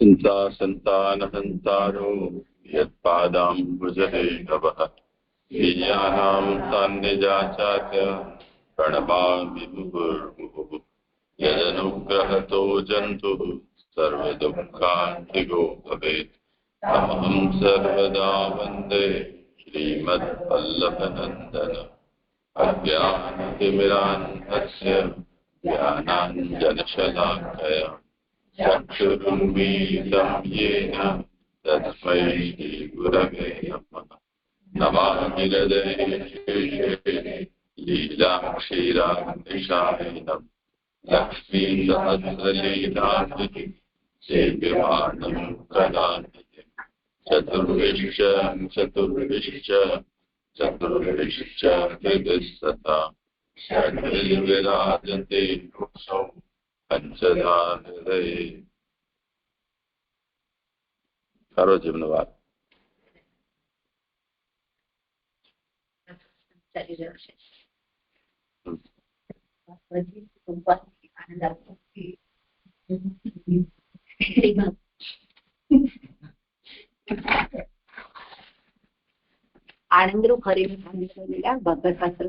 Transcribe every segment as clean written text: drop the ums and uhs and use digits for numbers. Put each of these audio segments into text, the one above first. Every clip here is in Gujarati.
चिंता संतानहंतारो यत्पादाम्बुजरेणवः बीजानां सान्निजाचार्य प्रणमामि मुहुर्मुहुः यदनुग्रहतो जन्तुः सर्वदुःखान्तिको भवेत् तमहं सर्वदा वन्दे श्रीमद्वल्लभनन्दन अज्ञानतिमिरान्धस्य ज्ञानाञ्जनशलाकया चक्षुरुन्मीलितं येन तस्मै श्रीगुरवे नमः। नमामि शेषे लीलाक्षीरान्निशायिनम् लक्ष्मीसहस्रलीलाभिः सेव्यमानं कलानिधिम् चतुर्विश्च हृदि सता षड्विराजते पुरुषौ पंचधा हृदय। करो जीवन बात આનંદરૂપ હરિનું ભગવત શાસ્ત્ર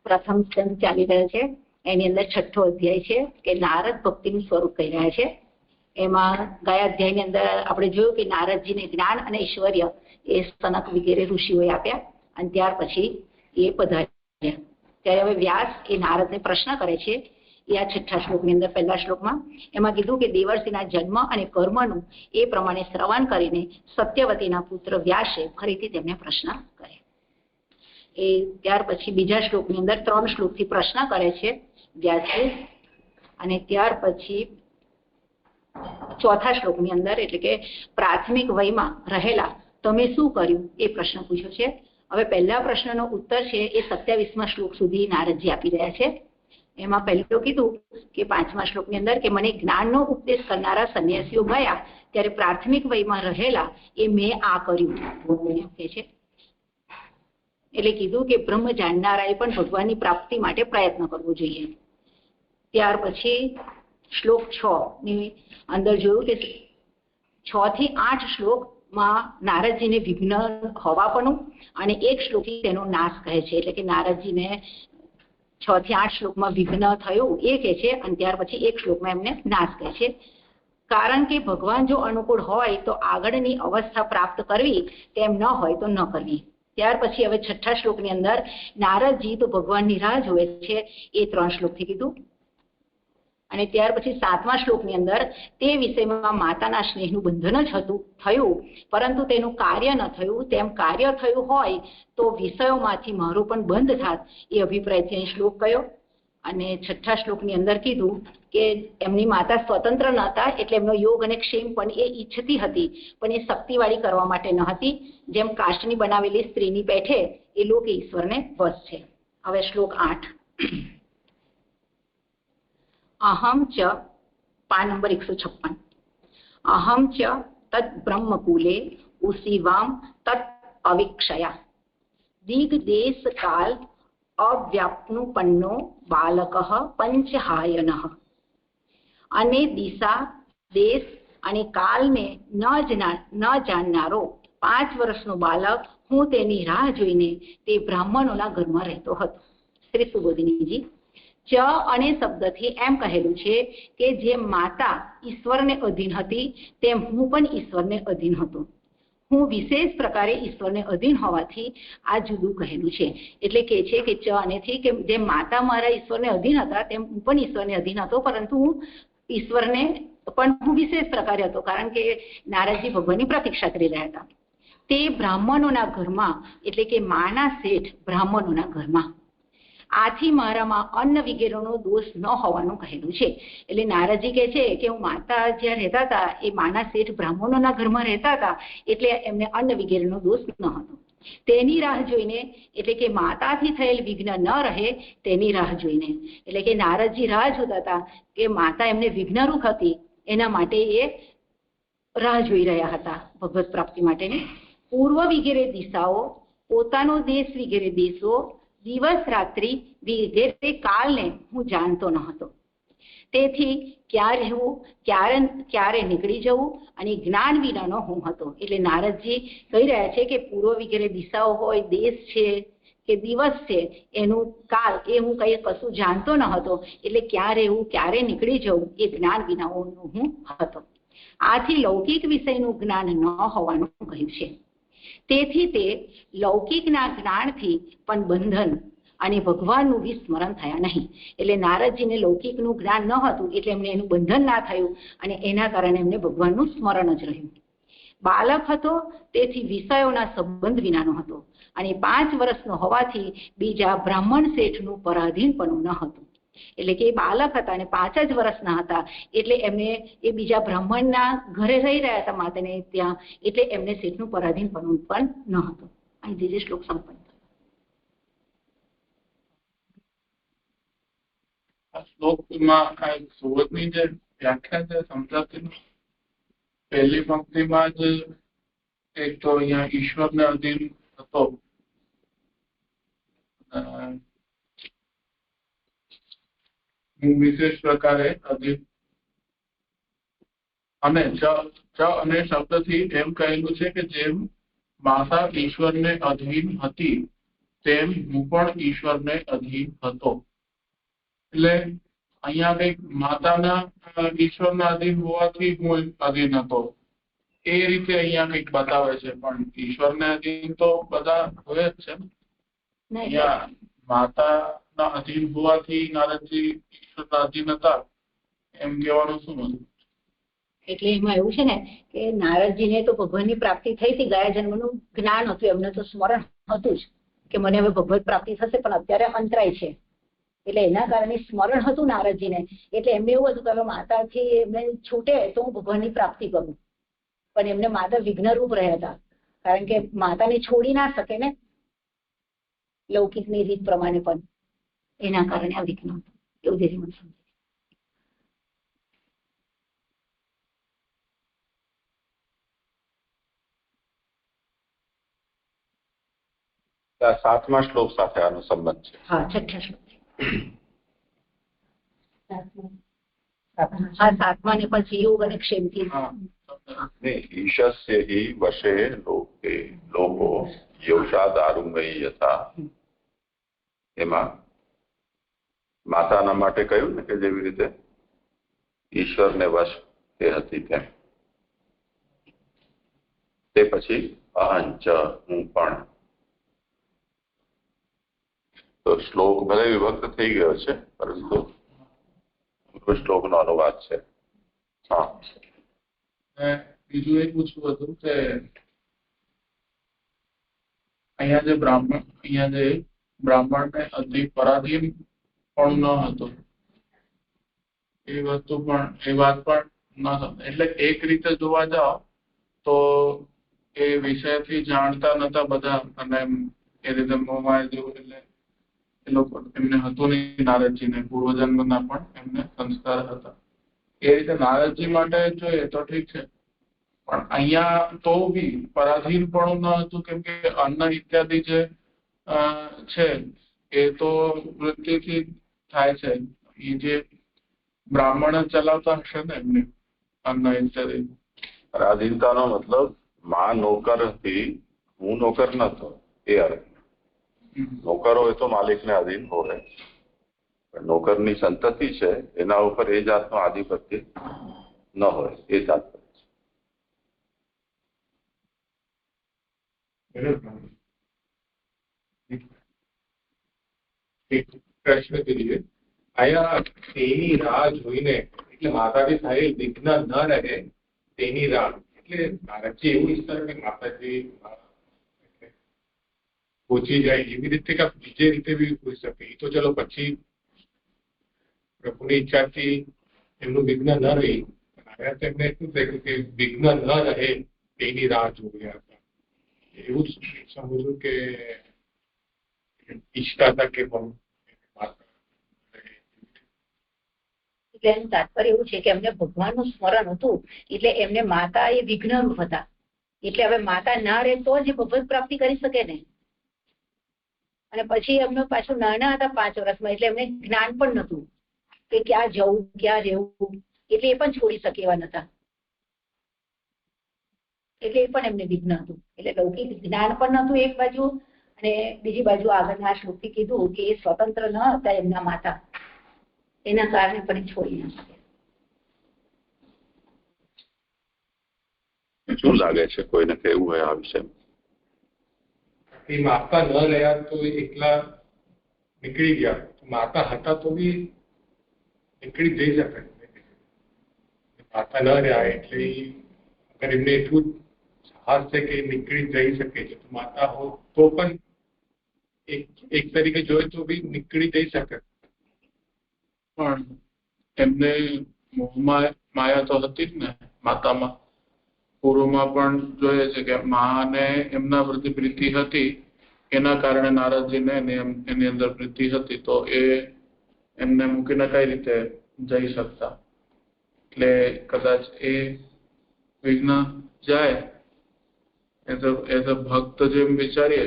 પ્રથમ સ્કંદ ચાલી રહ્યો છે. એની અંદર છઠ્ઠો અધ્યાય છે કે નારદ ભક્તિનું સ્વરૂપ કહી રહ્યા છે. એમાં ગયા અધ્યાયની અંદર આપણે જોયું કે નારદજીને જ્ઞાન અને ઐશ્વર્ય એ સનક વગેરે ઋષિઓએ આપ્યા અને ત્યાર પછી એ પધાર્યા. ત્યારે હવે વ્યાસ એ નારદને પ્રશ્ન કરે છે. એ આ છઠ્ઠા શ્લોકની અંદર પહેલા શ્લોકમાં એમાં કીધું કે દેવર્ષિના જન્મ અને કર્મનું એ પ્રમાણે શ્રવણ કરીને સત્યવતીના પુત્ર વ્યાસે ફરીથી તેમને પ્રશ્ન કરે. એ ત્યાર પછી બીજા શ્લોકની અંદર 3 શ્લોકથી પ્રશ્ન કરે છે વ્યાસે અને ત્યાર પછી ચોથા શ્લોકની અંદર એટલે કે પ્રાથમિક વયમાં રહેલા તમે શું કર્યું એ પ્રશ્ન પૂછ્યો છે. હવે પહેલા પ્રશ્નનો ઉત્તર છે એ 27મા શ્લોક સુધી નારદજી આપી રહ્યા છે. એમાં પહેલું કીધું કે 5મા શ્લોકની અંદર કે મને જ્ઞાનનો ઉપદેશ કરનારા સંન્યાસીઓ ગયા ત્યારે પ્રાથમિક વયમાં રહેલા એ મેં આ કર્યું કે છે. એટલે કીધું કે બ્રહ્મ જાણનારાએ પણ ભગવાનની પ્રાપ્તિ માટે પ્રયત્ન કરવો જોઈએ. ત્યાર પછી શ્લોક 6 ની અંદર જોયું કે 6 થી 8 શ્લોકમાં નારદજીને વિઘ્ન હોવાપણું અને એક શ્લોકથી તેનો નાશ કહે છે. એટલે કે નારદજીને 6 થી 8 શ્લોકમાં વિઘ્ન થયું એ કહે છે અને ત્યાર પછી એક શ્લોકમાં એમને નાશ કહે છે. કારણ કે ભગવાન જો અનુકૂળ હોય તો આગળની અવસ્થા પ્રાપ્ત કરવી, તેમ ન હોય તો ન કરવી. ત્યાર પછી હવે છઠ્ઠા શ્લોકની અંદર નારદજી તો ભગવાનની રાહ જોવે છે એ 3 શ્લોકથી કીધું. અને ત્યાર પછી 7મા શ્લોકની અંદર તે વિષયમાં માતાના સ્નેહનું બંધન જ થયું પરંતુ તેનું કાર્ય ન થયું, તેમ કાર્ય થયું હોય તો વિષયોમાંથી મારું પણ બંધ થાત એ અભિપ્રાયથી શ્લોક કયો. અને છઠ્ઠા શ્લોકની અંદર કીધું કે એમની માતા સ્વતંત્ર ન હતા એટલે એમનો યોગ અને ક્ષેમ પણ એ ઈચ્છતી હતી પણ એ શક્તિવાળી કરવા માટે ન હતી. જેમ કાષ્ટની બનાવેલી સ્ત્રીની પેઠે એ લોક ઈશ્વરને વશ છે. હવે શ્લોક 8 અહમ ચ પાન નંબર 156 અહમ ચ તદ બ્રહ્મકુલે ઉસીવામ તત અવિક્ષયા દિગ્દેશ કાલ અવ્યાપ્નુપન્નો બાલક પંચહાયનઃ. અને દિશા દેશ અને કાલને ન જાણનારો 5 વર્ષનો બાલક હું તેની રાહ જોઈને તે બ્રાહ્મણોના ઘરમાં રહેતો હતો. શ્રી સુબોધિનીજી ચ અને શબ્દથી એમ કહેલું છે કે જે માતા ઈશ્વરને અધીન હતી તેમ હું પણ ઈશ્વરને અધીન હતો. હું વિશેષ પ્રકારે ઈશ્વરને અધીન હોવાથી આ જુદું કહેલું છે. એટલે કે છે કે ચ અનેથી કે જેમ માતા મારા ઈશ્વરને અધીન હતા તેમ હું પણ ઈશ્વરને અધીન હતો પરંતુ હું ઈશ્વરને પણ હું વિશેષ પ્રકારે હતો કારણ કે નારદજી ભગવાનની પ્રતીક્ષા કરી રહ્યા હતા. તે બ્રાહ્મણોના ઘરમાં એટલે કે માના શેઠ બ્રાહ્મણોના ઘરમાં. આથી મારામાં અન્ન વગેરેનો દોષ ન હોવાનું કહેલું છે. એટલે નારદજી કહે છે કે હું માતા જ્યાં રહેતા હતા એ માના શેઠ બ્રાહ્મણોના ઘરમાં રહેતા હતા એટલે એમને અન્ન વગેરેનો દોષ ન હતો. તેની રાહ જોઈને એટલે કે માતાથી થયેલ વિઘ્ન ન રહે તેની રાહ જોઈને એટલે કે નારદજી રાહ જોતા હતા કે માતા એમને વિઘ્નરૂપ હતી એના માટે એ રાહ જોઈ રહ્યા હતા ભગવત પ્રાપ્તિ માટેની. પૂર્વ વગેરે દિશાઓ, પોતાનો દેશ વગેરે દેશો, દિવસ રાત્રિ વગેરે કાલને હું જાણતો ન હતો. તેથી ક્યાં રહેવું, ક્યારે નીકળી જવું અને જ્ઞાન વિનાનો હું હતો. એટલે નારદજી કહી રહ્યા છે કે પૂર્વ વગેરે દિશાઓ હોય, દેશ છે કે દિવસ છે, એનું કાળ એ હું કઈ કશું જાણતો ન હતો. એટલે ક્યાં રહેવું, ક્યારે નીકળી જવું એ જ્ઞાન વિનાનો હું હતો. આથી લૌકિક વિષયનું જ્ઞાન ન હોવાનું કહ્યું છે. તેથી તે લૌકિકના જ્ઞાનથી પણ બંધન અને ભગવાનનું બી સ્મરણ થયા નહીં. એટલે નારદજીને લૌકિકનું જ્ઞાન ન હતું એટલે એમને એનું બંધન ના થયું અને એના કારણે એમને ભગવાનનું સ્મરણ જ રહ્યું. બાલક હતો તેથી વિષયોના સંબંધ વિનાનો હતો અને 5 વર્ષનો હોવાથી બીજા બ્રાહ્મણ શેઠનું પરાધીનપણું ન હતું. એટલે કે એ બાલક હતા અને 5 જ વર્ષના હતા એટલે એમને એ બીજા બ્રાહ્મણના ઘરે રહી રહ્યા હતા માતાને ત્યાં, એટલે એમને શેઠનું પરાધીનપણું પણ ન હતું. અહીંથી જે શ્લોક સંપન્ન થયો. આ શ્લોકમાં સુરતની જે વ્યાખ્યા છે સમજાતી પહેલી પંક્તિમાં જ એક તો અહીંયા ઈશ્વરને અધીન હતો, વિશેષ પ્રકારે અધીન, અને ચ અને શબ્દથી એમ કહેલું છે કે જેમ માતા ઈશ્વરને અધીન હતી તેમ હું પણ ઈશ્વરને અધીન હતો. એટલે અહીંયા કઈક માતાના ઈશ્વરના અધીન હોવાથી હું અધીન હતો એ રીતે અહીંયા કઈક બતાવે છે. પણ ઈશ્વરને અધીન તો બધા હોય જ છે. અહીંયા માતાના અધીન હોવાથી નારદજી ઈશ્વરના અધીન હતા એમ કહેવાનું શું હતું? એટલે એમાં એવું છે ને કે નારદજીને તો ભગવાનની પ્રાપ્તિ થઈ હતી, ગયા જન્મનું જ્ઞાન હતું, એમને તો સ્મરણ હતું જ કે મને હવે ભગવત પ્રાપ્તિ થશે, પણ અત્યારે અંતરાય છે એટલે એના કારણે સ્મરણ હતું નારદજીને. એટલે એમને એવું હતું કે માતાથી એમને છૂટે તો હું ભગવાનની પ્રાપ્તિ કરું, પણ એમને માતા વિઘ્નરૂપ રહ્યા હતા કારણ કે માતાને છોડી ના શકે ને લૌકિકની રીત પ્રમાણે, પણ એના કારણે આ વિઘ્ન હતું. એવું જે મને સમજાય. 7મા શ્લોક સાથે આનો સંબંધ છે. હા, 6ઠા શ્લોક. હા, 7મા ને પછી યોગ અને ક્ષેમથી. ઈશસ્ય હિ વશે લોકે લોકો યોષા દારૂમયી યથા. એમાં માતાના માટે કહ્યું ને કે જેવી રીતે ઈશ્વરને વશ તે હતી તેમ. તે પછી અહંચ હું પણ. તો શ્લોક ભલે વિભક્ત થઈ ગયો છે પરંતુ શ્લોકનો અનુવાદ છે. હા, બીજું એ પૂછવું હતું કે અહીંયા જે બ્રાહ્મણને અતિ પરાધીન પણ ન હતો એ વસ્તુ પણ એ વાત પણ ન સમજાય. એટલે એક રીતે જોવા જાઓ તો એ વિષયથી જાણતા નતા બધા અને એ રીતે મોહમાયા જેવું, એટલે એ લોકો એમને હતું નહીં નારદજીને, પૂર્વજન્મના પણ એમને સંસ્કાર હતા. એ રીતે નારદજી માટે જોઈએ તો ઠીક છે, પણ અહીંયા તો બી પરાધીનપણું ન હતું કેમ કે અન્ન ઇત્યાદિ જે છે એ તો વૃત્તિથી થાય છે. એ જે બ્રાહ્મણ ચલાવતા હશે ને એમને અન્ન ઇત્યાદિ. પરાધીનતાનો મતલબ માં નોકર હતી, હું નોકર નતો એ અર્થ. નોકર હોય તો માલિકને અધીન હોય, પણ નોકરની સંતતિ છે એના ઉપર એ જાતનું આધિપત્ય ન હોય એ જાત. એક પ્રશ્ન કરીએ, આયા તેની રાહ જોઈને એટલે માતાજી થયેલ વિઘ્ન ન રહે તેની રાહ, એટલે નારદજી એવું ઈચ્છતા કે માતાજી પહોંચી જાય એવી રીતે કે બીજે રીતે બી હોઈ શકે. એ તો ચલો પછી પ્રભુની ઈચ્છાથી એમનું વિઘ્ન ન રહી, આયા તેમને શું થયું કે વિઘ્ન ન રહે તેની રાહ જોયા હતા. એવું જ સમજવું કે ઈચ્છતા હતા કે એટલે એનું તાત્પર્ય એવું છે કે એમને ભગવાનનું સ્મરણ હતું એટલે એમને માતા એ વિઘ્નરૂપ હતા. એટલે હવે માતા ના રહે તો જ ભગવત પ્રાપ્તિ કરી શકે ને. અને પછી એમને પાછું નાના હતા 5 વર્ષમાં એટલે એમને જ્ઞાન પણ નતું, કે ક્યાં જવું ક્યાં રહેવું, એટલે એ પણ છોડી શકે એવા નતા. એટલે એ પણ એમને વિઘ્ન હતું. એટલે લૌકિક જ્ઞાન પણ નતું એક બાજુ, અને બીજી બાજુ આગળના શ્લોકથી કીધું કે એ સ્વતંત્ર ન હતા એમના માતા, એના કારણે પણ એ છોડી ન શકે. શું લાગે છે કોઈને કેવું હોય આ વિશે? એ માતા ન રહ્યા તો એકલા નીકળી ગયા, માતા હતા તો બી નીકળી જઈ શકે. માતા ન રહ્યા એટલે અગર એમને એટલું સાહસ છે કે નીકળી જઈ શકે છે, તો માતા હો તો પણ એક તરીકે જોઈએ તો બી નીકળી જઈ શકે. પણ એમને માયા તો હતી જ ને માતામાં. પૂર્વમાં પણ જોઈએ છે કે માને એમના પ્રતિ પ્રીતિ હતી, એના કારણે નારદજીને એની અંદર પ્રીતિ હતી, તો એ એમને મૂકીને કઈ રીતે જઈ શકતા. એટલે કદાચ એ વિઘ્ન જાય એઝ અ ભક્ત જેમ વિચારીએ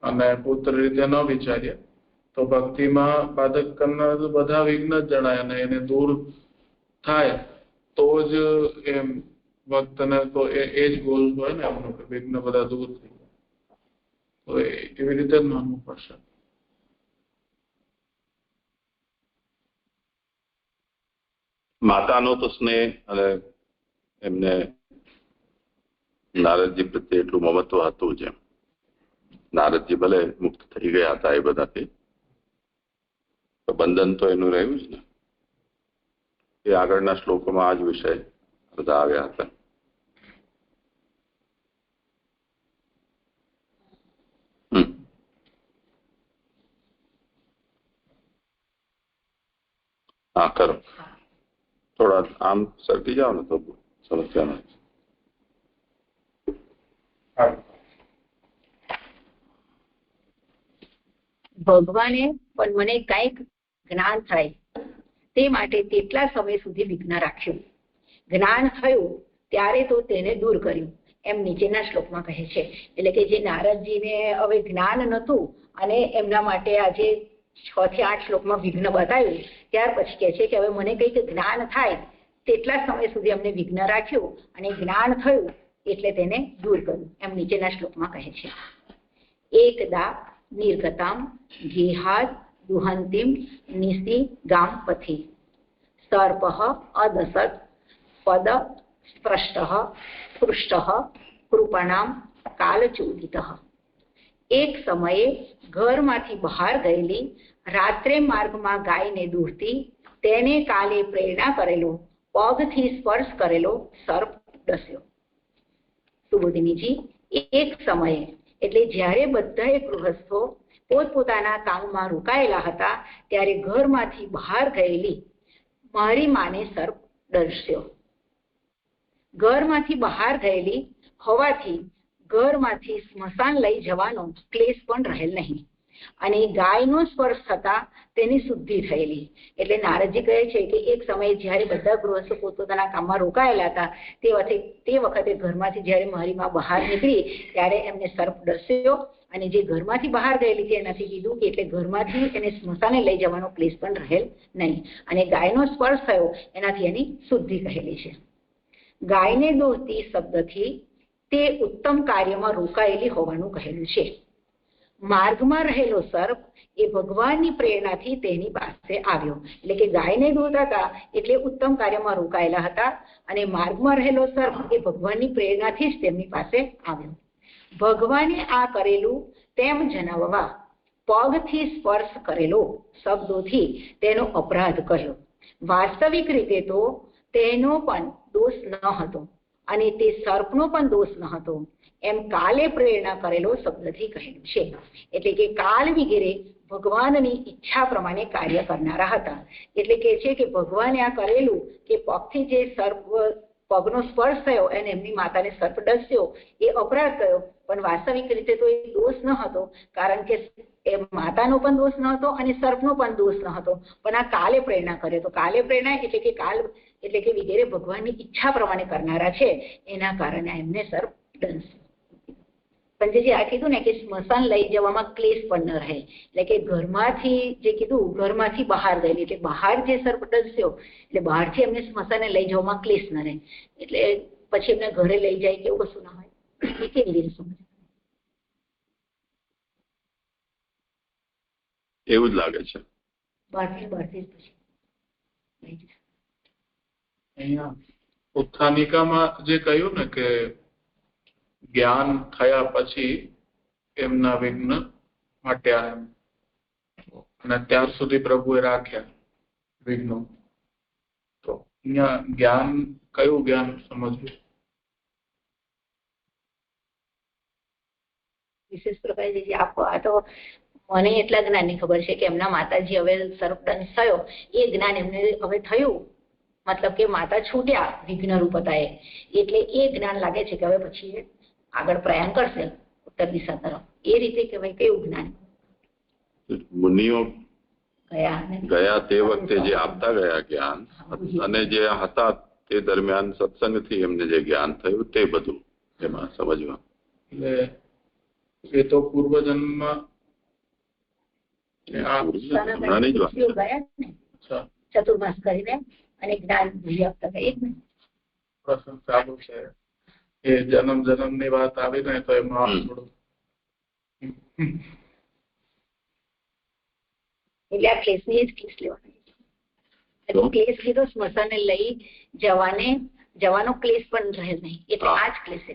અને પુત્ર રીતે ન વિચારીએ તો ભક્તિમાં બાધક કરનાર તો બધા વિઘ્ન જ જણાય, અને એને દૂર થાય તો જ એમ ભક્તને તો એ જ ગોલ હોય ને એમનો, કે વિઘ્ન બધા દૂર થઈ જાય. તો એવી રીતે જ માનવું પડશે. માતાનો તો સ્નેહ અને એમને નારદજી પ્રત્યે એટલું મમત્વ હતું જ. એમ નારદજી ભલે મુક્ત થઈ ગયા હતા એ બધાથી, તો બંધન તો એનું રહ્યું જ ને. એ આગળના શ્લોકોમાં આ જ વિષય બધા આવ્યા હતા. હા કરો, થોડા આમ સરકી જાઓ ને તો સમસ્યા નથી. ભગવાને પણ મને કઈક જ્ઞાન થાય તે માટે તેટલા સમય સુધી વિઘ્ન રાખ્યું. જ્ઞાન થયું ત્યારે તો તેને દૂર કર્યું, એમ નીચેના શ્લોકમાં કહે છે. એટલે કે જે નારદજીને હવે જ્ઞાન નહોતું અને એમના માટે આજે 6 થી 8 શ્લોકમાં વિઘ્ન બતાવ્યું, ત્યાર પછી કહે છે કે હવે મને કંઈક જ્ઞાન થાય તેટલા સમય સુધી અમને વિઘ્ન રાખ્યું, અને જ્ઞાન થયું એટલે તેને દૂર કર્યું, એમ નીચેના શ્લોકમાં કહે છે. એકદા નિર્ગતામ ગેહાદ દુહંતિમ નિશી ગામ પથી સર્પઃ અદસત પદ સ્પૃષ્ટઃ પૃષ્ટઃ કૃપણામ કાલચૂડિતઃ. એક સમયે ઘરમાંથી બહાર ગયેલી, રાત્રે માર્ગમાં ગાયને દોરતી, તેને કાલે પ્રેરણા કરેલો, પગથી સ્પર્શ કરેલો સર્પ ડસ્યો. સુબોધિનીજી, એક સમયે એટલે જ્યારે બધાએ ગૃહસ્થો પોતપોતાના કામમાં રોકાયેલા હતા ત્યારે ઘરમાંથી બહાર ગયેલી મારી માને સર્પ ડસ્યો. ઘરમાંથી બહાર ગયેલી હોવાથી ઘરમાંથી સ્મશાન લઈ જવાનો ક્લેશ પણ રહેલ નહીં, અને ગાયનો સ્પર્શ થતા તેની શુદ્ધિ થયેલી. એટલે નારદજી કહે છે કે એક સમયે જ્યારે બધા ગૃહસ્થો પોતપોતાના કામમાં રોકાયેલા હતા તે વખતે ઘરમાંથી જ્યારે મારી માં બહાર નીકળી ત્યારે એમને સર્પ ડસ્યો, અને જે ઘરમાંથી બહાર ગયેલી છે એનાથી કીધું કે એટલે ઘરમાંથી એને સ્મશાને લઈ જવાનો ક્લેશ પણ રહેલ નહીં, અને ગાયનો સ્પર્શ થયો એનાથી એની શુદ્ધિ કહેલી છે. ગાયને દોહતી શબ્દથી તે ઉત્તમ કાર્યમાં રોકાયેલી હોવાનું કહેલું છે. માર્ગમાં રહેલો સર્પ એ ભગવાનની પ્રેરણાથી તેની પાસે આવ્યો. એટલે કે ગાયને દોહતા હતા એટલે ઉત્તમ કાર્યમાં રોકાયેલા હતા, અને માર્ગમાં રહેલો સર્પ એ ભગવાનની પ્રેરણાથી જ તેમની પાસે આવ્યો. ભગવાને આ કરેલું તેમ જણાવવા પગથી સ્પર્શ કરેલો શબ્દોથી તેનો અપરાધ કહ્યો. વાસ્તવિક રીતે તો તેનો પણ દોષ ન હતો અને તે સર્પનો પણ દોષ ન હતો, એમ કાલે પ્રેરણા કરેલો શબ્દથી કહેલું છે. એટલે કે કાલ વગેરે ભગવાનની ઈચ્છા પ્રમાણે કાર્ય કરનારા હતા. એટલે કે છે કે ભગવાને આ કરેલું કે પગથી જે સર્પ પગનો સ્પર્શ થયો અને એમની માતાને સર્પ ડસ્યો એ અપરાધ થયો, પણ વાસ્તવિક રીતે તો એ દોષ ન હતો, કારણ કે એ માતાનો પણ દોષ ન હતો અને સર્પનો પણ દોષ ન હતો, પણ આ કાલે પ્રેરણા કર્યો. તો કાલે પ્રેરણા એટલે કે કાલ એટલે કે વગેરે ભગવાનની ઈચ્છા પ્રમાણે કરનારા છે, એના કારણે એમને સર્પ ડસ્યો. સંજયજી આ કીધું ને કે સ્મશાન લઈ જવામાં ક્લેશ પણ ન રહે, એટલે કે ઘરમાંથી જે કીધું ઘરમાંથી બહાર ગયેલી, એટલે બહાર જે સર્પદંસ્યો એટલે બહારથી એમને સ્મશાને લઈ જવામાં ક્લેશ ન રહે, એટલે પછી એમને ઘરે લઈ જાય કે એવું કશું ના હોય, એ કેવી રીતે સમજ? એવું જ લાગે છે. બહારથી પછી અહીંયા ઉત્થાનિકામાં જે કહ્યું ને કે જ્ઞાન થયા પછી એમના વિઘ્ન હટ્યા, અને ત્યાર સુધી પ્રભુએ રાખ્યા વિઘ્નો. તો અહીંયા જ્ઞાન કયું જ્ઞાન સમજવું? વિશેષ પ્રકારે આ તો મને એટલા જ્ઞાનની ખબર છે કે એમના માતાજી હવે સર્પદંશ થયો એ જ્ઞાન એમને હવે થયું, મતલબ કે માતા છૂટ્યા વિઘ્ન રૂપ હતા એટલે એ જ્ઞાન લાગે છે કે હવે પછી આગળ પ્રયાણ કરશે ઉત્તર દિશા તરફ. એ રીતે કહેવાય કયું જ્ઞાન? મુનિઓ ગયા તે વખતે જે આપતા ગયા જ્ઞાન, અને જે હતા તે દરમિયાન સત્સંગથી એમને જે જ્ઞાન થયું તે બધું એમાં સમજવા. એટલે એ તો પૂર્વજન્મ ચતુર્માસ કરીને અને જ્ઞાન આપતા ગયા. પ્રસંગ ચાલુ છે એ જન્મ ની વાત આવી ને તો એમાં થોડું એટલે આ ક્લેશની જ ક્લેશ લેવાનો. ક્લેશ કીધો સ્મશાને લઈ જવાનો ક્લેશ પણ રહે નહીં, એટલે આ જ ક્લેશ.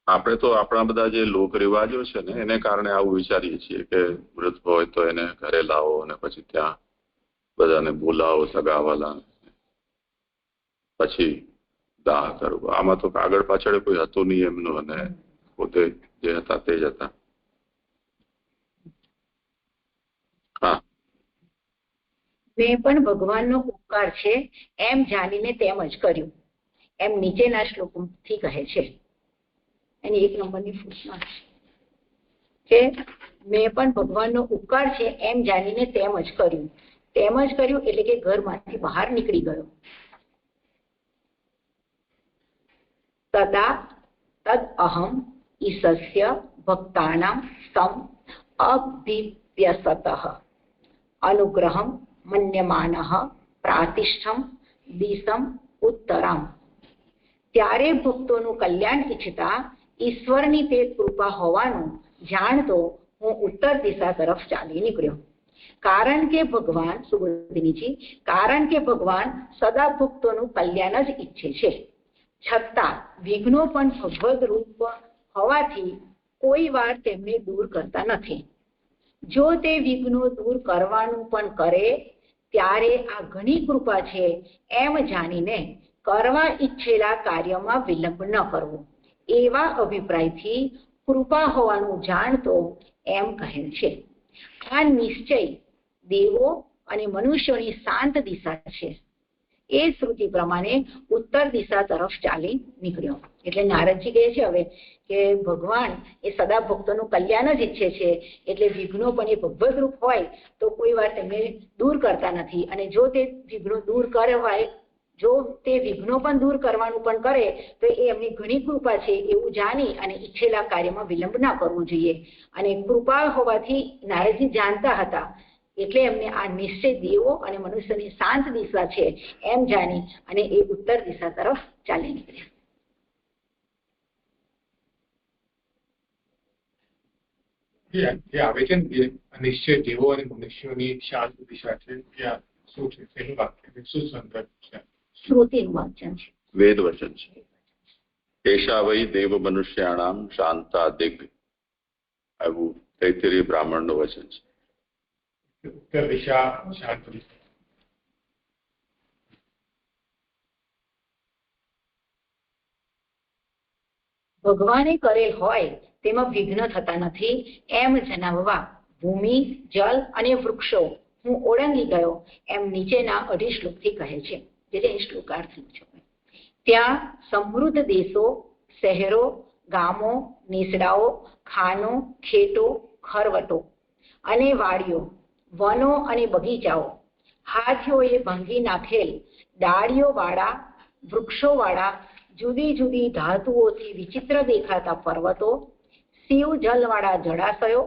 આપણે તો આપણા બધા જે લોક રિવાજો છે ને એને કારણે આવું વિચારીએ છીએ કે મૃત હોય તો એને ઘરે લાવો અને પછી ત્યાં બધાને બોલાવો, સગાવાલા, પછી દાહ કરવું. આમાં તો આગળ પાછળ કોઈ હતું નહીં એમનું, અને પોતે જે હતા તે જ હતા. હા, મેં પણ ભગવાનનો ઉપકાર છે એમ જાણીને તેમ જ કર્યું, એમ નીચેના શ્લોકથી કહે છે. એની 1 નંબરની ફૂટમાં કે મેં પણ ભગવાનનો ઉપકાર છે એમ જાણીને તેમ જ કર્યું. તેમ જ કર્યું એટલે કે ઘરમાંથી બહાર નીકળી ગયો. તદા તદ અહમ ઈશસ્ય ભક્તાનામ સમ અભિપ્યસતઃ અનુગ્રહમ મન્યમાનઃ પ્રાતિષ્ઠમ દિશમ ઉત્તરામ. ત્યારે ભક્તોનું કલ્યાણ ઈચ્છતા ઈશ્વરની તે કૃપા હોવાનું જાણતો હું ઉત્તર દિશા તરફ ચાલી નીકળ્યો. કારણ કે ભગવાન સુબોધિનીજી, કારણ કે ભગવાન સદા ભક્તોનું કલ્યાણ જ ઈચ્છે છે, છતાં વિઘ્નો પણ ભગવદ રૂપ હોવાથી કોઈ વાર તેમને દૂર કરતા નથી. જો તે વિઘ્નો દૂર કરવાનું પણ કરે ત્યારે આ ઘણી કૃપા છે એમ જાણીને કરવા ઈચ્છેલા કાર્યમાં વિલંબ ન કરવો, એવા અભિપ્રાયથી કૃપા હોવાનું જાણતો એમ કહેલ છે. આ નિશ્ચય દેવો અને મનુષ્યોની શાંત દિશા છે. એ શ્રુતિ પ્રમાણે ઉત્તર દિશા તરફ ચાલી નીકળ્યો. એટલે નારદજી કહે છે હવે કે ભગવાન એ સદા ભક્તોનું કલ્યાણ જ ઈચ્છે છે, એટલે વિઘ્નો પણ એ ભગવદ રૂપ હોય તો કોઈ વાર તેમને દૂર કરતા નથી, અને જો તે વિઘ્નો દૂર કરવાય, જો તે વિઘ્નો પણ દૂર કરવાનું પણ કરે તો એ એમની ઘણી કૃપા છે એવું જાણી અને ઈચ્છેલા કાર્યમાં વિલંબ ના કરવું જોઈએ. અને કૃપા હોવાથી નારદજી જાણતા હતા એટલે એમને આ નિશ્ચય દેવો અને મનુષ્યની શાંત દિશા છે એમ જાણી અને એ ઉત્તર દિશા તરફ ચાલી નીકળ્યા. જે આવે છે ને નિશ્ચય દેવો અને મનુષ્યોની શાંત દિશા છે, ત્યાં શું છે તેનું વાક્ય શું સંદર્ભ છે? શ્રુતિનું વાચન છે, વેદ વચન છે. એશા વૈ દેવ મનુષ્યાણામ શાંતા દિગ, આવું તૈત્તરીય બ્રાહ્મણનું વચન છે. ઉત્તર દિશા શાંત દિશા. ભગવાને કરેલ હોય તેમાં વિઘ્ન થતા નથી એમ જણાવવા ભૂમિ, જલ અને વૃક્ષો હું ઓળંગી ગયો એમ નીચેના 2 શ્લોકથી કહે છે, જે શ્લોકાર્થ છે. ત્યાં સમૃદ્ધ દેશો, શહેરો, ગામો, નીસડાઓ, ખાનો, ખેતો, ખરવટો અને વાડીઓ, વનો અને બગીચાઓ, હાથીઓએ ભાંગી નાખેલ ડાળીઓવાળા વૃક્ષોવાળા જુદી જુદી ધાતુઓથી વિચિત્ર દેખાતા પર્વતો, શિવ જલવાળા જળાશયો,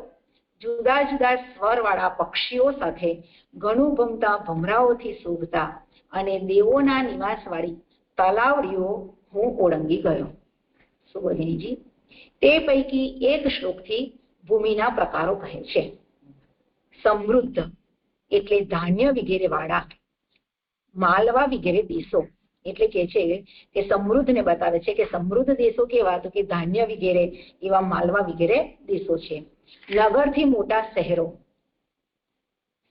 જુદા જુદા સ્વરવાળા પક્ષીઓ સાથે ઘણું ગમતા ભમરાઓથી શોભતા અને દેવોના નિવાસવાળી તલાવડીઓ હું ઓળંગી ગયો. સુબોધિનીજી, તે પૈકી એક શ્લોકથી ભૂમિના પ્રકારો કહે છે. સમૃદ્ધ એટલે ધાન્ય વગેરે વાળા, માલવા વગેરે દેશો, એટલે કે છે કે સમૃદ્ધને બતાવે છે કે સમૃદ્ધ દેશો કેવા, તો કે ધાન્ય વગેરે એવા માલવા વગેરે દેશો છે. નગરથી મોટા શહેરો,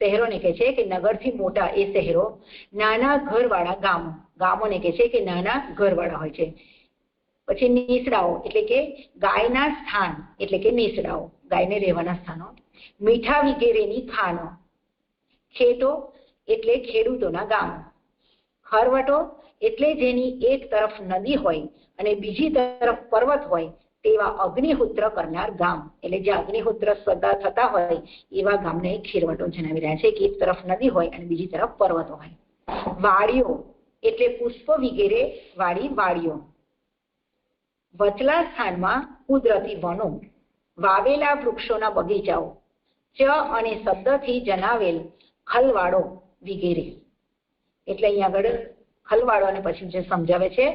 શહેરોને કહે છે કે નગરથી મોટા એ શહેરો, નાના ઘરવાળા ગામો, ગામોને કહે છે કે નાના ઘરવાળા હોય છે. પછી નીસડાઓ એટલે કે ગાયના સ્થાન, એટલે કે નીસડાઓ, ગાયને રહેવાના સ્થાનો. મીઠા વગેરેની ખાનો, ખેતો એટલે ખેડૂતોના ગામો. ખરવટો એટલે જેની એક તરફ નદી હોય અને બીજી તરફ પર્વત હોય તેવા અગ્નિહોત્ર કરનાર ગામ, એટલે જે અગ્નિહોત્ર સદા થતા હોય એવા ગામને ખેરવટો જણાવી રહ્યા છે કે એક તરફ નદી હોય અને બીજી તરફ પર્વતો હોય. વાડીઓ એટલે પુષ્પ વગેરે વાળી વાડીઓ. વચલા સ્થાનમાં કુદરતી વનો, વાવેલા વૃક્ષોના બગીચાઓ. ચ અને શબ્દથી જણાવેલ ખલવાડો વગેરે, એટલે અહીંયા આગળ ખલવાડો અને પછી જે સમજાવે છે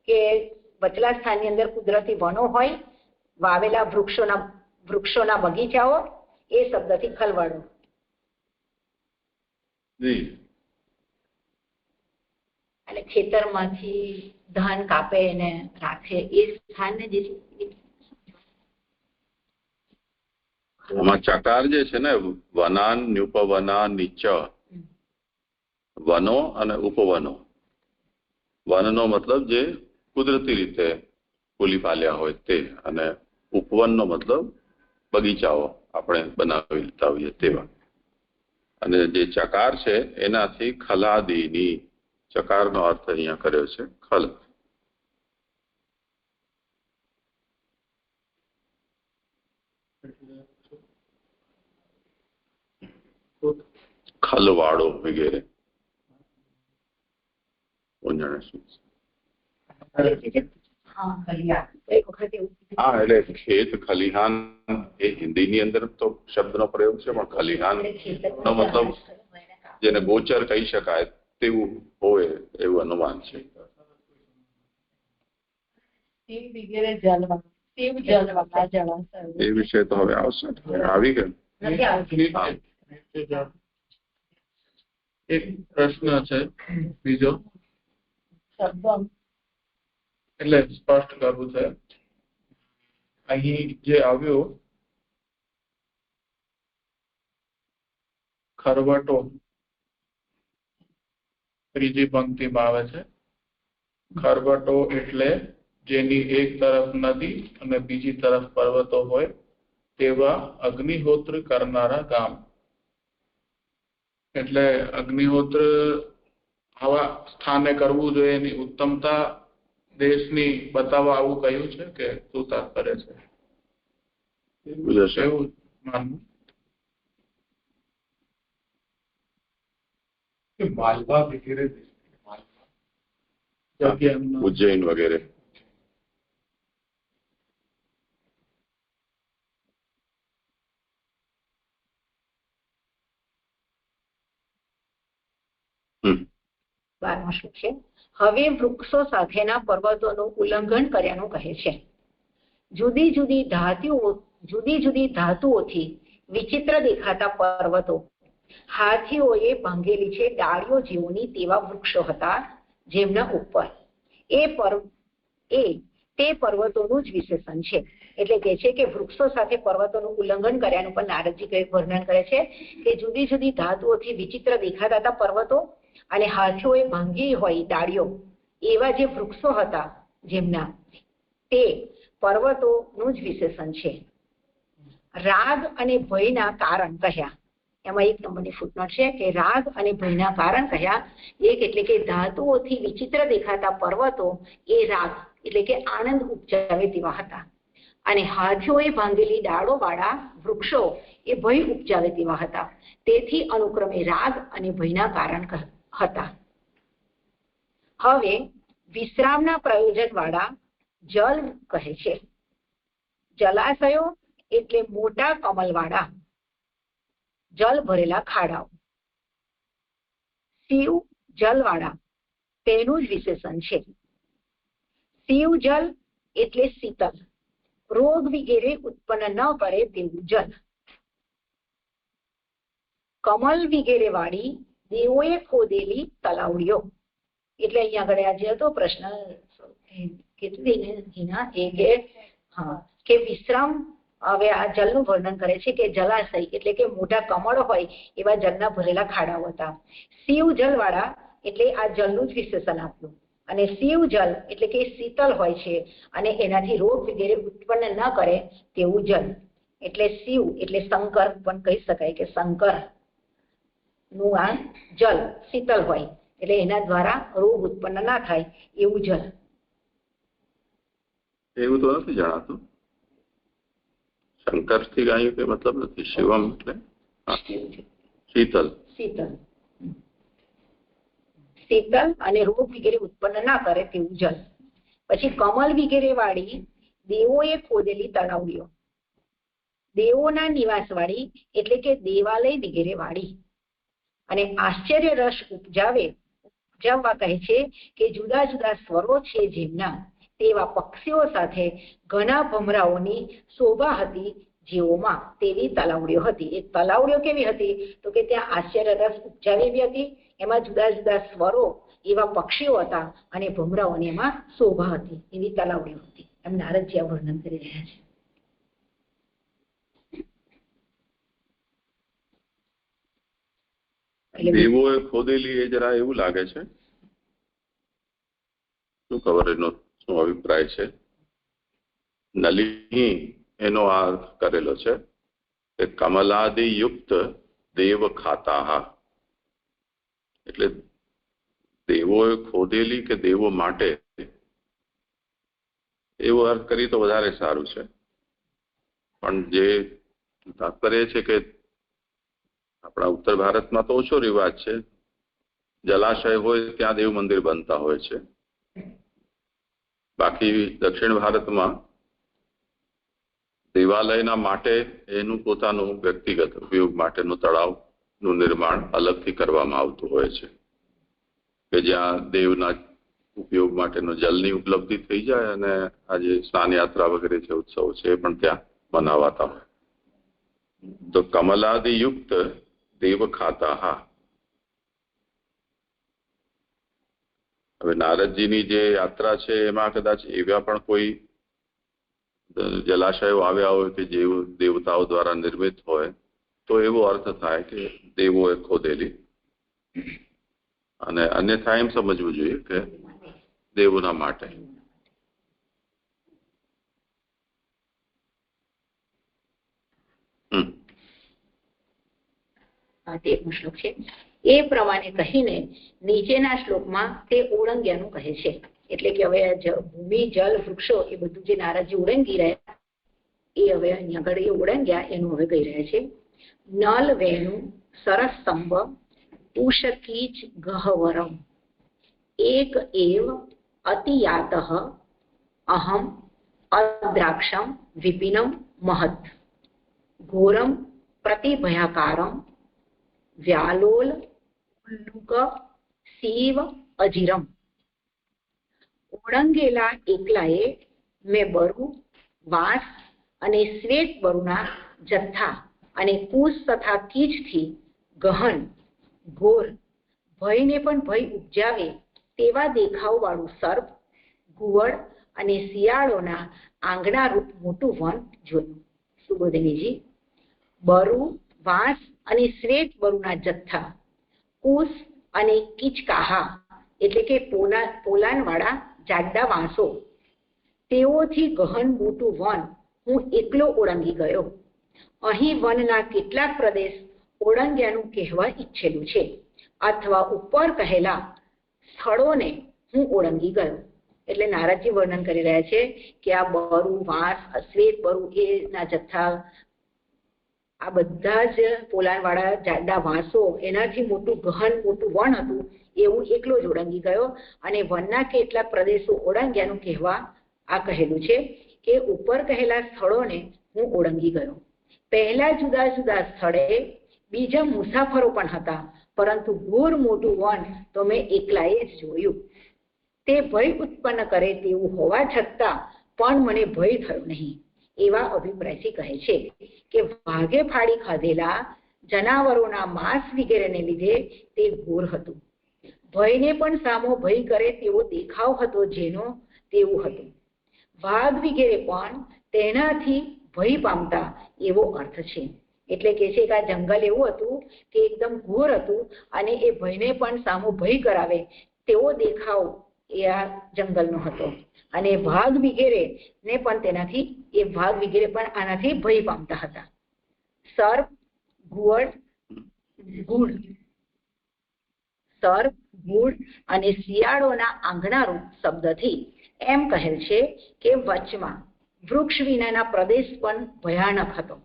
કે વચલા સ્થાનની અંદર કુદરતી વનો હોય, વાવેલા વૃક્ષોના બગીચાઓ, એ શબ્દથી ખલવાડો. અને ખેતરમાંથી ધાન કાપે અને રાખે એ સ્થાનને જે આમાં ચકાર જે છે ને, વનાન, ન્યુપવનાન, નીચ, વનો અને ઉપવનો. વનનો મતલબ જે કુદરતી રીતે ફૂલી પાલ્યા હોય તે, અને ઉપવનનો મતલબ બગીચાઓ આપણે બનાવી લેતા હોઈએ તેવા. અને જે ચકાર છે એનાથી ખલાદીની, ચકારનો અર્થ અહીંયા કર્યો છે ખલ. ખલવાડો વગેરે. હા, એટલે ખેત ખલિહાન એ હિન્દીની અંદર તો શબ્દનો પ્રયોગ છે, પણ ખલિહાન નો મતલબ જેને ગોચર કહી શકાય તેવું હોય એવું અનુમાન છે. એ વિશે તો હવે આવશે, આવી ગયું. એક પ્રશ્ન છે બીજો, એટલે સ્પષ્ટ કરવું છે. અહીં જે આવ્યું ખરવટો, ત્રીજી પંક્તિમાં આવે છે. ખરવટો એટલે જેની એક તરફ નદી અને બીજી તરફ પર્વતો હોય તેવા અગ્નિહોત્ર કરનારા ગામ. એટલે અગ્નિહોત્ર આવા સ્થાને કરવું જોઈએ, એની ઉત્તમતા દેશની બતાવવા આવું કહ્યું છે કે શું તાત્પર્ય છે? એવું માનવું. માલવા વગેરે, ઉજ્જૈન વગેરે. બારમો શ્લોક છે. હવે વૃક્ષો સાથેના પર્વતોનું ઉલ્લંઘન કર્યાનું કહે છે. જુદી જુદી ધાતુઓથી વિચિત્ર દેખાતા પર્વતો, હાથીઓએ ભાંગેલી છે ડાળીઓ જેઓની તેવા વૃક્ષો હતા જેમના ઉપર તે પર્વતોનું જ વિશેષણ છે. એટલે કે છે કે વૃક્ષો સાથે પર્વતોનું ઉલ્લંઘન કર્યાનું પણ નારદજી વર્ણન કરે છે કે જુદી જુદી ધાતુઓથી વિચિત્ર દેખાતા હતા પર્વતો અને હાથીઓએ ભાંગી હોય ડાળીઓ એવા જે વૃક્ષો હતા જેમના, તે પર્વતોનું જ વિશેષણ છે. રાગ અને ભયના કારણ કહ્યા. એમાં એક નંબરની ફૂટનોટ છે કે રાગ અને ભયના કારણ કહ્યા. એક એટલે કે ધાતુઓથી વિચિત્ર દેખાતા પર્વતો એ રાગ એટલે કે આનંદ ઉપજાવે તેવા હતા, અને હાથીઓએ ભાંગેલી ડાળો વાળા વૃક્ષો એ ભય ઉપજાવે તેવા હતા. તેથી અનુક્રમે રાગ અને ભયના કારણ હતા. હવે વિશ્રામના પ્રયોજન વાળા જલ કહે છે. જલાશયો એટલે મોટા કમલવાળા જલ ભરેલા ખાડાઓ. શિવ જલવાળા તેનું જ વિશેષણ છે. શિવ જલ એટલે શીતલ, રોગ વગેરે ઉત્પન્ન ન કરે તેવું જલ. કમલ વગેરે વાળી દેવોએ ખોદેલી તલાવડીઓ, એટલે અહીંયા આગળ આજે હતો પ્રશ્ન કે વિશ્રામ, હવે આ જલનું વર્ણન કરે છે કે જલાશય એટલે કે મોટા કમળ હોય એવા જલના ભરેલા ખાડાઓ હતા. શિવ જલ વાળા એટલે આ જલનું જ વિશેષણ આપ્યું. અને શિવ જલ એટલે કે શીતલ હોય છે અને એનાથી રોગ વગેરે ઉત્પન્ન ન કરે તેવું જલ. એટલે શિવ એટલે શંકર પણ કહી શકાય કે શંકર નું આ જલ શીતલ હોય એટલે એના દ્વારા રોગ ઉત્પન્ન ના થાય એવું જલ. એવું તો નથી જણાતું. શંકર થી ગાયું કે મતલબ નથી. શિવમ એટલે શીતલ. શીતલ શીતલ અને રોગ વગેરે ઉત્પન્ન ના કરે તેવું જલ. પછી કમલ વગેરે વાળી દેવોએ ખોદેલી તળાવડીઓ, દેવોના નિવાસ વાળી એટલે કે દેવાલય વગેરે વાળી. અને આશ્ચર્ય રસ ઉપજાવવા કહે છે કે જુદા જુદા સ્વરો છે જેમના તેવા પક્ષીઓ સાથે ઘણા ભમરાઓની શોભા હતી જેઓમાં તેવી તલાવડીઓ હતી. એ તલાવડીઓ કેવી હતી તો કે ત્યાં આશ્ચર્ય રસ ઉપજાવી હતી, એમાં જુદા જુદા સ્વરો એવા પક્ષીઓ હતા અને ભમરાઓની એમાં શોભા હતી એવી તલાવડીઓ હતી. એમ નારદજી આ વર્ણન કરી રહ્યા છે. દેવોએ ખોદેલી એ જરા એવું લાગે છે. શું ખબર એનો શું અભિપ્રાય છે? નલિની એનો અર્થ કરેલો છે કે કમલાદિ યુક્ત દેવ ખાતા, એટલે દેવોએ ખોદેલી કે દેવો માટે, એવો અર્થ કરી તો વધારે સારું છે. પણ જે તાત્પર્ય છે કે આપણા ઉત્તર ભારતમાં તો ઓછો રિવાજ છે, જલાશય હોય ત્યાં દેવ મંદિર બનતા હોય છે. બાકી દક્ષિણ ભારતમાં દેવાલયના માટે એનું પોતાનું વ્યક્તિગત ઉપયોગ માટેનું તળાવનું નિર્માણ અલગથી કરવામાં આવતું હોય છે કે જ્યાં દેવના ઉપયોગ માટેનું જલની ઉપલબ્ધિ થઈ જાય અને આજે સ્નાન યાત્રા વગેરે છે ઉત્સવ છે એ પણ ત્યાં મનાવાતા હોય. તો કમલાદિ યુક્ત દેવ ખાતા. હા, હવે નારદજીની જે યાત્રા છે એમાં કદાચ એવા પણ કોઈ જલાશયો આવ્યા હોય કે જે દેવતાઓ દ્વારા નિર્મિત હોય તો એવો અર્થ થાય કે દેવોએ ખોદેલી, અને અન્યથા એમ સમજવું જોઈએ કે દેવોના માટે. તેરમો શ્લોક છે. એ પ્રમાણે કહીને નીચેના શ્લોકમાં તે ઓળંગ્યાનું કહે છે. એટલે કે હવે ભૂમિ જલ વૃક્ષો એ બધું જે નારદજી ઓળંગી રહ્યા એ હવે અહીંયા આગળ એ ઓળંગ્યા એનું હવે કહી રહ્યા છે. નલ વેણુ સરસ સ્તંભ ઉષકીચ ગહવરમ એક એવ અતિયાત અહમ અદ્રાક્ષમ વિપિનમ મહત ઘોરમ પ્રતિભયાકારમ વ્યાલોલ ઉલ્લુક શિવ અજીરમ. ઓળંગેલા એકલાએ મેં બરુ, વાંસ અને શ્વેત બરુના જથ્થા અને કુશ તથા કીચથી ગહન ઘોર ભયને પણ ભય ઉપજાવે તેવા દેખાવ વાળું સર્પ, ઘુવડ અને શિયાળોના આંગણા રૂપ મોટું વન જોયું. સુબોધિનીજી, બરુ, વાંસ અને શ્વેત બરુના જથ્થા, કુશ અને કીચકાહા એટલે કે પોલાન વાળા જાડા વાંસો, તેઓથી ગહન મોટું વન હું એકલો ઓળંગી ગયો. અહીં વનના કેટલાક પ્રદેશ ઓળંગ્યાનું કહેવા ઈચ્છેલું છે અથવા ઉપર કહેલા સ્થળોને હું ઓળંગી ગયો. એટલે નારદજી વર્ણન કરી રહ્યા છે કે આ બરુ, વાંસ, શ્વેત બરુ એના જથ્થા, આ બધા જ પોલાણવાળા જાડા વાંસો એનાથી મોટું ગહન મોટું વન હતું એવું એકલો જ ઓળંગી ગયો અને વનના કેટલાક પ્રદેશો ઓળંગ્યાનું કહેવા આ કહેલું છે કે ઉપર કહેલા સ્થળોને હું ઓળંગી ગયો. પહેલા જુદા જુદા સ્થળે બીજા મુસાફરો પણ હતા, પરંતુ ઘોર મોટું વન તો મેં એકલાએ જ જોયું. તે ભય ઉત્પન્ન કરે તેવું હોવા છતાં પણ મને ભય થયો નહીં. એવા અભિપ્રાયથી કહે છે કે વાઘે ફાડી ખાધેલા જનાવરોના માંસ વગેરેને લીધે તે ઘોર હતું. ભયને પણ સામો ભય કરે તેવો દેખાવ હતો જેનો તેવું હતું. વાઘ વગેરે પણ તેનાથી ભય પામતા એવો અર્થ છે. એટલે કે છે કે આ જંગલ એવું હતું કે એકદમ ઘોર હતું અને એ ભયને પણ સામો ભય કરાવે તેવો દેખાવ એ આ જંગલનો હતો. અને વાઘ વગેરે ને પણ તેનાથી એ વાઘ વગેરે પણ આનાથી ભય પામતા હતા. સર્પ ગુડ અને શિયાળોના આંગણારૂપ શબ્દથી એમ કહેલ છે કે વચમાં વૃક્ષ વિનાના પ્રદેશ પણ ભયાનક હતો.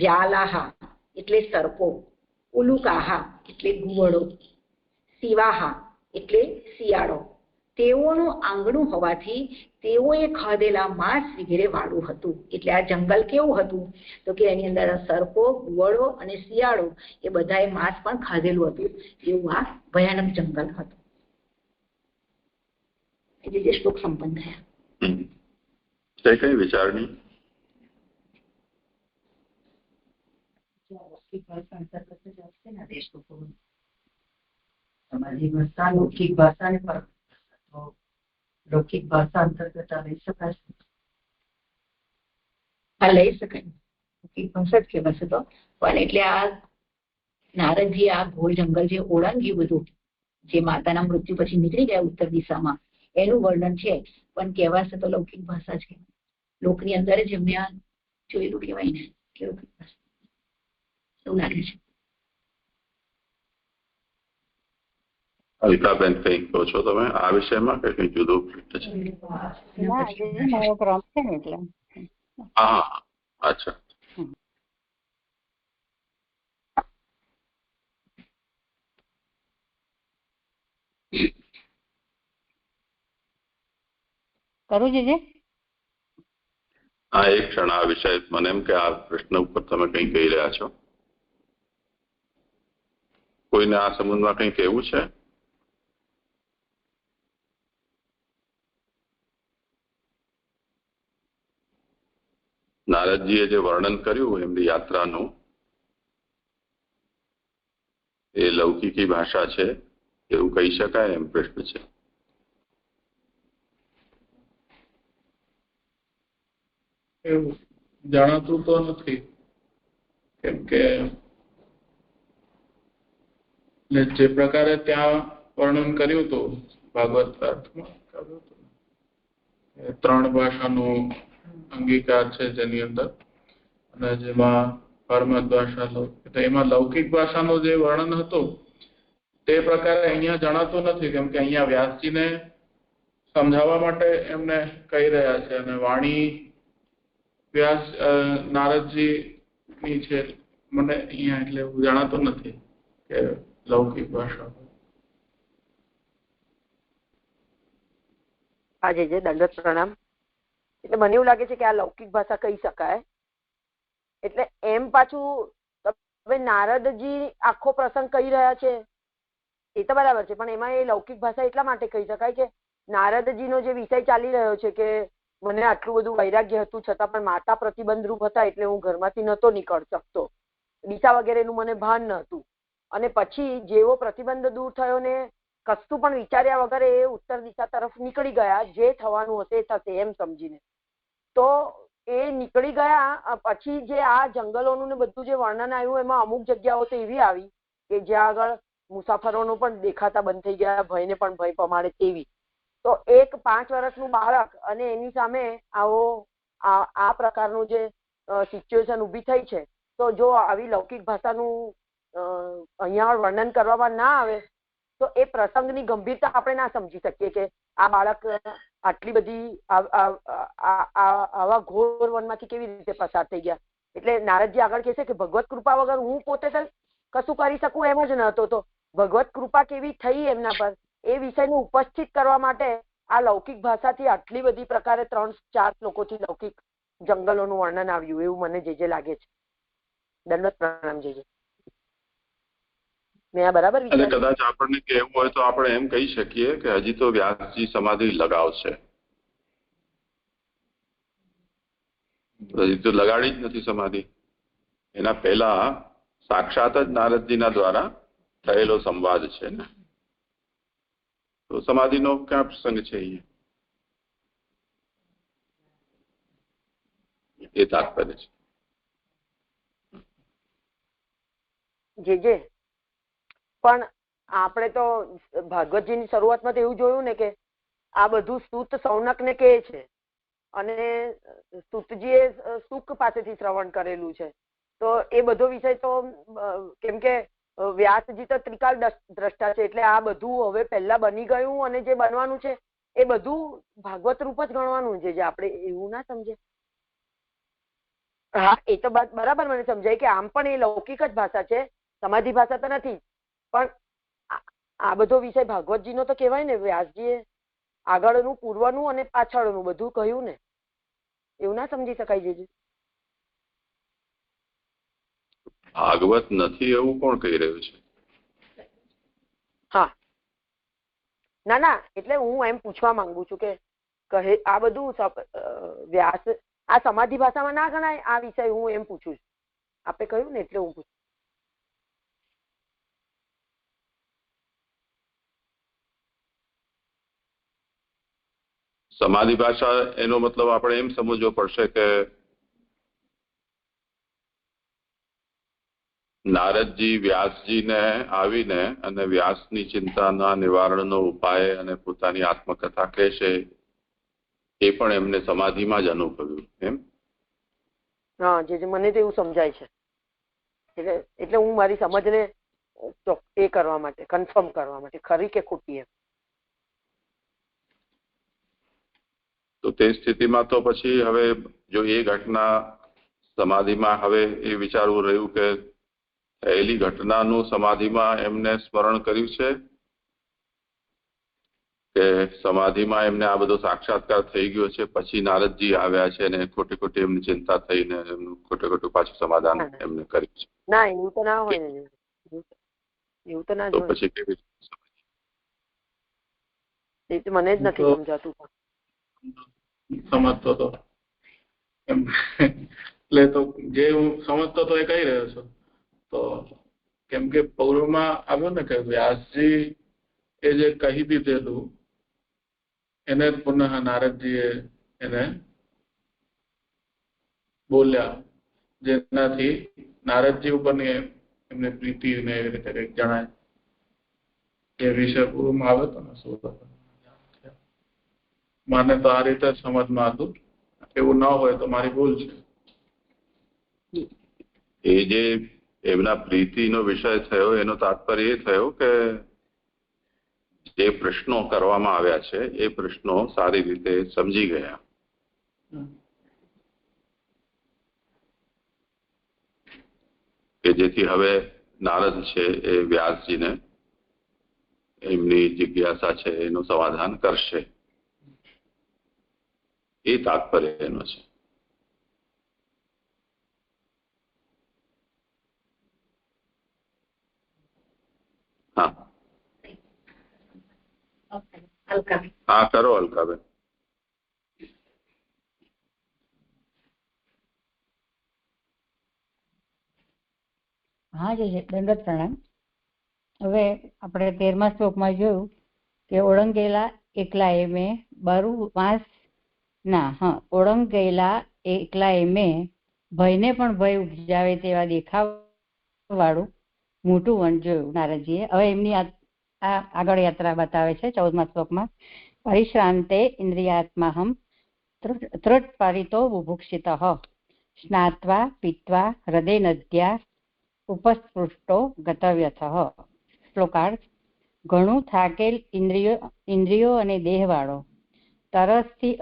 વ્યાલાહા એટલે સર્પો, ઉલુકાહા એટલે ગુવડો, શિવાહા એટલે શિયાળો, તેઓનું આંગણું હોવાથી તેઓએ ખાધેલા માંસ વગેરે વાળું હતું. એટલે આ જંગલ કેવું હતું તો કે એની અંદર સર્પો, ગુવડો અને શિયાળો એ બધાએ માંસ પણ ખાધેલું હતું. એવું આ ભયાનક જંગલ હતું. એટલે જે શ્લોક સંપન્ન થયા. કઈ વિચારણી લૌકિક ભાષા લૌકિક ભાષા અંતર્ગત લઈ શકાય, લઈ શકાય. લૌકિક ભાષા જ કહેવાશે તો પણ એટલે આ નારદજી આ ઘોર જંગલ જે ઓળંગ્યું બધું, જે માતાના મૃત્યુ પછી નીકળી ગયા ઉત્તર દિશામાં, એનું વર્ણન છે. પણ કહેવાશે તો લૌકિક ભાષા જ કહેવાય. લોકની અંદર જ એમને આ જોયેલું કહેવાય ને કે લૌકિક ભાષા એવું લાગે છે. અલ્કાબેન કઈ કહો છો તમે આ વિષયમાં કે કઈ જુદું? હા, અચ્છા. કરું જીજે? હા, એક ક્ષણ. આ વિષય મને એમ કે આ પ્રશ્ન ઉપર તમે કઈ કહી રહ્યા છો, કોઈને આ સંબંધમાં કઈ કહેવું છે? નારદજીએ જે વર્ણન કર્યું એમની યાત્રાનું, એ લૌકિકી ભાષા છે એવું કહી શકાય એમ પ્રશ્ન છે. એવું જણાતું તો નથી, કેમ કે જે પ્રકારે ત્યાં વર્ણન કર્યું હતું ભાગવત ગ્રંથમાં, 3 ભાષાનું અંગીકાર છે જેની અંદર, અને જેમાં પરમત ભાષા એમાં લૌકિક ભાષાનું જે વર્ણન હતું તે પ્રકારે અહીંયા જણાતું નથી, કેમ કે અહીંયા વ્યાસજીને સમજાવવા માટે એમને કહી રહ્યા છે અને વાણી વ્યાસ નારદજી ની છે. મને અહીંયા એટલે એવું જણાતું નથી કે લૌકિક ભાષા. આજે જે દંડવત પ્રણામ. એટલે મને એવું લાગે છે કે આ લૌકિક ભાષા કહી શકાય. એટલે એમ પાછું હવે નારદજી આખો પ્રસંગ કહી રહ્યા છે એ તો બરાબર છે, પણ એમાં એ લૌકિક ભાષા એટલા માટે કહી શકાય કે નારદજીનો જે વિષય ચાલી રહ્યો છે કે મને આટલું બધું વૈરાગ્ય હતું છતાં પણ માતા પ્રતિબંધ રૂપ હતા એટલે હું ઘરમાંથી નહોતો નીકળ શકતો, દિશા વગેરેનું મને ભાન ન હતું. અને પછી જેવો પ્રતિબંધ દૂર થયો ને કશું પણ વિચાર્યા વગર એ ઉત્તર દિશા તરફ નીકળી ગયા, જે થવાનું હશે એ થશે એમ સમજીને. તો એ નીકળી ગયા પછી જે આ જંગલોનું ને બધું જે વર્ણન આવ્યું એમાં અમુક જગ્યાઓ તો એવી આવી કે જ્યાં આગળ મુસાફરોનો પણ દેખાતા બંધ થઈ ગયા, ભયને પણ ભય પમાડે તેવી. તો એક 5 વર્ષનું બાળક અને એની સામે આવો આ પ્રકારનું જે સિચ્યુએશન ઊભી થઈ છે, તો જો આવી લૌકિક ભાષાનું અહીંયા વર્ણન કરવામાં ના આવે તો એ પ્રસંગની ગંભીરતા આપણે ના સમજી શકીએ કે આ બાળક આટલી બધી આવા ઘોર વનમાંથી કેવી રીતે પસાર થઈ ગયા. એટલે નારદજી આગળ કહે છે કે ભગવત કૃપા વગર હું પોતે તો કશું કરી શકું એમ જ નહોતો. તો ભગવત કૃપા કેવી થઈ એમના પર એ વિષયને ઉપસ્થિત કરવા માટે આ લૌકિક ભાષાથી આટલી બધી પ્રકારે 3-4 શ્લોકોથી લૌકિક જંગલોનું વર્ણન આવ્યું એવું મને જે લાગે છે. દંડવત પ્રણામ જે મેં આ બરાબર અને કદાચ આપણને કહેવું હોય તો આપણે એમ કહી શકીએ કે હજી તો વ્યાસજી સમાધિ લગાવશે, હજી તો લગાડી જ નથી સમાધિ. એના પહેલા સાક્ષાત જ નારદજીના દ્વારા થયેલો સંવાદ છે ને, તો સમાધિનો ક્યાં પ્રસંગ છે એ તાત્પર્ય છે. જે પણ આપણે તો ભાગવતજીની શરૂઆતમાં તો એવું જોયું ને કે આ બધું સૂત સૌનકને કહે છે અને સૂતજીએ સુક પાસેથી શ્રવણ કરેલું છે. તો એ બધો વિષય તો કેમ કે વ્યાસજી તો ત્રિકાલ દ્રષ્ટા છે એટલે આ બધું હવે પહેલા બની ગયું અને જે બનવાનું છે એ બધું ભાગવત રૂપ જ ગણવાનું છે. જે આપણે એવું ના સમજે. હા, એ તો બરાબર મને સમજાય કે આમ પણ એ લૌકિક જ ભાષા છે, સમાધિ ભાષા તો નથી. પણ આ બધો વિષય ભાગવતજીનો તો કહેવાય ને, વ્યાસજીએ આગળનું પૂર્વનું અને પાછળનું બધું કહ્યું ને, એવું ના સમજી શકાય. જે ભાગવત નથી એવું કોણ કહી રહ્યું છે? હા, ના એટલે હું એમ પૂછવા માંગુ છું કે કહે આ બધું વ્યાસ આ સમાધિ ભાષામાં ના ગણાય આ વિષય, હું એમ પૂછું છું. આપે કહ્યું ને એટલે હું પૂછું. સમાધિ ભાષા એનો મતલબ આપણે એમ સમજવો પડશે કે નારદજી વ્યાસજીને આવીને અને વ્યાસની ચિંતાના નિવારણનો ઉપાય અને પોતાની આત્મકથા કહેશે એ પણ એમને સમાધિમાં જ અનુભવ્યું એમ. હા, જે મને તો એવું સમજાય છે. એટલે હું મારી સમજને એ કરવા માટે કન્ફર્મ કરવા માટે ખરી કે ખોટી એમ. તો તે સ્થિતિમાં તો પછી હવે જો એ ઘટના સમાધિમાં હવે એ વિચારવું રહ્યું કે થયેલી ઘટનાનું સમાધિમાં એમને સ્મરણ કર્યું છે કે સમાધિમાં એમને આ બધો સાક્ષાત્કાર થઈ ગયો છે, પછી નારદજી આવ્યા છે અને ખોટી ખોટી એમની ચિંતા થઈને એમનું ખોટું પાછું સમાધાન એમને કર્યું છે. ના, એવું તો ના હોય ને. એવું તો ના તો પછી કેવી રીતે મને જ નથી સમજાતું. સમજતો તો એટલે તો જે હું સમજતો તો એ કહી રહ્યો છું. તો કેમ કે પૌર્વમાં આવ્યું ને કે વ્યાસજી એ જે કહી દીધેલું એને પુનઃ નારદજીએ એને બોલ્યા, જેનાથી નારદજી ઉપરની એમને પ્રીતિ ને એવી રીતે કંઈક જણાય. એ વિષય પૂર્વમાં આવ્યો હતો ને શું મને તો આ રીતે સમજમાં હતું. એવું ન હોય તો મારી ભૂલ છે. એ જે એમના પ્રીતિનો વિષય થયો એનો તાત્પર્ય એ થયો કે જે પ્રશ્નો કરવામાં આવ્યા છે એ પ્રશ્નો સારી રીતે સમજી ગયા. કે જેથી હવે નારદ છે એ વ્યાસજીને એમની જિજ્ઞાસા છે એનું સમાધાન કરશે, એ તાત્પર્ય એનો છે. હા હા, કરો અલકાબેન. હા જી દંડવત પ્રણામ. હવે આપણે 13મા શ્લોકમાં જોયું કે ઓળંગેલા એકલા એમે બારું વાંસ ઓળંગેલા એકલા એમે ભયને પણ ભય ઉપજાવે તેવા દેખાવ વાળું મોટું વન જોયું નારદજીએ. હવે એમની આ આગળ યાત્રા બતાવે છે 14મા શ્લોકમાં. પરિશ્રાંતે ઇન્દ્રિયાત્માહમ ત્રટપારિતો બુભુક્ષિતઃ સ્નાત્વા પીત્વા હૃદય નદ્યા ઉપસ્પૃષ્ટો ગતવ્યથઃ. શ્લોકાર્થ: ઘણું થાકેલ ઇન્દ્રિયો અને દેહવાળો, તરસથી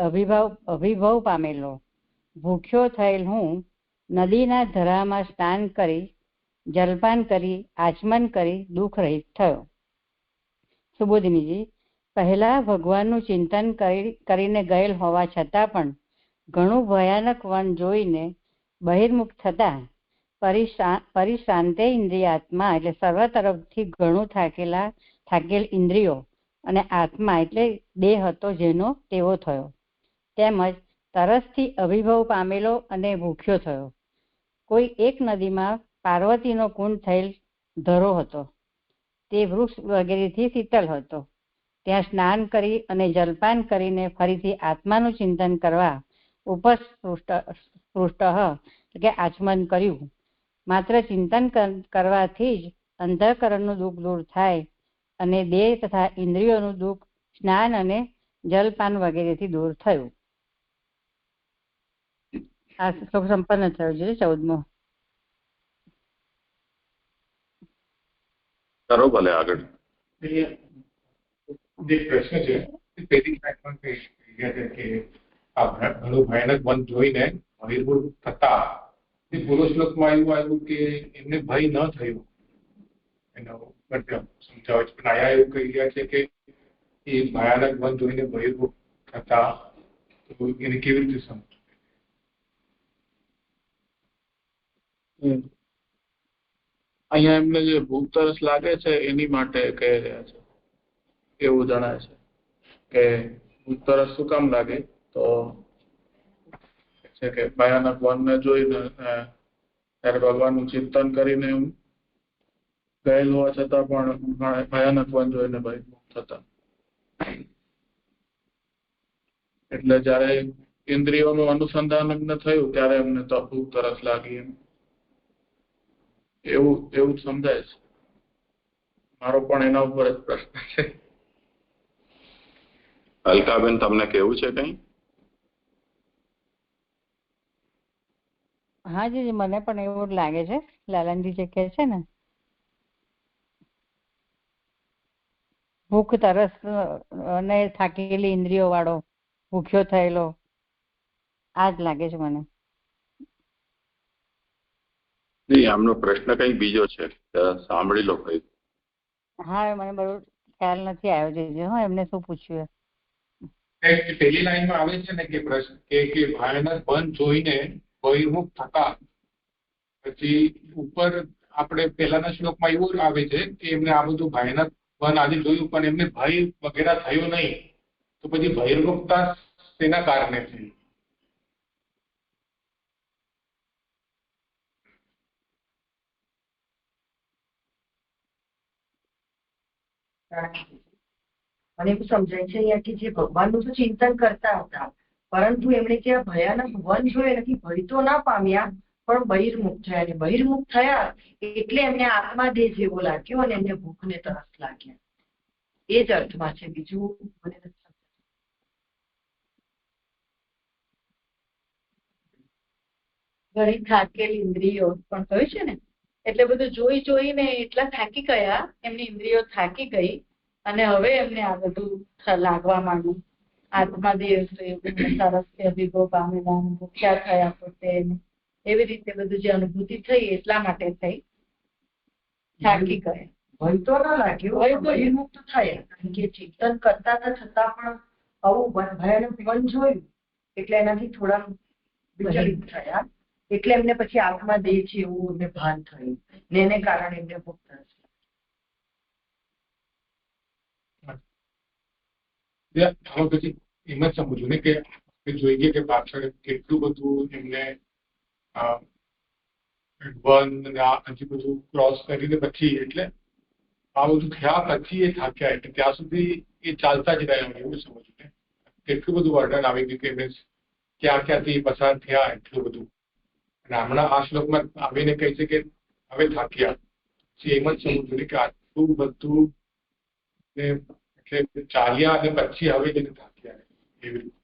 અભિભવ પામેલો, ભૂખ્યો થયેલ હું નદીના ધરામાં સ્નાન કરી જલપાન કરી આચમન કરી દુઃખ રહિત થયો. સુબોધિનીજી, પહેલા ભગવાનનું ચિંતન કરીને ગયેલ હોવા છતાં પણ ઘણું ભયાનક વન જોઈને બહિર્મુખ થતા પરિશાંતે ઇન્દ્રિયાત્મા એટલે સર્વ તરફથી ઘણું થાકેલ ઇન્દ્રિયો અને આત્મા એટલે દેહ હતો જેનો તેવો થયો. તેમજ તરસથી અભિભવ પામેલો અને ભૂખ્યો થયો. કોઈ એક નદીમાં પાર્વતીનો કુંડ થયેલ ધરો હતો. તે વૃક્ષ વગેરેથી શીતળ હતો. ત્યાં સ્નાન કરી અને જલપાન કરીને ફરીથી આત્માનું ચિંતન કરવા ઉપસ્પૃષ્ટ કે આચમન કર્યું. માત્ર ચિંતન કરવાથી જ અંતઃકરણનું દુઃખ દૂર થાય અને દેહ તથા ઇન્દ્રિયોનું દુઃખ સ્નાન અને જલપાન વગેરેથી દૂર થયું. આ શ્લોક સંપન્ન થયો છે 14મો. કરો ભલે આગળ. જે પ્રશ્ન છે પેલી લાઈનમાં કહી ગયા છે કે આ ઘણું ભયાનક વન જોઈને બહિર્મુખ થતા એ પૂર્વ શ્લોકમાં એવું આવ્યું કે એમને ભય ન થયું એનો મતલબ સમજાવે છે. પણ આયા એવું કહી રહ્યા છે કે એ ભયાનક વન જોઈને બહિર્મુખ થતા તો એને કેવી રીતે સમજવું? અહીંયા એમને જે ભૂખ તરસ લાગે છે એની માટે કહી રહ્યા છે એવું જણાય છે કે ભૂખ તરસ શું કામ લાગે તો છે કે ભયાનક વનને જોઈને ત્યારે ભગવાનનું ચિંતન કરીને ગયેલ હોવા છતાં પણ ભયાનક વન જોઈને બહિર્મુખ થતા. એટલે જયારે ઇન્દ્રિયોનું અનુસંધાન એમને થયું ત્યારે એમને તો ભૂખ તરસ લાગી એમ એવું સમજાય છે. મારો પણ એના ઉપર જ પ્રશ્ન છે. અલકાબેન, તમને કેવું છે કઈ? હા જી, મને પણ એવું જ લાગે છે. લાલનજી જે કહે છે ને, ભૂખ તરસ અને થાકેલી ઇન્દ્રિયો વાળો ભૂખ્યો થયેલો, આ જ લાગે છે મને. નહીં, આમનો પ્રશ્ન કઈ બીજો છે, સાંભળી લો કઈ. હા, મને બરોબર ખ્યાલ નથી આવ્યો છે. હા, એમને શું પૂછ્યું? પેલી લાઈનમાં આવે છે ને કે પ્રશ્ન કે ભયાનક વન જોઈને બહિર્મુખ થતા. પછી ઉપર આપણે પહેલાના શ્લોકમાં એવું આવે છે કે એમને આ બધું ભયાનક વન આદિ જોયું પણ એમને ભય વગેરે થયો નહીં. તો પછી બહિર્મુખતા તેના કારણે થઈ. અને એવું સમજાય છે અહીંયા કે જે ભગવાનનું તો ચિંતન કરતા હતા પરંતુ એમણે ત્યાં ભયાનક વન જોયે નથી, ભય તો ના પામ્યા પણ બહિર્મુખ થયા. અને બહિર્મુખ થયા એટલે એમને આત્મા દેહ જેવો લાગ્યો અને એમને ભૂખ ને તરસ લાગ્યા. એ જ અર્થમાં છે, બીજું મને નથી સમજાતું. ઘણી થાકેલી ઇન્દ્રિયો પણ કહ્યું છે ને, એટલે બધું જોઈને એટલા થાકી ગયા, એમની ઇન્દ્રિયો થાકી ગઈ અને હવે એમને આ બધું લાગવા માંડ્યું. આત્માદેવ સરસથી અભિભવ પામેલા, ભૂખ્યા થયા પોતે, એવી રીતે બધું જે અનુભૂતિ થઈ એટલા માટે થઈ થાકી ગયા. ભય તો ના લાગ્યો, ભય તો વિમુક્ત થયા કારણ કે ચિંતન કરતા હતા છતાં પણ આવું ભયાનક વન જોયું એટલે એનાથી થોડા વિચલિત થયા. એટલે એમને પછી આત્મા દેહ છે એવું એમને ભાન થયું ને એને કારણે એમને ભૂખ તરસ લાગી. પછી એમ જ સમજવું ને કે જોઈએ કે પાછળ કેટલું બધું એમને વન હજી બધું ક્રોસ કરીને પછી એટલે આ બધું થયા પછી એ થાક્યા. એટલે ત્યાં સુધી એ ચાલતા જ રહ્યા એવું સમજવું ને. કેટલું બધું વર્ણન આવી ગયું કે એમને ક્યાંથી પસાર થયા એટલું બધું. અને હમણાં આ શ્લોકમાં આવીને કહે છે કે હવે થાક્યા. પછી એમ જ સમજવું ને કે આટલું બધું એટલે ચાલ્યા અને પછી હવે જઈને થાક્યા એવી રીતે.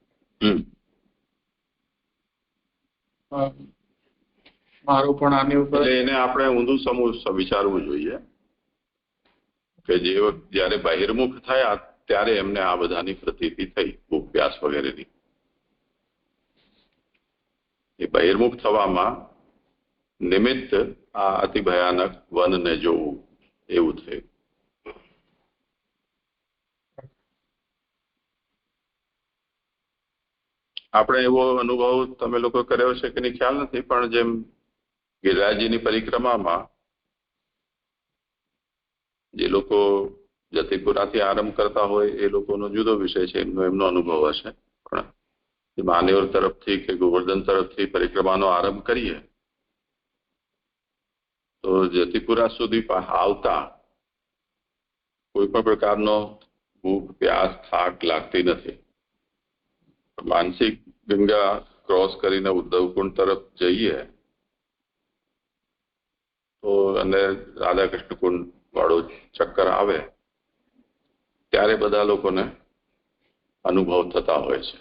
મારું પણ આની ઉપર એને આપણે ઊંધું વિચારવું જોઈએ કે જયારે બહિર્મુખ થયા ત્યારે એમને આ બધાની પ્રતીતિ થઈ, ભૂખ પ્યાસ વગેરેની. એ બહિર્મુખ થવામાં નિમિત્ત આ અતિ ભયાનક વનને જોવું એવું થયું. આપણે એવો અનુભવ તમે લોકો કર્યો છે કે નહીં ખ્યાલ નથી, પણ જેમ ગિરિરાજજીની પરિક્રમામાં જે લોકો જતીપુરાથી આરંભ કરતા હોય એ લોકોનો જુદો વિષય છે, એમનો અનુભવ હશે. પણ માનેવર તરફથી કે ગોવર્ધન તરફથી પરિક્રમાનો આરંભ કરીએ તો જતીપુરા સુધી આવતા કોઈ પણ પ્રકારનો ભૂખ, પ્યાસ, થાક લાગતી નથી. માનસિક ગંગા ક્રોસ કરીને ઉદ્ધવકુંડ તરફ જઈએ તો અને રાધા કૃષ્ણ કુંડ વાળો ચક્કર આવે ત્યારે બધા લોકોને અનુભવ થતા હોય છે.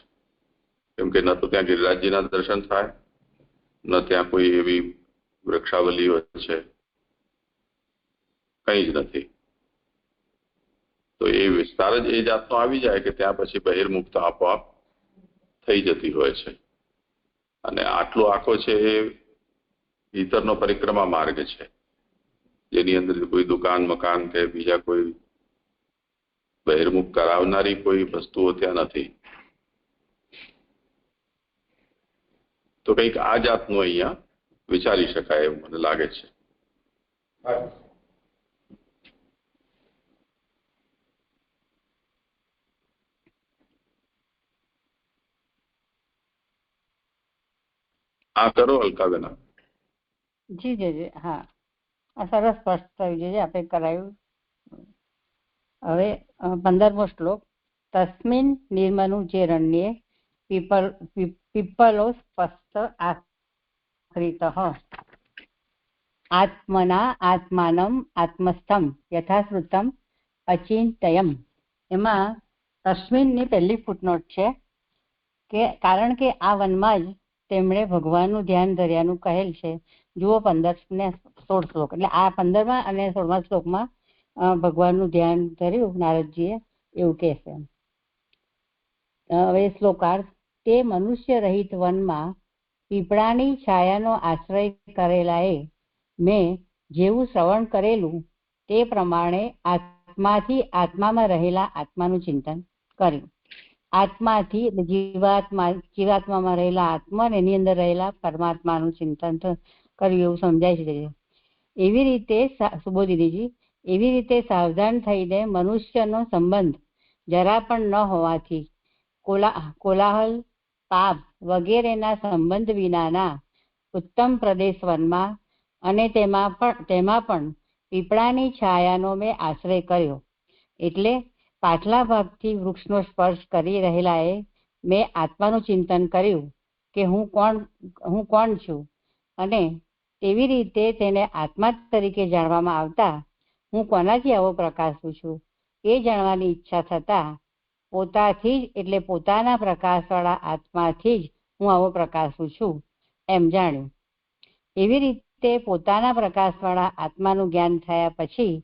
કેમ કે ન તો ત્યાં ગિરિરાજજીના દર્શન થાય, ન ત્યાં કોઈ એવી વૃક્ષાવલીઓ છે, કંઈ જ નથી. તો એ વિસ્તાર જ એ જાતનો આવી જાય કે ત્યાં પછી બહિર્મુક્ત આપોઆપ થઈ જતી હોય છે. અને આટલો આખો છે એ ભીતરનો પરિક્રમા માર્ગ છે, જેની અંદર કોઈ દુકાન, મકાન કે બીજા કોઈ બહિર્મુખ કરાવનારી કોઈ વસ્તુઓ ત્યાં નથી. તો કંઈક આ જાતનું અહીંયા વિચારી શકાય એવું મને લાગે છે. આ કરો અલકાબેન. જી જી જી, હા, આ સરસ સ્પષ્ટ થયું છે આપણે કરાયું. હવે 15મો શ્લોક. તસ્મિન નિર્મનુ જે રણ્યે પીપલો સ્પષ્ટ આશ્રિતઃ આત્મના આત્માનમ આત્મસ્થમ યથાશ્રુતમ અચિંતયમ. એમાં તસ્મિનની પહેલી ફૂટનોટ છે કે કારણ કે આ વનમાં જ તેમણે ભગવાનનું ધ્યાન ધર્યાનું કહેલ છે. જુઓ 15 ને 16 શ્લોક. એટલે આ 15મા અને 16મા શ્લોકમાં ભગવાનનું ધ્યાન ધર્યું નારદજીએ એવું કહે છે. હવે શ્લોકાર્થ. તે મનુષ્ય રહિત વનમાં પીપળાની છાયાનો આશ્રય કરેલાએ મેં જેવું શ્રવણ કરેલું તે પ્રમાણે આત્માથી આત્મામાં રહેલા આત્માનું ચિંતન કર્યું. આત્માથી જીવાત્મામાં રહેલા આત્મા અને એની અંદર રહેલા પરમાત્માનું ચિંતન કર્યું એવું સમજાય છે. એવી રીતે સુબોધિનીજી, એવી રીતે સાવધાન થઈને મનુષ્યનો સંબંધ જરા પણ ન હોવાથી કોલાહલ, પાપ વગેરેના સંબંધ વિનાના ઉત્તમ પ્રદેશ વનમાં અને તેમાં પણ પીપળાની છાયાનો મેં આશ્રય કર્યો. એટલે પાછલા ભાગથી વૃક્ષનો સ્પર્શ કરી રહેલાએ મેં આત્માનું ચિંતન કર્યું કે હું કોણ છું, અને તેવી રીતે તેને આત્મા તરીકે જાણવામાં આવતા હું કોનાથી આવો પ્રકાશું છું એ જાણવાની ઈચ્છા થતા પોતાથી જ એટલે પોતાના પ્રકાશવાળા આત્માથી જ હું આવો પ્રકાશું છું એમ જાણ્યું. એવી રીતે પોતાના પ્રકાશવાળા આત્માનું જ્ઞાન થયા પછી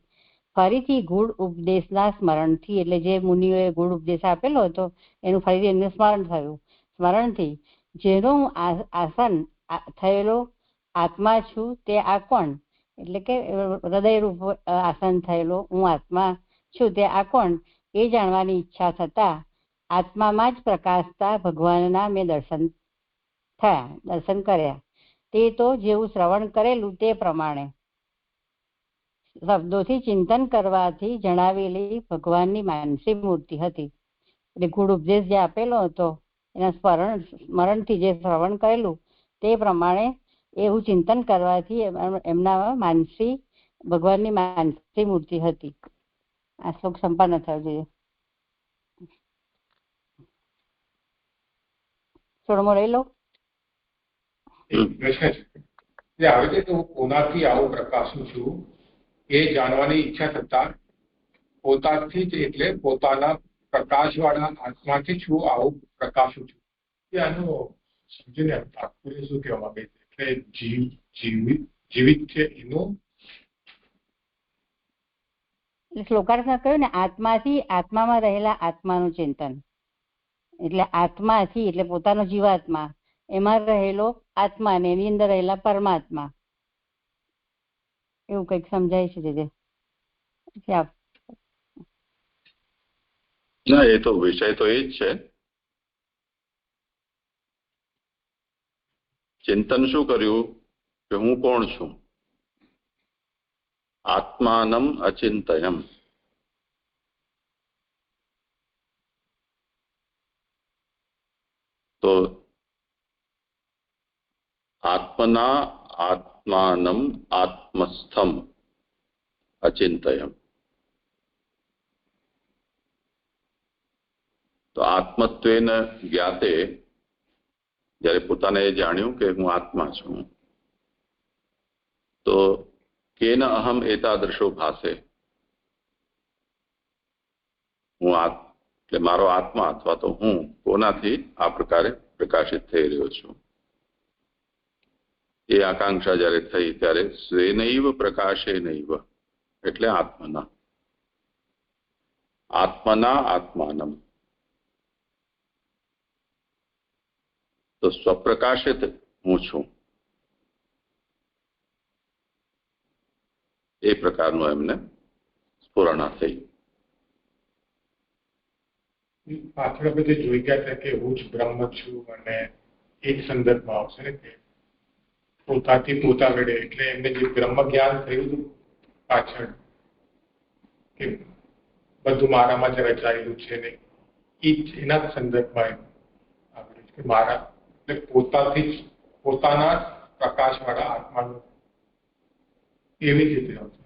ફરીથી ગૂઢ ઉપદેશના સ્મરણથી, એટલે જે મુનિઓએ ગૂઢ ઉપદેશ આપેલો હતો એનું ફરીથી એમને સ્મરણ થયું. સ્મરણથી જેનો હું આસન થયેલો આત્મા છું તે આ કોણ, એટલે કે હૃદયરૂપ આસન થયેલો હું આત્મા છું તે આ કોણ એ જાણવાની ઈચ્છા થતા આત્મામાં જ પ્રકાશતા ભગવાનના મેં દર્શન કર્યા. તે તો જેવું શ્રવણ કરેલું તે પ્રમાણે શબ્દોથી ચિંતન કરવાથી જણાવેલી ભગવાનની માનસી મૂર્તિ હતી. એટલે ગૂઢ ઉપદેશ જે આપેલો હતો એના સ્મરણથી જે શ્રવણ કરેલું તે પ્રમાણે એવું ચિંતન કરવાથી એમના ભગવાનની માનસી મૂર્તિ હતી. આ શ્લોક સંપન્ન થયો જોઈએ. 16મો લઈ લો. પ્રશ્ન છે આવે છે કે હું કોનાથી આવો પ્રકાશું છું એ જાણવાની ઈચ્છા થતા પોતાથી જ એટલે પોતાના પ્રકાશવાળા આત્માથી જ હું આવું પ્રકાશું છું. એ આનો સમજીને તાત્પર્ય શું કહેવા માંગે છે? એટલે જીવિત છે એનું શ્લોકાર્થમાં કહ્યું ને, આત્માથી આત્મામાં રહેલા આત્માનું ચિંતન. એટલે આત્માથી એટલે પોતાનો જીવાત્મા, એમાં રહેલો આત્મા ને એની અંદર રહેલા પરમાત્મા, એવું કંઈક સમજાય છે જે ના, એ તો વિષય તો એ જ છે. ચિંતન શું કર્યું કે હું કોણ છું? આત્માનમ અચિંતયમ. તો આત્મના આત્માનમ આત્મસ્થમ અચિંતયમ. તો આત્મત્વેન જ્ઞાતે, જ્યારે પોતાને એ જાણ્યું કે હું આત્મા છું, તો કેન અહમ એતાદૃશો ભાસે, હું એટલે મારો આત્મા અથવા તો હું કોનાથી આ પ્રકારે પ્રકાશિત થઈ રહ્યો છું? એ આકાંક્ષા જ્યારે થઈ ત્યારે સ્વેનૈવ પ્રકાશે નૈવ, એટલે આત્મના આત્મના આત્માનમ. તો સ્વપ્રકાશિત હું છું, એ પ્રકારનું એમને સ્ફુરણા થઈ. પાછળ બધે જોઈ ગયા હતા કે હું જ બ્રહ્મ છું, અને એ જ સંદર્ભમાં આવશે ને કે પોતાથી પોતા વડે, એટલે એમને જે બ્રહ્મ જ્ઞાન થયું હતું પાછળ કે બધું મારામાં જ રચાયેલું છે ને, એ જ એના સંદર્ભમાં આવ્યું કે મારા એટલે પોતાથી જ પોતાના પ્રકાશ વાળા આત્માનું એવી જ રીતે આવશે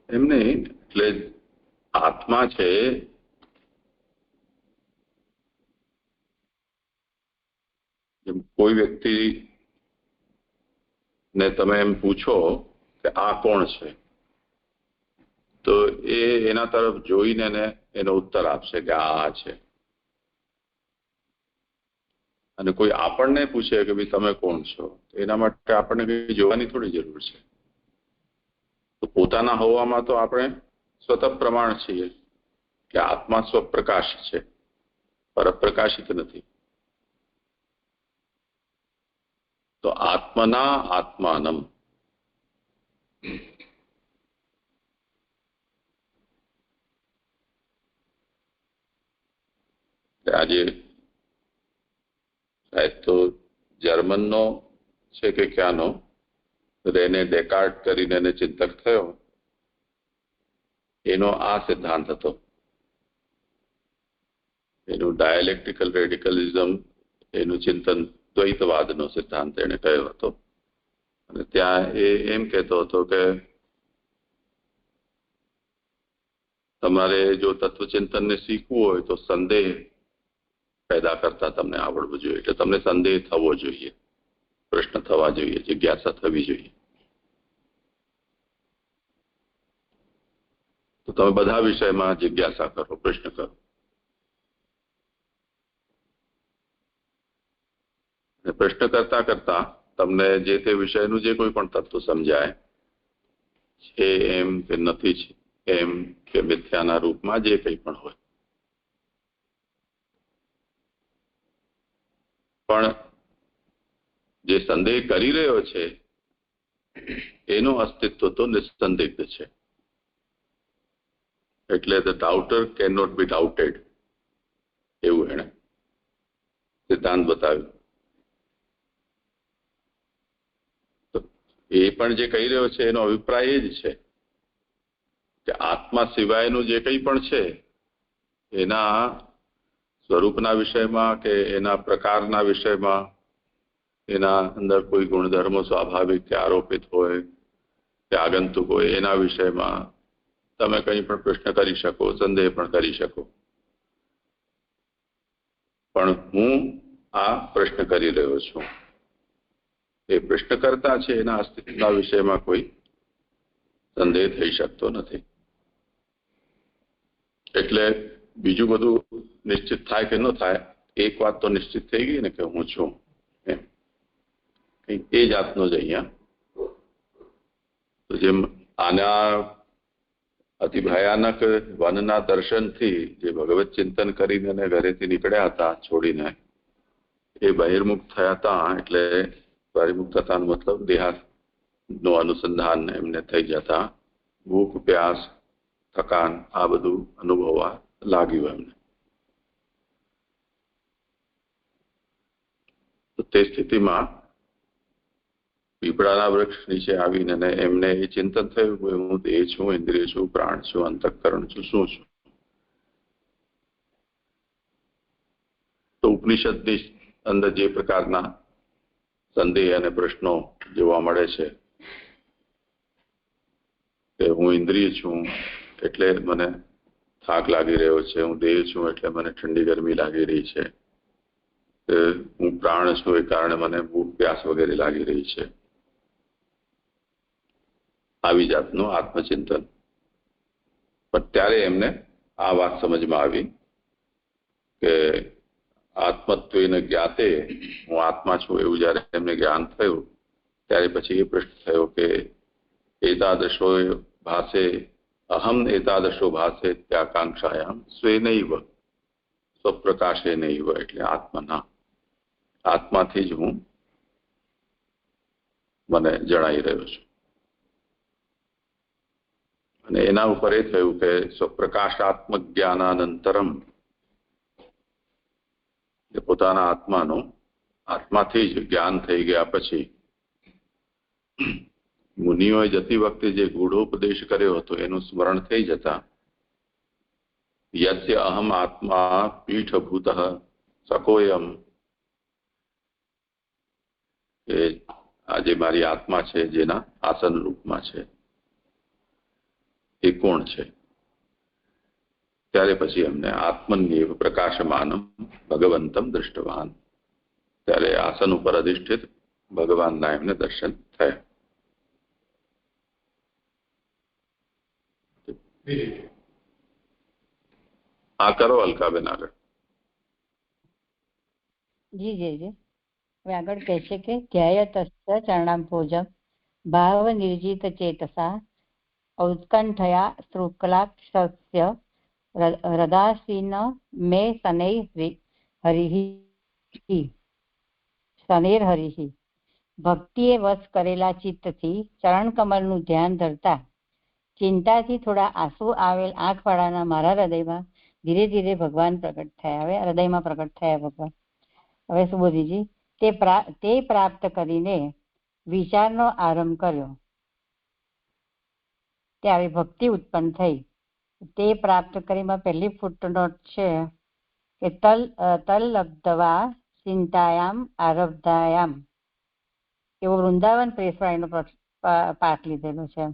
એમને. એટલે આત્મા છે જેમ કોઈ વ્યક્તિ ને તમે એમ પૂછો કે આ કોણ છે, તો એ એના તરફ જોઈને એનો ઉત્તર આપશે કે આ છે. અને કોઈ આપણને પૂછે કે ભાઈ તમે કોણ છો, એના માટે આપણને કંઈ જોવાની થોડી જરૂર છે. તો પોતાના હોવામાં તો આપણે સ્વતઃ પ્રમાણ છીએ કે આત્મા સ્વપ્રકાશ છે, પરપ્રકાશિત નથી. તો આત્મના આત્માનમ. આજે સાહેબ તો જર્મનનો છે કે ક્યાંનો રેને ડેકાર્ટ કરીને એને ચિંતક થયો, એનો આ સિદ્ધાંત હતો. એનું ડાયલેક્ટિકલ રેડિકલિઝમ, એનું ચિંતન દ્વૈતવાદનો સિદ્ધાંત એને કહ્યો હતો. અને ત્યાં એ એમ કહેતો હતો કે તમારે જો તત્વચિંતનને શીખવું હોય તો સંદેહ પેદા કરતા તમને આવડવું જોઈએ. એટલે તમને સંદેહ થવો જોઈએ, પ્રશ્ન થવા જોઈએ, જિજ્ઞાસા થવી જોઈએ. તો તમે બધા વિષયમાં જિજ્ઞાસા કરો, પ્રશ્ન કરો. પ્રશ્ન કરતા કરતા તમને જે તે વિષયનું જે કોઈ પણ તત્વ સમજાય છે એમ કે નથી છે એમ કે મિથ્યાના રૂપમાં જે કંઈ પણ હોય, પણ જે સંદેહ કરી રહ્યો છે એનું અસ્તિત્વ તો નિસંદિગ્ધ છે. એટલે ધ ડાઉટર કેન નોટ બી ડાઉટેડ, એવું એણે સિદ્ધાંત બતાવ્યું. એ પણ જે કહી રહ્યો છે એનો અભિપ્રાય એ જ છે કે આત્મા સિવાયનું જે કંઈ પણ છે એના સ્વરૂપના વિષયમાં કે એના પ્રકારના વિષયમાં, એના અંદર કોઈ ગુણધર્મો સ્વાભાવિક કે આરોપિત હોય કે આગંતુક હોય, એના વિષયમાં તમે કંઈ પણ પ્રશ્ન કરી શકો, સંદેહ પણ કરી શકો. પણ હું આ પ્રશ્ન કરી રહ્યો છું, એ પ્રશ્ન કરતા છે એના અસ્તિત્વના વિષયમાં કોઈ સંદેહ થઈ શકતો નથી. એટલે બીજું બધું નિશ્ચિત થાય કે ન થાય, એક વાત તો નિશ્ચિત થઈ ગઈ ને કે હું છું એમ. એ જાતનો જ અહીંયા તો જેમ આના અતિ ભયાનક વનના દર્શનથી જે ભગવત ચિંતન કરીને ઘરેથી નીકળ્યા હતા છોડીને, એ બહિર્મુખ થયા હતા. એટલે બહિર્મુખ થતાનો મતલબ નું અનુસંધાન એમને થઈ જતા ભૂખ પ્યાસ થકાન આ બધું અનુભવવા લાગ્યું એમને. તો તે સ્થિતિમાં પીપળાના વૃક્ષ નીચે આવીને એમને એ ચિંતન થયું કે હું દેહ છું, ઇન્દ્રિય છું, પ્રાણ છું, અંતઃકરણ છું, શું છું? તો ઉપનિષદની અંદર જે પ્રકારના સંદેહ અને પ્રશ્નો જોવા મળે છે કે હું ઇન્દ્રિય છું એટલે મને થાક લાગી રહ્યો છે, હું દેહ છું એટલે મને ઠંડી ગરમી લાગી રહી છે, કે હું પ્રાણ છું એ કારણે મને ભૂખ પ્યાસ વગેરે લાગી રહી છે, આવી જાતનું આત્મચિંતન. પણ ત્યારે એમને આ વાત સમજમાં આવી કે આત્મત્વેન જ્ઞાતે, હું આત્મા છું એવું જયારે એમને જ્ઞાન થયું ત્યારે પછી એ પ્રશ્ન થયો કે એતાદશો ભાસે અહમ એતાદશો ભાસે ત્યાકાંક્ષાયામ સ્વેનૈવ સ્વપ્રકાશેનૈવ, એટલે આત્મના, આત્માથી જ હું મને જણાઈ રહ્યો છું. અને એના ઉપર એ થયું કે સ્વપ્રકાશાત્મક જ્ઞાનાનંતરમ, પોતાના આત્માનું આત્માથી જ જ્ઞાન થઈ ગયા પછી મુનિઓએ જતી વખતે જે ગૂઢોપદેશ કર્યો હતો એનું સ્મરણ થઈ જતા યસ્ય અહમ આત્મા પીઠભૂત સકોયમ, એ આજે મારી આત્મા છે જેના આસન રૂપમાં છે એ કોણ છે? ત્યારે પછી એમને આત્મન્યેવ પ્રકાશમાનમ ભગવંતમ દૃષ્ટવાન, ત્યારે આસન ઉપર અધિષ્ઠિત ભગવાનના એમને દર્શન થયા. આ કરો અલકાબેન આગળ. જી જી જી. હવે આગળ કહે છે કે ધ્યાયતસ્ય ચરણાંભોજમ ભાવ નિર્જિત ચેતસા ઔત્કંઠયા શુક્લાક્ષસ્ય હૃદાસીન મે શનૈર્હરિ. ભક્તિએ વશ કરેલા ચિત્તથી ચરણકમળનું ધ્યાન ધરતા ચિંતાથી થોડા આંસુ આવેલ આંખવાળાના મારા હૃદયમાં ધીરે ધીરે ભગવાન પ્રગટ થયા. હવે હૃદયમાં પ્રગટ થયા ભગવાન. હવે સુબોધીજી, તે પ્રાપ્ત કરીને વિચારનો આરંભ કર્યો ત્યારે ભક્તિ ઉત્પન્ન થઈ. તે પ્રાપ્ત કરીમાં પહેલી ફૂટનોટ છે કે તલ્લબ્ધવા ચિંતાયામ આરબ્ધાયામ, એવો વૃંદાવન પ્રેસવાળીનો પાઠ લીધેલો છે.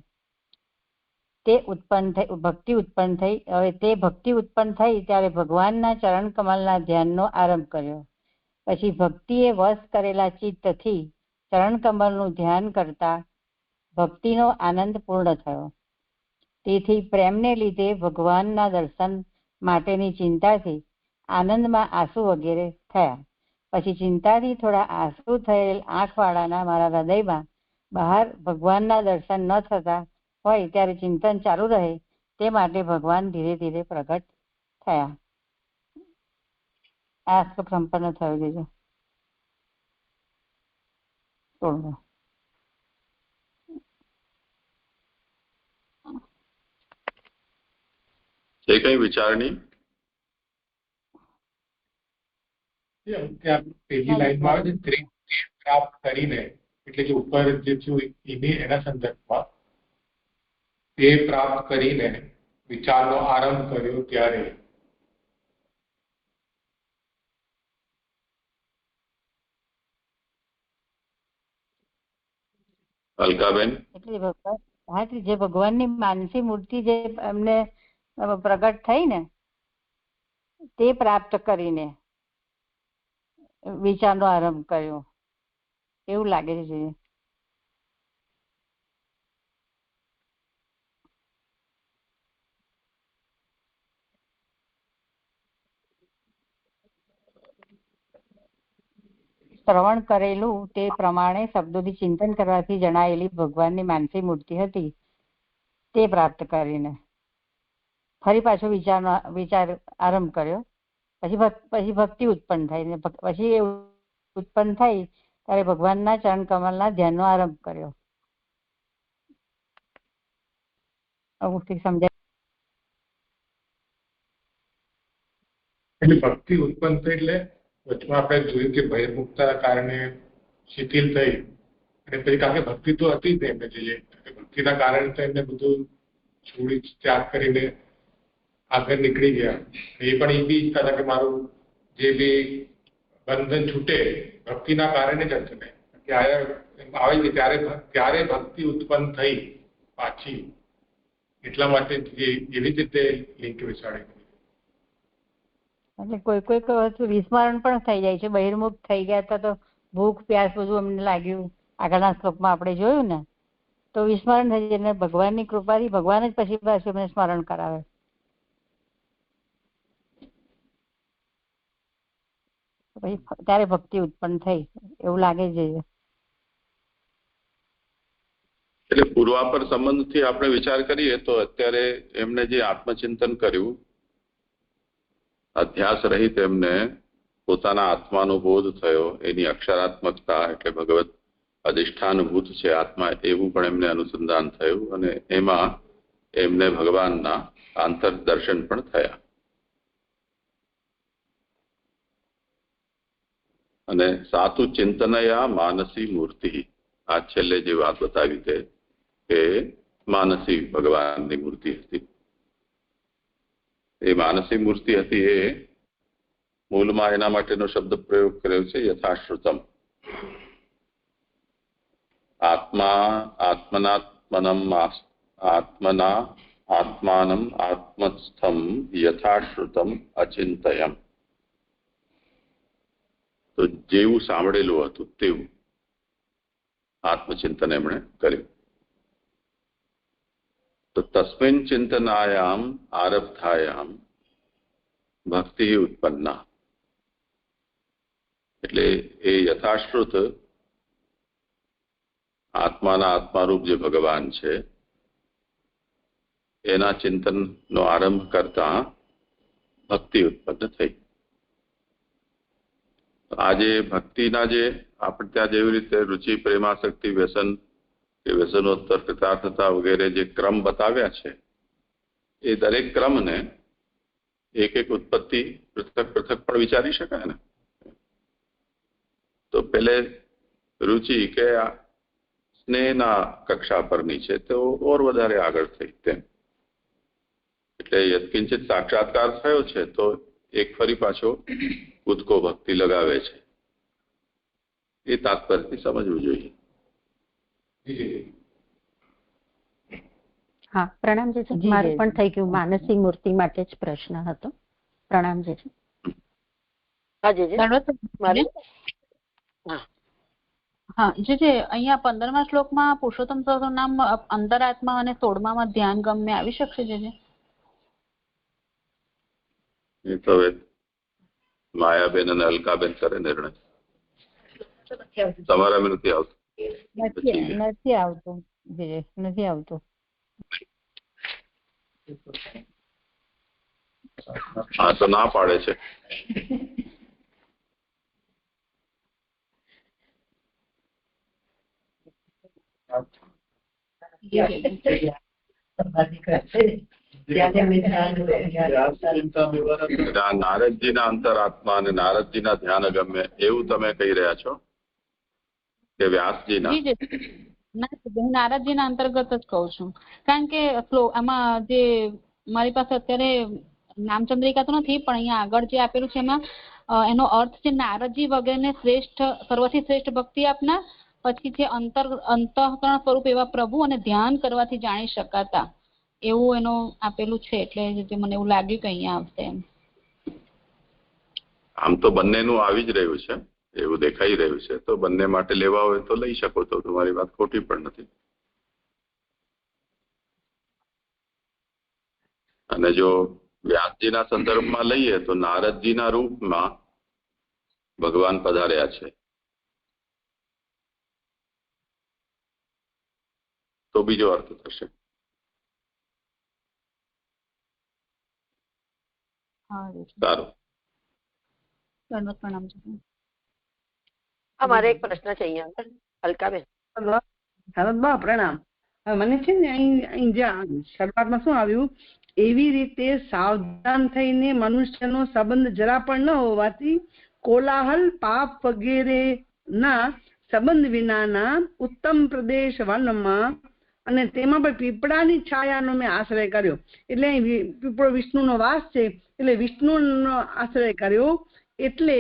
તે ઉત્પન્ન થઈ, ભક્તિ ઉત્પન્ન થઈ. હવે તે ભક્તિ ઉત્પન્ન થઈ ત્યારે ભગવાનના ચરણ કમલના ધ્યાનનો આરંભ કર્યો. પછી ભક્તિએ વશ કરેલા ચિત્તથી ચરણ કમલનું ધ્યાન કરતા ભક્તિનો આનંદ પૂર્ણ થયો. તેથી પ્રેમને લીધે ભગવાનના દર્શન માટેની ચિંતાથી આનંદમાં આંસુ વગેરે થયા. પછી ચિંતાથી થોડા આંસુ થયેલ આંખવાળાના મારા હૃદયમાં બહાર ભગવાનના દર્શન ન થતા હોય ત્યારે ચિંતન ચાલુ રહે તે માટે ભગવાન ધીરે ધીરે પ્રગટ થયા. આ શ્લોક સંપન્ન થયો. દીજો એ કઈ વિચારણી પેલી લાઈનમાં આવે છે પ્રાપ્ત કરીને, એટલે કે ઉપર જે થયું એના સંદર્ભમાં તે પ્રાપ્ત કરીને વિચારનો આરંભ કર્યો ત્યારે અલકાબેન? એટલે જે ભગવાનની માનસી મૂર્તિ જે એમને પ્રગટ થઈ ને તે પ્રાપ્ત કરીને વિચારનો આરંભ કર્યો એવું લાગે છે. શ્રવણ કરેલું તે પ્રમાણે શબ્દોથી ચિંતન કરવાથી જણાયેલી ભગવાનની માનસી મૂર્તિ હતી તે પ્રાપ્ત કરીને ફરી પાછો વિચાર આરંભ કર્યો. પછી ભક્તિ ઉત્પન્ન થઈ ને પછી ઉત્પન્ન થઈ ત્યારે ભગવાનના ચરણ કમલના ધ્યાનનો આરંભ કર્યો. આવું ઠીક સમજાય? એટલે ભક્તિ ઉત્પન્ન થઈ એટલે વચમાં આપણે જોયું કે બહિર્મુખતાના કારણે શિથિલ થઈ અને પછી કારણ કે ભક્તિ તો હતી જ એમને જોઈએ ભક્તિના કારણે તો એમને બધું છોડી ત્યાગ કરીને આગળ નીકળી ગયા. એ પણ એ બી ઈચ્છતા હતા કે મારું જે બી બંધન છૂટે ભક્તિના કારણે જ હતું ને ત્યારે આવે છે ત્યારે ભક્તિ ઉત્પન્ન થઈ પાછી એટલા માટે એવી રીતે લિંક બેસાડી. એટલે કોઈ વસ્તુ વિસ્મરણ પણ થઈ જાય છે. બહિર્મુખ થઈ ગયા હતા તો ભૂખ પ્યાસ બધું અમને લાગ્યું, આગળના શ્લોકમાં આપણે જોયું ને, તો વિસ્મરણ થઈ જાય. ભગવાનની કૃપાથી ભગવાન જ પછી પાછું અમને સ્મરણ કરાવે. પછી ત્યારે ભક્તિ ઉત્પન્ન થઈ એવું લાગે છે. એટલે પૂર્વાપર સંબંધથી આપણે વિચાર કરીએ તો અત્યારે એમને જે આત્મચિંતન કર્યું, અધ્યાસ રહિત એમને પોતાના આત્માનો બોધ થયો, એની અક્ષરાત્મકતા એટલે ભગવત અધિષ્ઠાનભૂત છે આત્મા એવું પણ એમને અનુસંધાન થયું અને એમાં એમને ભગવાનના આંતરદર્શન પણ થયા. અને સાતુ ચિંતનયા માનસી મૂર્તિ, આ છેલ્લે જે વાત બતાવી તે એ માનસી ભગવાનની મૂર્તિ હતી. એ માનસી મૂર્તિ હતી એ મૂળમાં એના માટેનો શબ્દ પ્રયોગ કર્યો છે યથાશ્રુતમ. આત્માનમ આત્મસ્થમ યથાશ્રુતમ અચિંતયમ. તો જેવું સાંભળેલું હતું તેવું આત્મચિંતન એમણે કર્યું. તો તસ્મિન ચિંતનાયામ આરબ્ધાયામ ભક્તિ ઉત્પન્ના. એટલે એ યથાશ્રુત આત્માના આત્મારૂપ જે ભગવાન છે એના ચિંતનનો આરંભ કરતા ભક્તિ ઉત્પન્ન થઈ. આજે ભક્તિના જે આપણે ત્યાં જેવી રીતે રુચિ, પ્રેમાસક્તિ, વ્યસન કે વ્યસનોત્તર, કૃતાર્થતા વગેરે જે ક્રમ બતાવ્યા છે એ દરેક ક્રમને એક એક ઉત્પત્તિ પૃથક પૃથક પણ વિચારી શકાય ને. તો પેલે રુચિ કે સ્નેહના કક્ષા પરની છે તો ઓર વધારે આગળ થઈ તેમ. એટલે યત્કિંચિત સાક્ષાત્કાર થયો છે તો એક ફરી પાછો કૂદકો ભક્તિ લગાવે છે. એ તાત્પર્યથી સમજવું જોઈએ. હા, પ્રણામ છે. મારું પણ થઈ ગયું. માનસી મૂર્તિ માટે જ પ્રશ્ન હતો. પ્રણામ છે. હા જે અહીંયા 15મા શ્લોકમાં પુરુષોત્તમ સ્વરૂપનું નામ અંતરાત્મા અને 16માં ધ્યાન ગમ્ય આવી શકશે જે? એ તો હવે માયાબેન અને અલકાબેન કરે નિર્ણય. તમારામાં નથી આવતું? નથી આવતું. નથી આવતું. હા તો ના પાડે છે. નારદજીના અંતરાત્મા અને નારદજીના ધ્યાન ગમ્ય એવું તમે કહી રહ્યા છો કે વ્યાસજીના? હું નારદજીના અંતર્ગત જ કહું છું. કારણ કે આમાં જે મારી પાસે અત્યારે નામચંદ્રિકા તો નથી પણ અહીંયા આગળ જે આપેલું છે એમાં એનો અર્થ છે નારદજી વગેરેને શ્રેષ્ઠ, સર્વથી શ્રેષ્ઠ ભક્તિ આપનાર, પછી છે અંતઃકરણ સ્વરૂપ એવા પ્રભુ અને ધ્યાન કરવાથી જાણી શકાતા, એવું એનું આપેલું છે. એટલે મને એવું લાગ્યું કે અહીંયા આવશે એમ. આમ તો બંનેનું આવી જ રહ્યું છે એવું દેખાઈ રહ્યું છે. તો બંને માટે લેવા હોય તો લઈ શકો. તો તમારી વાત ખોટી પણ નથી. અને જો વ્યાસજીના સંદર્ભમાં લઈએ તો નારદજીના રૂપમાં ભગવાન પધાર્યા છે તો બીજો અર્થ થશે. સારું. મારે એક પ્રશ્ન છે અહીંયા આગળ. અલકાબેન પ્રણામ. મને છે ને અહીં જ્યાં શરૂઆતમાં શું આવ્યું, એવી રીતે સાવધાન થઈને મનુષ્યનો સંબંધ જરા પણ ન હોવાથી કોલાહલ પાપ વગેરે ના સંબંધ વિનાના ઉત્તમ પ્રદેશ વનમાં અને તેમાં પણ પીપળાની છાયાનો મેં આશ્રય કર્યો. એટલે પીપળો વિષ્ણુનો વાસ છે એટલે વિષ્ણુનો આશ્રય કર્યો. એટલે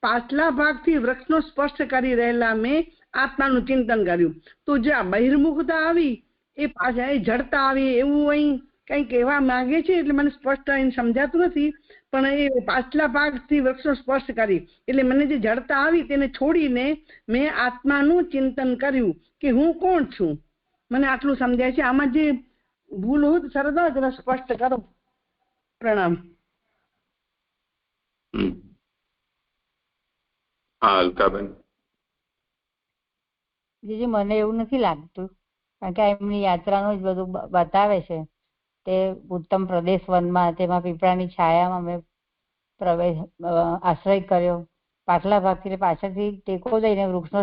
પાછલા ભાગથી વૃક્ષનો સ્પર્શ કરી રહેલા મેં આત્માનું ચિંતન કર્યું. તો જે આ બહિર્મુખતા આવી એ પાછા એ જડતા આવી એવું અહીં કઈ કહેવા માંગે છે. એટલે મને સ્પષ્ટ અહીં સમજાતું નથી, પણ એ પાછલા ભાગથી વૃક્ષનો સ્પર્શ કરી એટલે મને જે જડતા આવી તેને છોડીને મેં આત્માનું ચિંતન કર્યું કે હું કોણ છું. મને આટલું સમજાય છે. આમાં જે ભૂલ હોય તો સરદાર જરા સ્પષ્ટ કરો. પ્રણામ. હા અલકાબેન. જીજી મને એવું નથી લાગતું, કારણ કે એમની યાત્રાનું જ બધું બતાવે છે. તે ઉત્તમ પ્રદેશ વનમાં તેમાં પીપળાની છાયામાં મેં આશ્રય કર્યો. પાછલા ભાગથી પાછળથી ટેકો દઈને વૃક્ષનો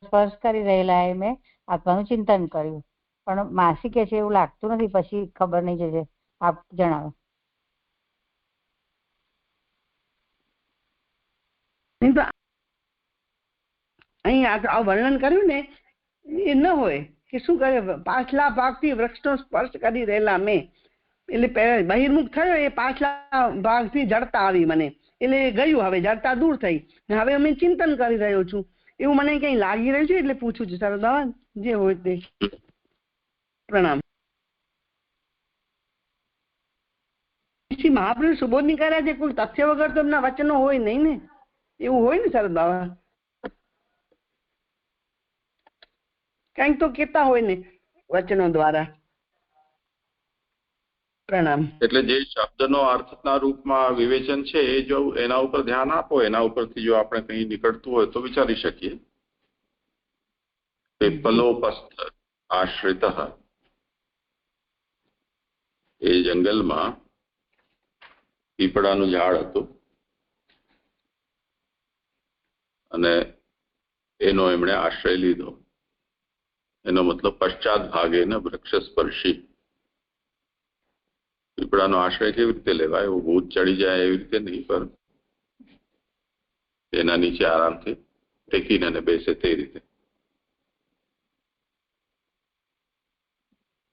સ્પર્શ કરી રહેલા એ મેં આત્માનું ચિંતન કર્યું. પણ માસી કે છે એવું લાગતું નથી, પછી ખબર નહીં છે. આપ જણાવો. અહીં આ વર્ણન કર્યું ને એ ન હોય કે શું કરે, પાછલા ભાગથી વૃક્ષનો સ્પર્શ કરી રહેલા મેં એટલે બહિર્મુખ થયો એ પાછલા ભાગથી જડતા આવી મને એટલે ગયું. હવે જડતા દૂર થઈ, હવે અમે ચિંતન કરી રહ્યો છું એવું મને કઈ લાગી રહ્યું છે એટલે પૂછું છું. સરદાર જે હોય તે. પ્રણામ. મહાપ્રભુ સુબોધની કર્યા છે, કોઈ તથ્ય વગર તો એમના વચનો હોય નહીં ને, એવું હોય ને સરદાર? કઈક તો કેતા હોય ને વચનો દ્વારા. પ્રણામ. એટલે જે શબ્દનો અર્થના રૂપમાં વિવેચન છે એ જો એના ઉપર ધ્યાન આપો, એના ઉપરથી જો આપણે કઈ નીકળતું હોય તો વિચારી શકીએ. પીપલોપસ્થ આશ્રિત, એ જંગલમાં પીપળાનું ઝાડ હતું અને એનો એમણે આશ્રય લીધો. એનો મતલબ પશ્ચાત ભાગે ને વૃક્ષ સ્પર્શી. પીપળાનો આશ્રય કેવી રીતે લેવાય? એવું ભૂત ચડી જાય એવી રીતે નહીં, પણ એના નીચે આરામથી ટેકીને બેસે તે રીતે.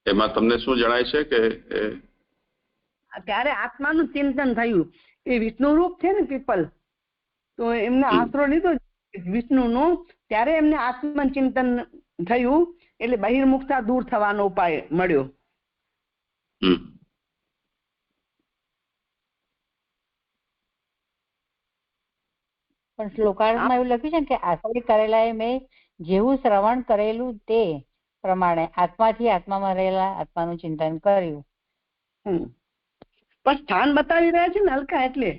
એમાં તમને શું જણાય છે કે ત્યારે આત્માનું ચિંતન થયું. એ વિષ્ણુ રૂપ છે ને પીપલ, તો એમને આશરો લીધો વિષ્ણુનો, ત્યારે એમને આત્મચિંતન થયું એટલે બહિર્મુખતા દૂર થવાનો ઉપાય મળ્યો. પણ શ્લોકાર્થમાં એવું લખ્યું છે કે આશ્રય કરેલા એ મેં જેવું શ્રવણ કરેલું તે પ્રમાણે આત્માથી આત્મામાં રહેલા આત્માનું ચિંતન કર્યું. પણ સ્થાન બતાવી રહ્યા છે ને હલકા, એટલે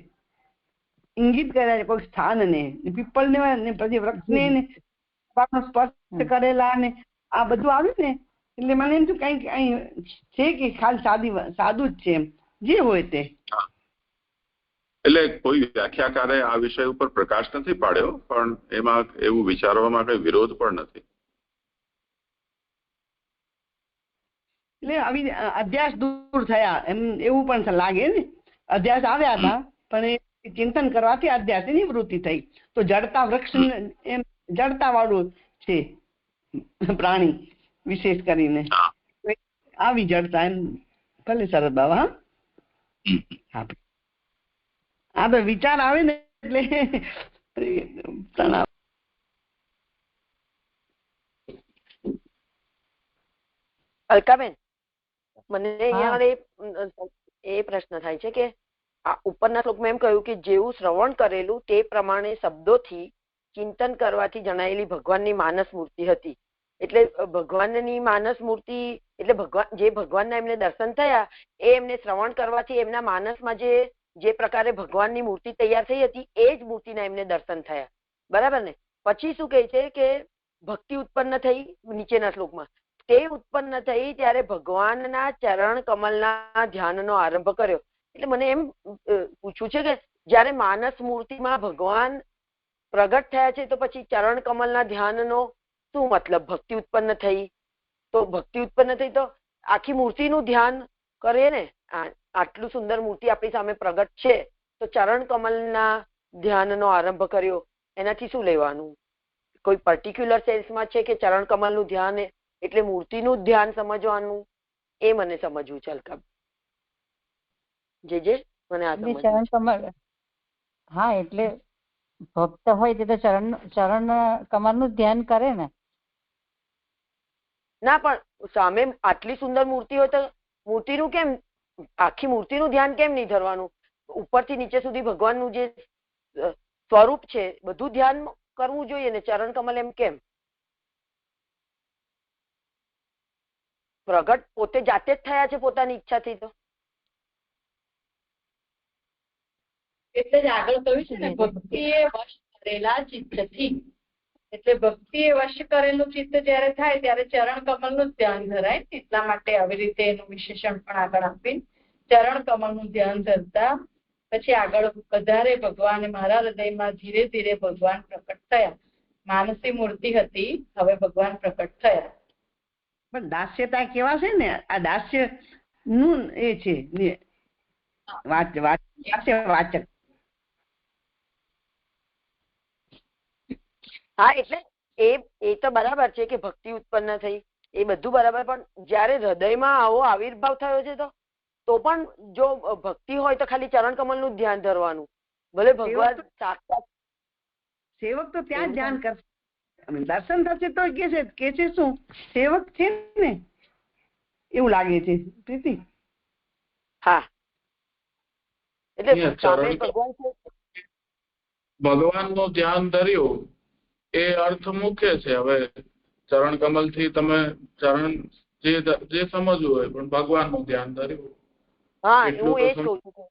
ઇંગિત કર્યા છે કોઈ સ્થાન ને પીપલ ને પછી વૃક્ષ ને સ્પર્શ કરેલા ને આ બધું આવ્યું ને એટલે મને એમ કઈક છે કે ખાલી સાદું જ છે એમ જે હોય તે. એટલે કોઈ વ્યાખ્યાકારે આ વિષય ઉપર પ્રકાશ નથી પાડ્યો, પણ એમાં એવું વિચારવામાં કઈ વિરોધ પણ નથી. એટલે આવી અધ્યાસ દૂર થયા એમ એવું પણ લાગે ને. અધ્યાસ આવ્યા હતા પણ એ ચિંતન કરવાથી અધ્યાસની નિવૃત્તિ થઈ. તો જડતા વૃક્ષ એમ જડતા વાળું છે પ્રાણી વિશેષ કરીને, આવી જડતા એમ. ભલે શરદ બાબા. હા તો વિચાર આવે ને એટલે તણાવ. અલકાબેન, મને અહીંયા એ પ્રશ્ન થાય છે કે આ ઉપરના શ્લોકમાં એમ કહ્યું કે જેવું શ્રવણ કરેલું તે પ્રમાણે શબ્દોથી ચિંતન કરવાથી જણાયેલી ભગવાનની માનસ મૂર્તિ હતી. એટલે ભગવાનની માનસ મૂર્તિ એટલે ભગવાનના એમને દર્શન થયા એ એમને શ્રવણ કરવાથી એમના માનસમાં જે પ્રકારે ભગવાનની મૂર્તિ તૈયાર થઈ હતી એ જ મૂર્તિના એમને દર્શન થયા. બરાબર ને? પછી શું કહે છે કે ભક્તિ ઉત્પન્ન થઈ નીચેના શ્લોકમાં. તે ઉત્પન્ન થઈ ત્યારે ભગવાનના ચરણ કમલના ધ્યાનનો આરંભ કર્યો. એટલે મને એમ પૂછવું છે કે જયારે માનસ મૂર્તિમાં ભગવાન પ્રગટ થયા છે તો પછી ચરણ કમલના ધ્યાનનો શું મતલબ? ભક્તિ ઉત્પન્ન થઈ તો ભક્તિ ઉત્પન્ન થઈ તો આખી મૂર્તિનું ધ્યાન કરીએ ને. આટલું સુંદર મૂર્તિ આપણી સામે પ્રગટ છે તો ચરણ કમલના ધ્યાનનો આરંભ કર્યો, એનાથી શું લેવાનું? કોઈ પર્ટિક્યુલર સેન્સમાં છે કે ચરણ કમલનું ધ્યાન એટલે મૂર્તિનું ધ્યાન સમજવાનું? એ મને સમજવું છે અલકા. જે મને આ ચરણ કમલ, હા, એટલે ભક્ત હોય તે તો ચરણ કમલનું ધ્યાન કરે ને. ના, પણ સામે આટલી સુંદર મૂર્તિ હોય તો મૂર્તિનું કેમ, આખી મૂર્તિનું ધ્યાન કેમ નહીં ધરવાનું? ઉપરથી નીચે સુધી ભગવાનનું જે સ્વરૂપ છે બધું ધ્યાન કરવું જોઈએ ને. ચરણ કમલ એમ કેમ? પ્રગટ પોતે જાતે જ થયા છે પોતાની ઈચ્છાથી. તો એટલે જ આગળ કહ્યું છે ને, ભક્તિએ વશ કરેલા ચિત્તથી. એટલે ભક્તિએ વશ કરેલું ચિત્ત જયારે થાય ત્યારે ચરણ કમલનું ધ્યાન ધરાય. એટલા માટે આવી રીતે એનું વિશેષણ પણ આગળ આપી. ચરણ કમલનું ધ્યાન ધરતા પછી આગળ વધારે ભગવાન મારા હૃદયમાં ધીરે ધીરે ભગવાન પ્રકટ થયા. માનસી મૂર્તિ હતી, હવે ભગવાન પ્રકટ થયા. પણ દાસ્યતા કેવા છે ને, આ દાસ્ય નું એ છે વાચક. હા, એટલે એ તો બરાબર છે કે ભક્તિ ઉત્પન્ન થઈ, એ બધું બરાબર. પણ જયારે હૃદયમાં આવો આવિર્ભાવ થયો છે તો પણ જો ભક્તિ હોય તો ખાલી ચરણ કમલનું ધ્યાન ધરવાનું. ભલે ભગવાન સાક્ષાત સેવક તો ત્યાં ધ્યાન કરશે, દર્શન થશે તો કે છે શું સેવક છે ને, એવું લાગે છે પ્રીતિ. હા, એટલે સામે ભગવાન ભગવાનનું ધ્યાન ધર્યું એ અર્થ મુખ્ય છે. હવે ચરણ કમલ થી તમે ચરણ જે સમજવું હોય, પણ ભગવાનનું ધ્યાન ધર્યું. હા, હું એ જ કહું છું,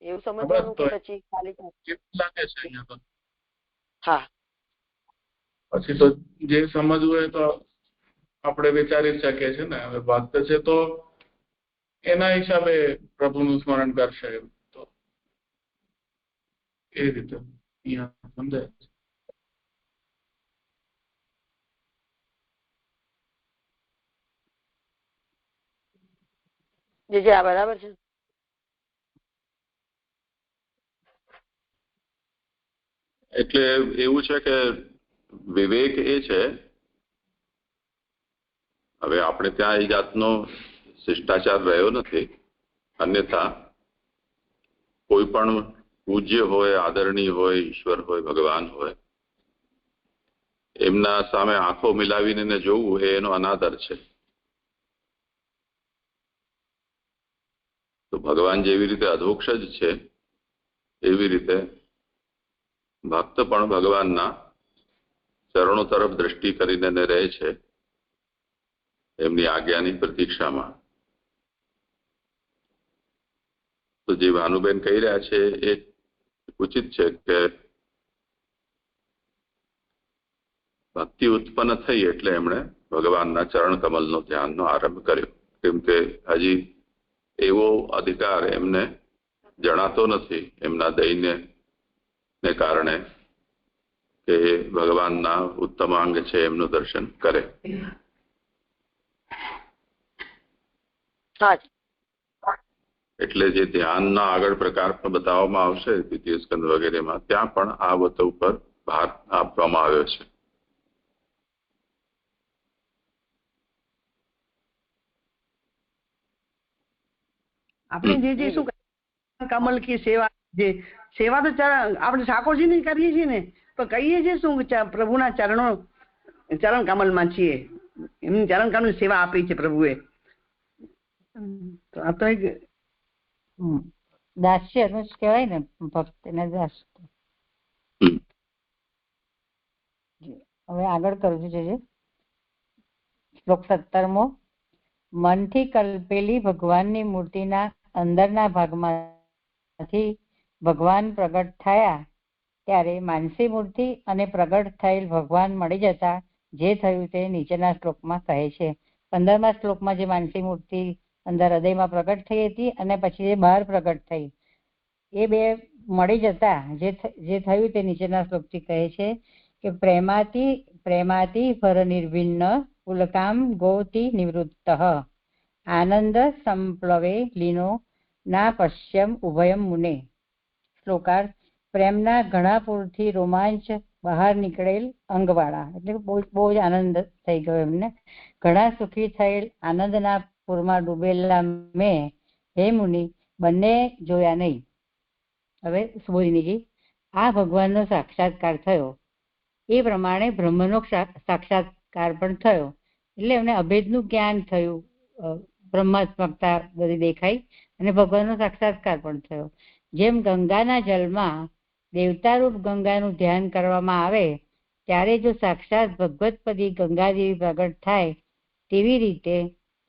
એવું સમજવાનું કે પછી ખાલી લાગે છે અહીંયા તો. હા, પછી તો જે સમજવું હોય તો આપણે વિચારી શકીએ છીએ ને. હવે ભક્ત છે તો એના હિસાબે પ્રભુનું સ્મરણ કરશે, તો એ રીતે અહીંયા સમજાય. જે આ બરાબર છે. એટલે એવું છે કે વિવેક એ છે, હવે આપણે ત્યાં એ જાતનો શિષ્ટાચાર રહ્યો નથી. અન્યથા કોઈ પણ પૂજ્ય હોય, આદરણીય હોય, ઈશ્વર હોય, ભગવાન હોય, એમના સામે આંખો મિલાવીને જોવું એ એનો અનાદર છે. તો ભગવાન જેવી રીતે અધોક્ષ જ છે એવી રીતે ભક્ત પણ ભગવાનના ચરણો તરફ દ્રષ્ટિ કરીને રહે છે એમની આજ્ઞાની પ્રતીક્ષામાં. તો જે ભાનુબેન કહી રહ્યા છે એ ઉચિત છે કે ભક્તિ ઉત્પન્ન થઈ એટલે એમણે ભગવાનના ચરણ કમલનો ધ્યાનનો આરંભ કર્યો. કેમ કે હજી એવો અધિકાર એમને જણાતો નથી એમના દૈન્યને કારણે કે ભગવાનના ઉત્તમાંગ છે એમનું દર્શન કરે. એટલે જે ધ્યાનના આગળ પ્રકાર પણ બતાવવામાં આવશે દ્વિતીય સ્કંદ વગેરેમાં, ત્યાં પણ આ વસ્તુ ઉપર ભાર આપવામાં આવ્યો છે. આપણે જે શું કમલ કી સેવા, જે સેવા તો આપણે ઠાકોરજીની કરીએ છીએ ને, તો કહીએ છીએ શું પ્રભુના ચરણ કમલમાં છીએ, એમની ચરણ કમલની સેવા આપી છે પ્રભુએ. તો આ તો એક દાસ્ય નું જ કહેવાય ને, ભક્ત ને દાસ. હવે આગળ કરું છું. શ્લોક 17મો. મનથી કલ્પેલી ભગવાનની મૂર્તિના અંદરના ભાગમાંથી ભગવાન પ્રગટ થયા ત્યારે માનસી મૂર્તિ અને પ્રગટ થયેલ ભગવાન મળી જતા જે થયું તે નીચેના શ્લોકમાં કહે છે. 15મા શ્લોકમાં જે માનસી મૂર્તિ અંદર હૃદયમાં પ્રગટ થઈ હતી અને પછી જે બહાર પ્રગટ થઈ, એ બે મળી જતા જે થયું તે નીચેના શ્લોકથી કહે છે કે પ્રેમાતી પર નિર્ભિન્ન પુલકામ ગોતિ નિવૃત્ત આનંદ સંપ્લવે લીનો ના પશ્યમ ઉભયમ મુને. શ્લોકાર્થ. પ્રેમના ઘણા પૂરથી રોમાંચ બહાર નીકળેલ અંગવાળા, એટલે બહુ જ આનંદ થઈ ગયો એમને. ઘણા સુખી થયેલ આનંદના પૂરમાં ડૂબેલા મેં, હે મુનિ, બંને જોયા નહીં. હવે સુબોધિનીજી, આ ભગવાનનો સાક્ષાત્કાર થયો એ પ્રમાણે બ્રહ્મનો સાક્ષાત્કાર પણ થયો. એટલે એમને અભેદનું જ્ઞાન થયું, બ્રહ્માત્મકતા બધી દેખાઈ અને ભગવાનનો સાક્ષાત્કાર પણ થયો. જેમ ગંગાના જલમાં દેવતારૂપ ગંગાનું ધ્યાન કરવામાં આવે ત્યારે જો સાક્ષાત ભગવતપદી ગંગાદેવી પ્રગટ થાય, તેવી રીતે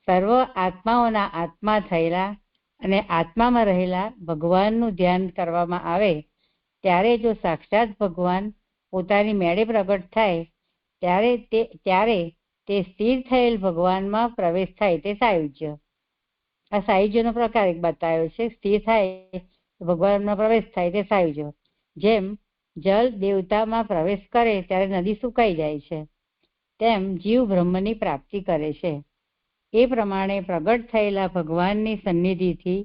સર્વ આત્માઓના આત્મા થયેલા અને આત્મામાં રહેલા ભગવાનનું ધ્યાન કરવામાં આવે ત્યારે જો સાક્ષાત ભગવાન પોતાની મેળે પ્રગટ થાય ત્યારે તે સ્થિર થયેલ ભગવાનમાં પ્રવેશ થાય, તે સાયુજ્ય. આ સાયુજ્યનો પ્રકાર એક બતાવ્યો છે. સ્થિર થાય ભગવાનમાં પ્રવેશ થાય તે સાયુજ્ય. જેમ જળ દેવતામાં પ્રવેશ કરે ત્યારે નદી સુકાઈ જાય છે, તેમ જીવ બ્રહ્મની પ્રાપ્તિ કરે છે. એ પ્રમાણે પ્રગટ થયેલા ભગવાનની સન્નિધિથી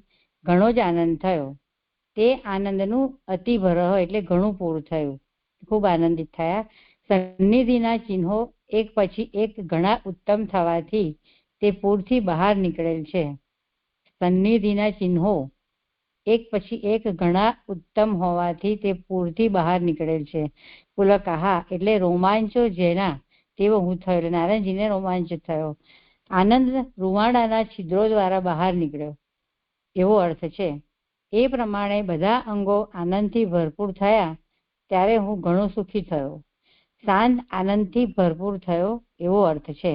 ઘણો જ આનંદ થયો. તે આનંદનું અતિભરહ એટલે ઘણું પૂરું થયું, ખૂબ આનંદિત થયા. સન્નિધિના ચિહ્નો એક પછી એક ઘણા ઉત્તમ થવાથી તે પૂરથી બહાર નીકળેલ છે. સન્નિધિના ચિહ્નો એક પછી એક ઘણા ઉત્તમ હોવાથી તે પૂરથી બહાર નીકળેલ છે. પુલકાહા એટલે રોમાંચો જેના તેવો હું થયો. એટલે નારાયણજીને રોમાંચ થયો. આનંદ રૂવાડાના છિદ્રો દ્વારા બહાર નીકળ્યો એવો અર્થ છે. એ પ્રમાણે બધા અંગો આનંદથી ભરપૂર થયા ત્યારે હું ઘણો સુખી થયો. શાંત આનંદથી ભરપૂર થયો એવો અર્થ છે.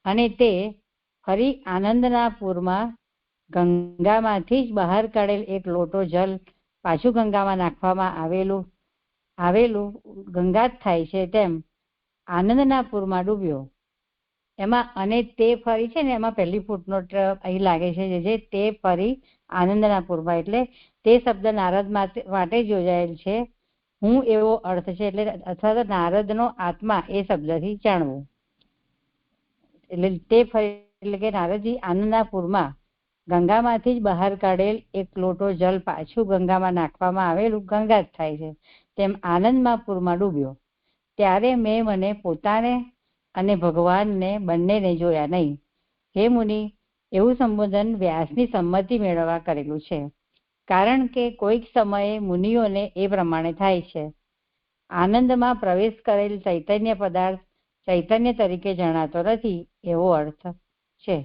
અને તે ફરી આનંદના પૂરમાં ગંગામાંથી જ બહાર કાઢેલ એક લોટો જલ પાછું ગંગામાં નાખવામાં આવેલું ગંગા જ થાય છે, તેમ આનંદના પૂરમાં ડૂબ્યો. એમાં અને તે ફરી છે ને, એમાં પહેલી ફૂટનોટ અહીં લાગે છે જે તે ફરી આનંદના પૂરમાં, એટલે તે શબ્દ નારદ માટે જ યોજાયેલ છે. હું એવો અર્થ છે, એટલે અથવા તો નારદનો આત્મા એ શબ્દથી જાણવું. એટલે તે ફરી એટલે કે નારદજી આનંદના પૂરમાં ગંગામાંથી જ બહાર કાઢેલ એક લોટો જલ પાછું ગંગામાં નાખવામાં આવેલું ગંગા જ થાય છે, તેમ આનંદમાં પૂરમાં ડૂબ્યો. ત્યારે મેં મને પોતાને અને ભગવાનને બંનેને જોયા નહીં. હે મુનિ, એવું સંબોધન વ્યાસની સંમતિ મેળવવા કરેલું છે, કારણ કે કોઈક સમયે મુનિઓને એ પ્રમાણે થાય છે. આનંદમાં પ્રવેશ કરેલ ચૈતન્ય પદાર્થ ચૈતન્ય તરીકે જણાતો નથી એવો અર્થ છે.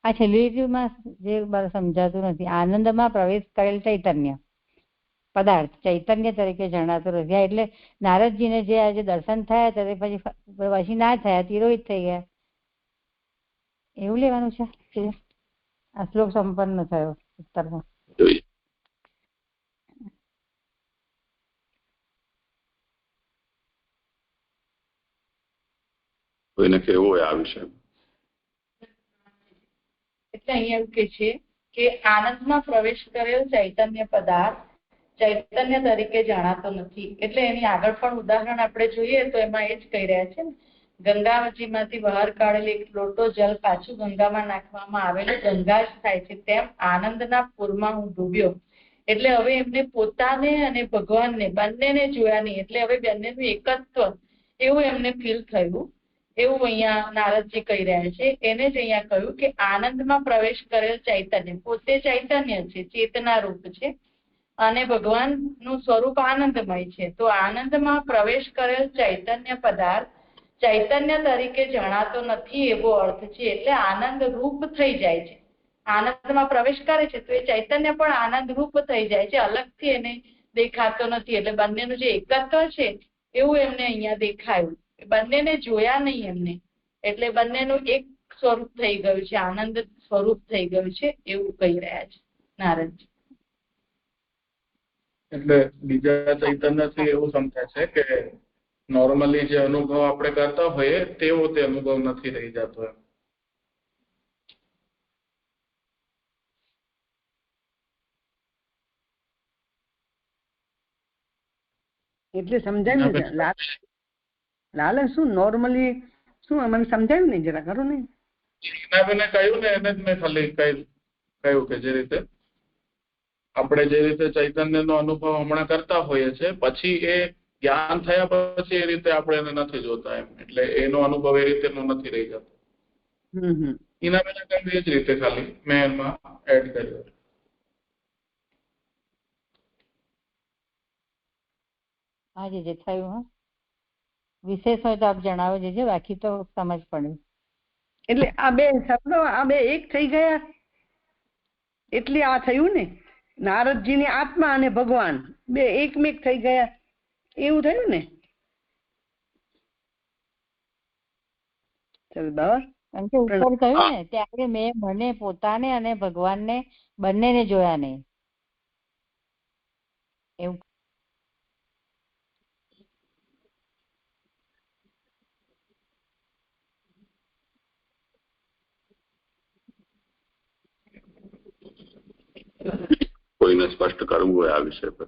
આ છેલ્લી લીટીમાં જે સમજાતું નથી. આનંદમાં પ્રવેશ કરેલ ચૈતન્ય પદાર્થ ચૈતન્ય તરીકે જણાતો નથી. એટલે નારદજીને જે આજે દર્શન થયા ત્યારે પછી ના થયા, તિરોહિત થઈ ગયા, એવું લેવાનું છે. આ શ્લોક સંપન્ન થયો ઉત્તરમાં. કોઈને કેવું હોય આ વિશે? એટલે અહીંયા એવું કે છે કે આનંદમાં પ્રવેશ કરેલ ચૈતન્ય પદાર્થ ચૈતન્ય તરીકે જણાતો નથી. એટલે એની આગળ પણ ઉદાહરણ આપણે જોઈએ તો એમાં એ જ કહી રહ્યા છે ને, ગંગાજીમાંથી બહાર કાઢેલ એક લોટો જલ પાછું ગંગામાં નાખવામાં આવેલું ગંગા જ થાય છે, તેમ આનંદના પૂરમાં હું ડૂબ્યો. એટલે હવે એમને પોતાને અને ભગવાનને બંનેને જોયા નહીં, એટલે હવે બંનેનું એકત્વ એવું એમને ફીલ થયું. એવું અહીંયા નારદજી કહી રહ્યા છે. એને જ અહીંયા કહ્યું કે આનંદમાં પ્રવેશ કરેલ ચૈતન્ય પોતે ચૈતન્ય છે, ચેતના રૂપ છે, અને ભગવાનનું સ્વરૂપ આનંદમય છે. તો આનંદમાં પ્રવેશ કરેલ ચૈતન્ય પદાર્થ ચૈતન્ય તરીકે જણાતો નથી એવો અર્થ છે. એટલે આનંદ રૂપ થઈ જાય છે. આનંદમાં પ્રવેશ કરે છે તો એ ચૈતન્ય પણ આનંદ રૂપ થઈ જાય છે, અલગથી એને દેખાતો નથી. એટલે બંનેનું જે એકત્વ છે એવું એમને અહીંયા દેખાયું. બંનેને જોયા નહીં એમને, એટલે બંનેનું એક સ્વરૂપ થઈ ગયું છે, આનંદ સ્વરૂપ થઈ ગયું છે એવું કહી રહ્યા છે નારદજી. એટલે બીજા ચૈતન્યથી એવું સમજાય છે કે નોર્મલી જે અનુભવ આપણે કરતા હોઈએ તેવો તે અનુભવ નથી રહી જતો. એટલે સમજાયું ને લાલ શું નોર્મલી શું મને સમજાયું નહીં જરા ખરું ને. હિનાબેને કહ્યું ને એને જ મેં ખાલી કહ્યું કે જે રીતે આપણે જે રીતે ચૈતન્યનો અનુભવ હમણાં કરતા હોઈએ છીએ, પછી એ જ્ઞાન થયા પછી એ રીતે આપણે એને નથી જોતા એમ, એટલે એનો અનુભવ એ રીતેનો નથી રહી જતો. હિનાબેને કહ્યું એ જ રીતે ખાલી મેં એમાં એડ કર્યું. હા જે થયું. હા વિશેષ હોય તો આપ જણાવો જે બાકી તો સમજ પડે. એટલે આ બે શબ્દો આ બે એક થઈ ગયા એટલે આ થયું ને, નારદજીની આત્મા અને ભગવાન બે એકમેક થઈ ગયા એવું થયું ને. ચાલ બાબા કારણ કે ઉપર કહ્યું ને ત્યારે મેં મને પોતાને અને ભગવાનને બંનેને જોયા નહીં એવું. કોઈને સ્પષ્ટ કરવું હોય આ વિષય પર.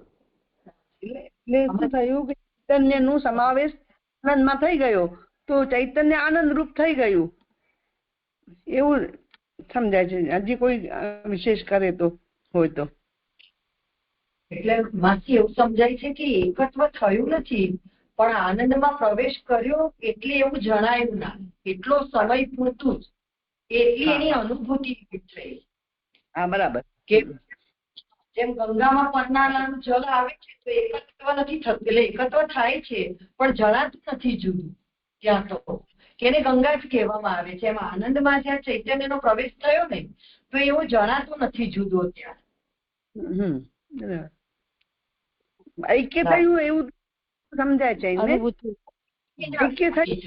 એટલે શું થયું કે ચૈતન્ય નું સમાવેશ આનંદમાં થઈ ગયો તો ચૈતન્ય આનંદ રૂપ થઈ ગયું એવું સમજાય છે. હજી કોઈ વિશેષ કરે તો હોય તો. એટલે માસી એવું સમજાય છે કે એકત્વ થયું નથી પણ આનંદમાં પ્રવેશ કર્યો એટલે એવું જણાયું ના, એટલો સમય પૂરતું જ એટલી એની અનુભૂતિ થઈ. હા બરાબર. કે જેમ ગંગામાં પરનાળાનું જળ આવે છે તો એકત્વ નથી થતું, એટલે એકત્વ થાય છે પણ જણાતું નથી જુદું ત્યાં તો એને ગંગા જ કહેવામાં આવે છે. એમ આનંદમાં જ્યાં ચૈતન્યનો પ્રવેશ થયો ને તો એવું જણાતું નથી જુદો ત્યાં. ઐક્ય થયું એવું સમજાય છે. ઐક્ય થયું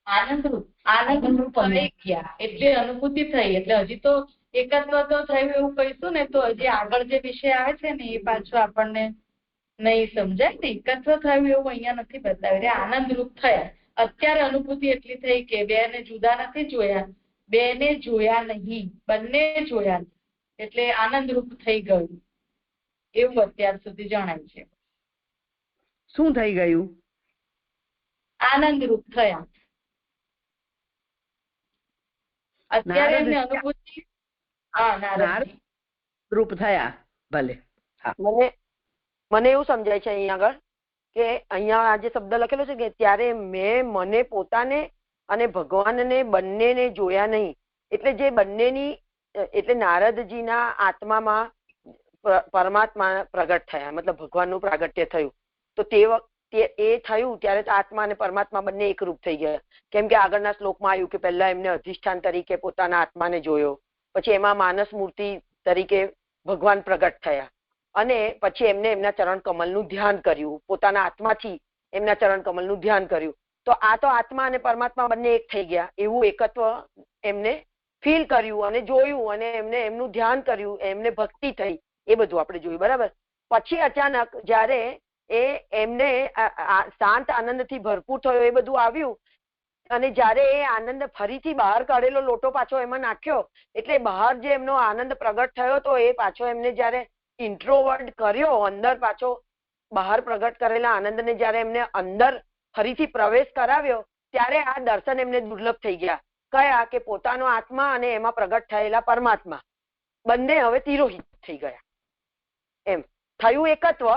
આનંદરૂપ થઈ ગયા એટલે અનુભૂતિ થઈ. એટલે હજી તો એકત્વ તો થયું એવું કહીશું ને તો હજી આગળ જે વિષય આવે છે ને એ પાછું આપણને નહીં સમજાય ને. એકત્વ થયું એવું અહીંયા નથી બતાવ્યું. એટલે આનંદરૂપ થયા. અત્યારે અનુભૂતિ એટલી થઈ કે બે ને જુદા નથી જોયા, બે ને જોયા નહીં, બંને જોયા એટલે આનંદરૂપ થઈ ગયું એવું અત્યાર સુધી જણાય છે. શું થઈ ગયું? આનંદરૂપ થયા. અત્યારે એમને અનુભૂતિ રૂપ થયા. ભલે. મને એવું સમજાય છે અહીંયા આગળ કે અહીંયા આ જે શબ્દ લખેલો છે કે ત્યારે મેં મને પોતાને અને ભગવાનને બંનેને જોયા નહીં. એટલે જે બંનેની એટલે નારદજીના આત્મામાં પરમાત્મા પ્રગટ થયા, મતલબ ભગવાનનું પ્રાગટ્ય થયું. તો તે વખતે એ થયું ત્યારે આત્મા અને પરમાત્મા બંને એકરૂપ થઈ ગયા. કેમ કે આગળના શ્લોકમાં આવ્યું કે પહેલા એમને અધિષ્ઠાન તરીકે પોતાના આત્માને જોયો, પછી એમાં માનસ મૂર્તિ તરીકે ભગવાન પ્રગટ થયા અને પછી એમને એમના ચરણ કમલનું ધ્યાન કર્યું, પોતાના આત્માથી એમના ચરણ કમલનું ધ્યાન કર્યું. તો આ તો આત્મા અને પરમાત્મા બંને એક થઈ ગયા એવું એકત્વ એમને ફીલ કર્યું અને જોયું અને એમને એમનું ધ્યાન કર્યું, એમને ભક્તિ થઈ, એ બધું આપણે જોયું. બરાબર. પછી અચાનક જયારે એ એમને શાંત આનંદથી ભરપૂર થયો એ બધું આવ્યું અને જયારે એ આનંદ ફરીથી બહાર કાઢેલો લોટો પાછો એમાં નાખ્યો એટલે બહાર જે એમનો આનંદ પ્રગટ થયો તો એ પાછો એમને જયારે ઇન્ટ્રોવર્ટ કર્યો, અંદર પાછો બહાર પ્રગટ કરેલા આનંદને જયારે એમને અંદર ફરીથી પ્રવેશ કરાવ્યો ત્યારે આ દર્શન એમને દુર્લભ થઈ ગયા. કયા કે પોતાનો આત્મા અને એમાં પ્રગટ થયેલા પરમાત્મા બંને હવે તિરોહિત થઈ ગયા. એમ થયું એકત્વ,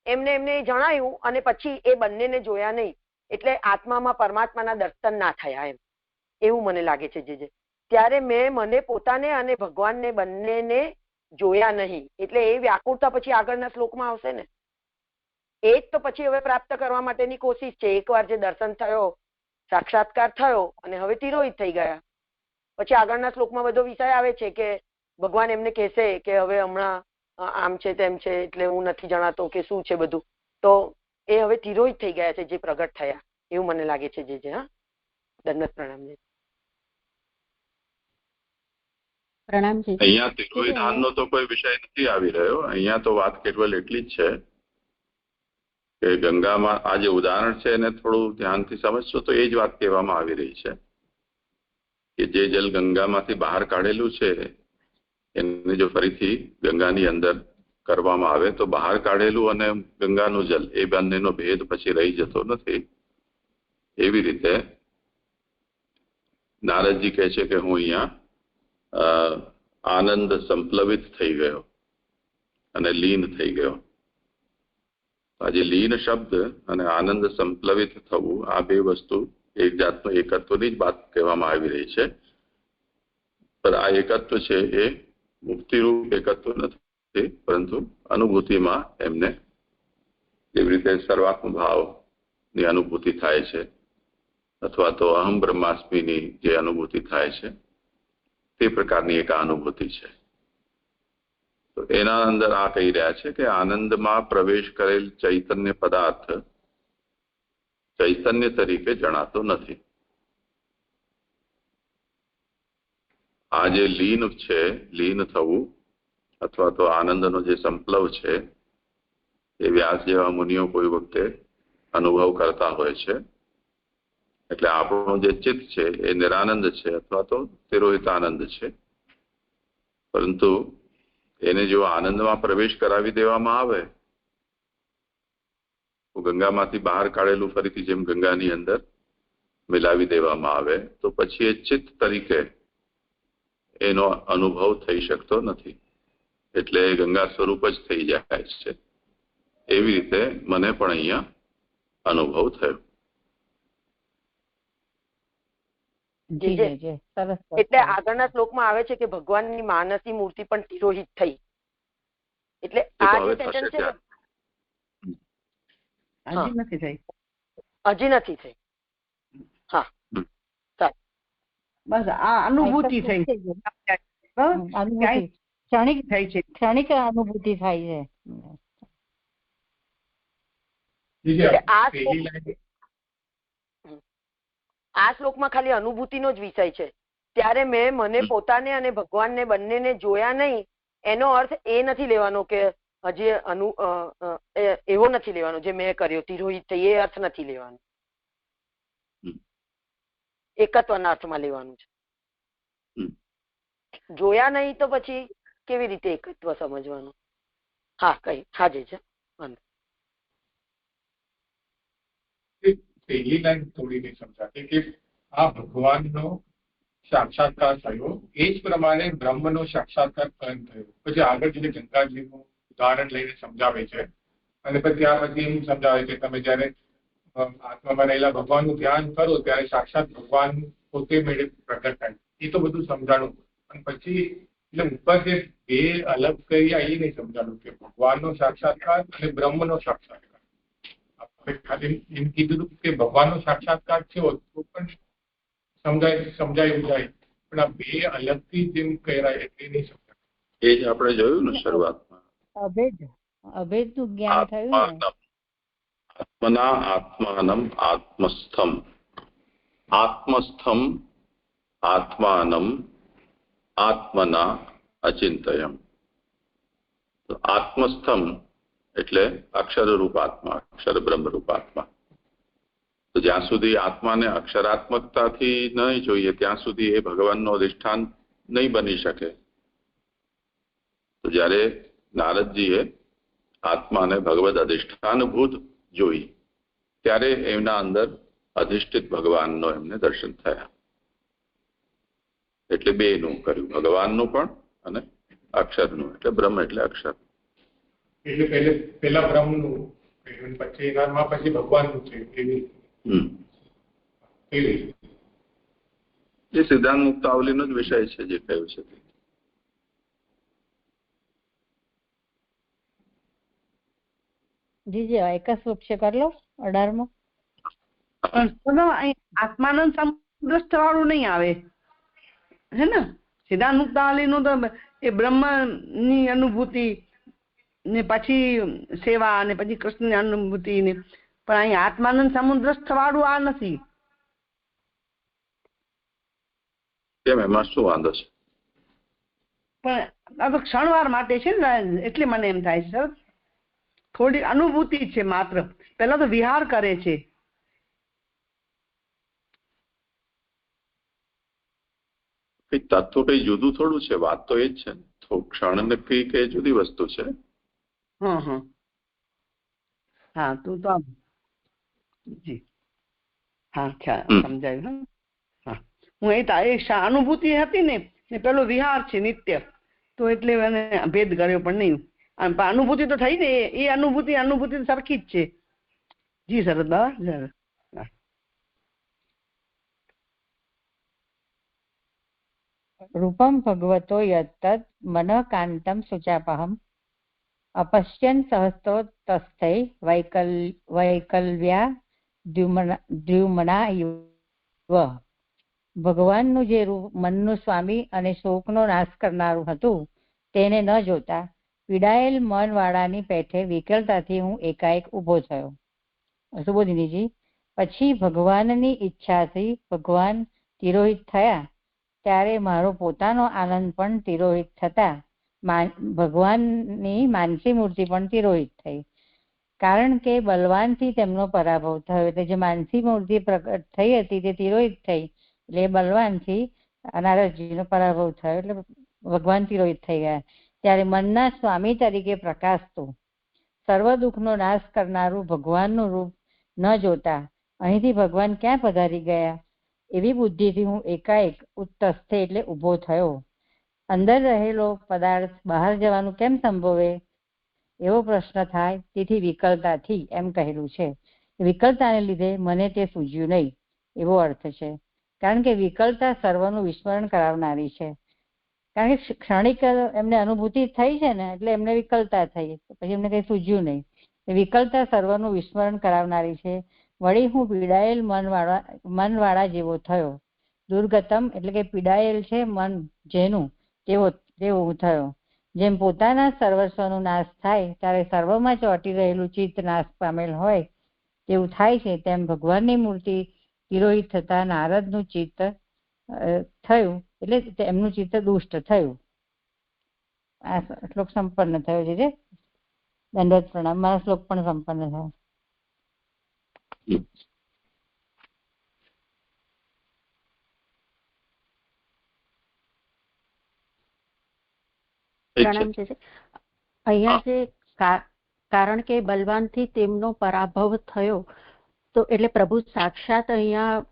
એમને જણાયું અને પછી એ બંનેને જોયા નહીં એટલે આત્મામાં પરમાત્માના દર્શન ના થયા. એમ એવું મને લાગે છે. જે ત્યારે મેં મને પોતાને અને ભગવાનને બંનેને જોયા નહીં એટલે એ વ્યાકુળતા પછી આગળના શ્લોકમાં આવશે ને. એ જ તો પછી હવે પ્રાપ્ત કરવા માટેની કોશિશ છે. એકવાર જે દર્શન થયો, સાક્ષાત્કાર થયો અને હવે તિરોહિત થઈ ગયા પછી આગળના શ્લોકમાં બધો વિષય આવે છે કે ભગવાન એમને કહેશે કે હવે હમણાં આમ છે તેમ છે એટલે હું નથી જણાતો કે શું છે બધું. તો એ હવે તિરોહિત થઈ ગયા છે જે પ્રગટ થયા એવું મને લાગે છે. જે હા દંડવત પ્રણામ. અહીંયા તિરોહિધાનનો તો કોઈ વિષય નથી આવી રહ્યો. અહીંયા તો વાત કેવલ એટલી જ છે કે ગંગામાં આ જે ઉદાહરણ છે એને થોડું ધ્યાનથી સમજશો તો એ જ વાત કહેવામાં આવી રહી છે કે જે જલ ગંગામાંથી બહાર કાઢેલું છે એને જો ફરીથી ગંગાની અંદર કરવામાં આવે તો બહાર કાઢેલું અને ગંગાનું જલ એ બંનેનો ભેદ પછી રહી જતો નથી. એવી રીતે નારદજી કહે છે કે હું અહીંયા આનંદ સંપ્લવિત થઈ ગયો અને લીન થઈ ગયો. આજે લીન શબ્દ અને આનંદ સંપ્લવિત થવું, આ બે વસ્તુ એક જાતનું એકત્વની જ વાત કહેવામાં આવી રહી છે. પણ આ એકત્વ છે એ મુક્તિરૂપ એકત્વ નથી, પરંતુ અનુભૂતિમાં એમને એવી રીતે સર્વાત્મ ભાવની અનુભૂતિ થાય છે, અથવા તો અહમ બ્રહ્માસ્મિની જે અનુભૂતિ થાય છે તે પ્રકારની એક અનુભૂતિ છે. તો એના અંદર આ કહી રહ્યા છે કે આનંદમાં પ્રવેશ કરેલ ચૈતન્ય પદાર્થ ચૈતન્ય તરીકે જણાતો નથી. આ જે લીન છે, લીન થવું અથવા તો આનંદનો જે સંપ્લવ છે એ વ્યાસ જેવા મુનિઓ કોઈ વખતે અનુભવ કરતા હોય છે. એટલે આપણું જે ચિત્ત છે એ નિરાનંદ છે અથવા તો તિરોહિત આનંદ છે, પરંતુ એને જો આનંદમાં પ્રવેશ કરાવી દેવામાં આવે તો ગંગામાંથી બહાર કાઢેલું ફરીથી જેમ ગંગાની અંદર મિલાવી દેવામાં આવે તો પછી એ ચિત્ત તરીકે એનો અનુભવ થઈ શકતો નથી. એટલે ગંગા સ્વરૂપ જ થઈ જાય છે. એવી રીતે મને પણ અહીંયા અનુભવ થયો. એટલે આગળના શ્લોકમાં આવે છે કે ભગવાનની માનસી મૂર્તિ પણ તિરોહિત થઈ. એટલે આ જે સેશન છે હજી નથી થઈ. હા, બસ આ અનુભૂતિ થઈ, ક્ષણિક અનુભૂતિ થાય છે. આ શ્લોકમાં ખાલી અનુભૂતિનો જ વિષય છે. ત્યારે મને પોતાને અને ભગવાનને બંનેને જોયા નહીં, એનો અર્થ એ નથી લેવાનો કે હજી એવો નથી લેવાનો જે મેં કર્યો તિરોહિત થઈ, એ અર્થ નથી લેવાનો. એકત્વના અર્થમાં લેવાનું છે. જોયા નહીં તો પછી કેવી રીતે એકત્વ સમજવાનું? હા, કઈ હાજે છે. પહેલી લાઈન થોડી નહીં સમજાતી કે આ ભગવાનનો સાક્ષાત્કાર થયો, એ જ પ્રમાણે બ્રહ્મનો સાક્ષાત્કાર થયો. પછી આગળ જઈને ગંગાજીનું ઉદાહરણ લઈને સમજાવે છે, અને પછી ત્યાર પછી એમ સમજાવે કે તમે જયારે આત્મામાં રહેલા ભગવાનનું ધ્યાન કરો ત્યારે સાક્ષાત ભગવાન પોતે મેળે પ્રગટ થાય. એ તો બધું સમજાણું. અને પછી એટલે ઉપર જે બે અલગ કર્યા એ નહીં સમજાણું કે ભગવાનનો સાક્ષાત્કાર અને બ્રહ્મનો સાક્ષાત્કાર. ખાલી એમ કીધું કે ભગવાનનો સાક્ષાત્કાર થયો તો પણ સમજાયું જાય, પણ આ બે અલગથી જેમ કહેવાય એટલે નહીં સમજાય. એ જ આપણે જોયું ને શરૂઆતમાં, અભેદનું જ્ઞાન થયું ને. આત્મના આત્માનમ આત્મસ્થમ, આત્મસ્થમ આત્માનમ આત્મના અચિંતયમ. તો આત્મસ્થમ એટલે અક્ષર રૂપ આત્મા, અક્ષર બ્રહ્મ રૂપ આત્મા. તો જ્યાં સુધી આત્માને અક્ષરાત્મકતાથી નહીં જોઈએ ત્યાં સુધી એ ભગવાનનું અધિષ્ઠાન નહીં બની શકે. તો જ્યારે નારદજીએ આત્માને ભગવદ અધિષ્ઠાનભૂત જોઈ ત્યારે એમના અંદર અધિષ્ઠિત ભગવાનનો એમને દર્શન થયા. એટલે બેનું કર્યું, ભગવાનનું પણ અને અક્ષરનું. એટલે બ્રહ્મ એટલે અક્ષર. એટલે પેલા બ્રહ્મનું પછી એનામાં પછી ભગવાનનું થયું. એ સિદ્ધાંત મુક્તાવલીનો જ વિષય છે જે કહ્યું છે. જીજી એક શ્લોક છે કરી લો 18મો. આત્માનંદ સમદ્રષ્ટ વાળું નહીં આવે હે ને. સિદ્ધાંત મુક્તાવલી નું તો એ બ્રહ્મ ની અનુભૂતિ ને પછી સેવા અને પછી કૃષ્ણની અનુભૂતિ ને, પણ અહીં આત્માનંદ સમુદ્રસ્થ વાળું આ નથી. કેમ, એમાં શું વાંધો છે? પણ આ તો ક્ષણવાર માટે છે ને, એટલે મને એમ થાય છે સર થોડી અનુભૂતિ છે માત્ર. પેલા તો વિહાર કરે છે. તત્વ કઈ જુદું થોડું છે, વાત તો એ જ છે. ક્ષણ નક્કી કે જુદી વસ્તુ છે. હા તું તો જી હા સમજાયું. હા હું એ અનુભૂતિ હતી ને પેલો વિહાર છે નિત્ય, તો એટલે એને ભેદ કર્યો પણ નહીં. અનુભૂતિ તો થઈ ને, એ અનુભૂતિ સરખી જ છે. જી સરસ બાબા. રૂપમ ભગવતો યત્તત મન કાંતમ શુચાપહમ અપશ્યન સહસ્ત્રો તસ્થૈ વૈકલ્વ્યા દ્યુમના ઇવ. ભગવાનનું જે રૂપ મનનું સ્વામી અને શોકનો નાશ કરનારું હતું તેને ન જોતા પીડાયેલ મન વાળાની પેઠે વિકલતાથી હું એકાએક ઊભો થયો. સુબોધિનીજી, પછી ભગવાનની ઈચ્છાથી ભગવાન તિરોહિત થયા ત્યારે મારો પોતાનો આનંદ પણ તિરોહિત થતા ભગવાનની માનસી મૂર્તિ પણ તિરોહિત થઈ. કારણ કે બલવાનથી તેમનો પરાભવ થયો. એટલે જે માનસી મૂર્તિ પ્રગટ થઈ હતી તે તિરોહિત થઈ, એટલે બલવાનથી નારદજીનો પરાભવ થયો, એટલે ભગવાન તિરોહિત થઈ ગયા. ત્યારે મનના સ્વામી તરીકે પ્રકાશતું સર્વ દુઃખનો નાશ કરનારું ભગવાનનું રૂપ ન જોતા અહીંથી ભગવાન ક્યાં પધારી ગયા એવી બુદ્ધિથી હું એકાએક ઉત્તસ્થે એટલે ઊભો થયો. અંદર રહેલો પદાર્થ બહાર જવાનું કેમ સંભવે એવો પ્રશ્ન થાય, તેથી વિકલતાથી એમ કહેલું છે. વિકલતાને લીધે મને તે સૂઝ્યું નહીં એવો અર્થ છે. કારણ કે વિકલતા સર્વનું વિસ્મરણ કરાવનારી છે. કારણ કે ક્ષણિક એમને અનુભૂતિ થઈ છે ને, એટલે એમને વિકલતા થઈ, પછી એમને કઈ સૂઝ્યું નહીં. વિકલતા સર્વનું વિસ્મરણ કરાવનારી છે. વળી હું પીડાયેલ મનવાળા જેવો થયો. દુર્ગતમ એટલે કે પીડાયેલ છે મન જેનું, તેવો હું થયો. જેમ પોતાના સર્વસ્વનો નાશ થાય ત્યારે સર્વમાં ચોંટી રહેલું ચિત્ત નાશ પામેલ હોય તેવું થાય છે, તેમ ભગવાનની મૂર્તિ તિરોહિત થતા નારદનું ચિત્ત થયું, એટલે એમનું ચિત્ત દુષ્ટ થયું. આ શ્લોક સંપન્ન થયો છે. દંડવત પ્રણામ. મારો શ્લોક પણ સંપન્ન થયો. પ્રણામ છે. અહીંયા જે કારણ કે બલવાનથી તેમનો પરાભવ થયો, તો એટલે પ્રભુ સાક્ષાત અહીંયા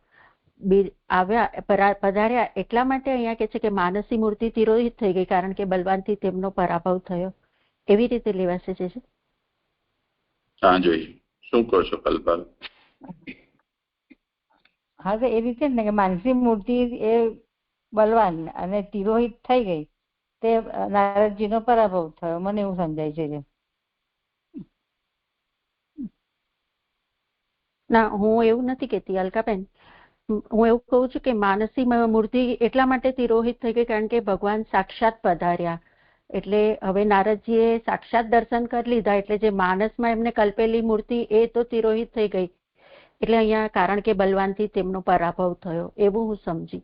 આવ્યા પધાર્યા એટલા માટે અહીંયા કે છે કે માનસી મૂર્તિ તિરોહિત થઈ ગઈ, કારણ કે બલવાનથી તેમનો પરાભવ થયો, એવી રીતે લેવાશે છે. હા, જોઈ શું કહો છો કલ્પલ? હા, તો એ રીતે ને કે માનસી મૂર્તિ એ બલવાન અને તિરોહિત થઈ ગઈ, તે નારદજીનો પરાભવ થયો, મને એવું સમજાય છે. ના, હું એવું નથી કહેતી અલકાબેન. હું એવું કહું છું કે માનસી મૂર્તિ એટલા માટે તિરોહિત થઈ ગઈ કારણ કે ભગવાન સાક્ષાત પધાર્યા, એટલે હવે નારદજીએ સાક્ષાત દર્શન કરી લીધા, એટલે જે માનસમાં એમને કલ્પેલી મૂર્તિ એ તો તિરોહિત થઈ ગઈ. એટલે અહીંયા કારણ કે બલવાનથી તેમનો પરાભવ થયો એવું હું સમજી.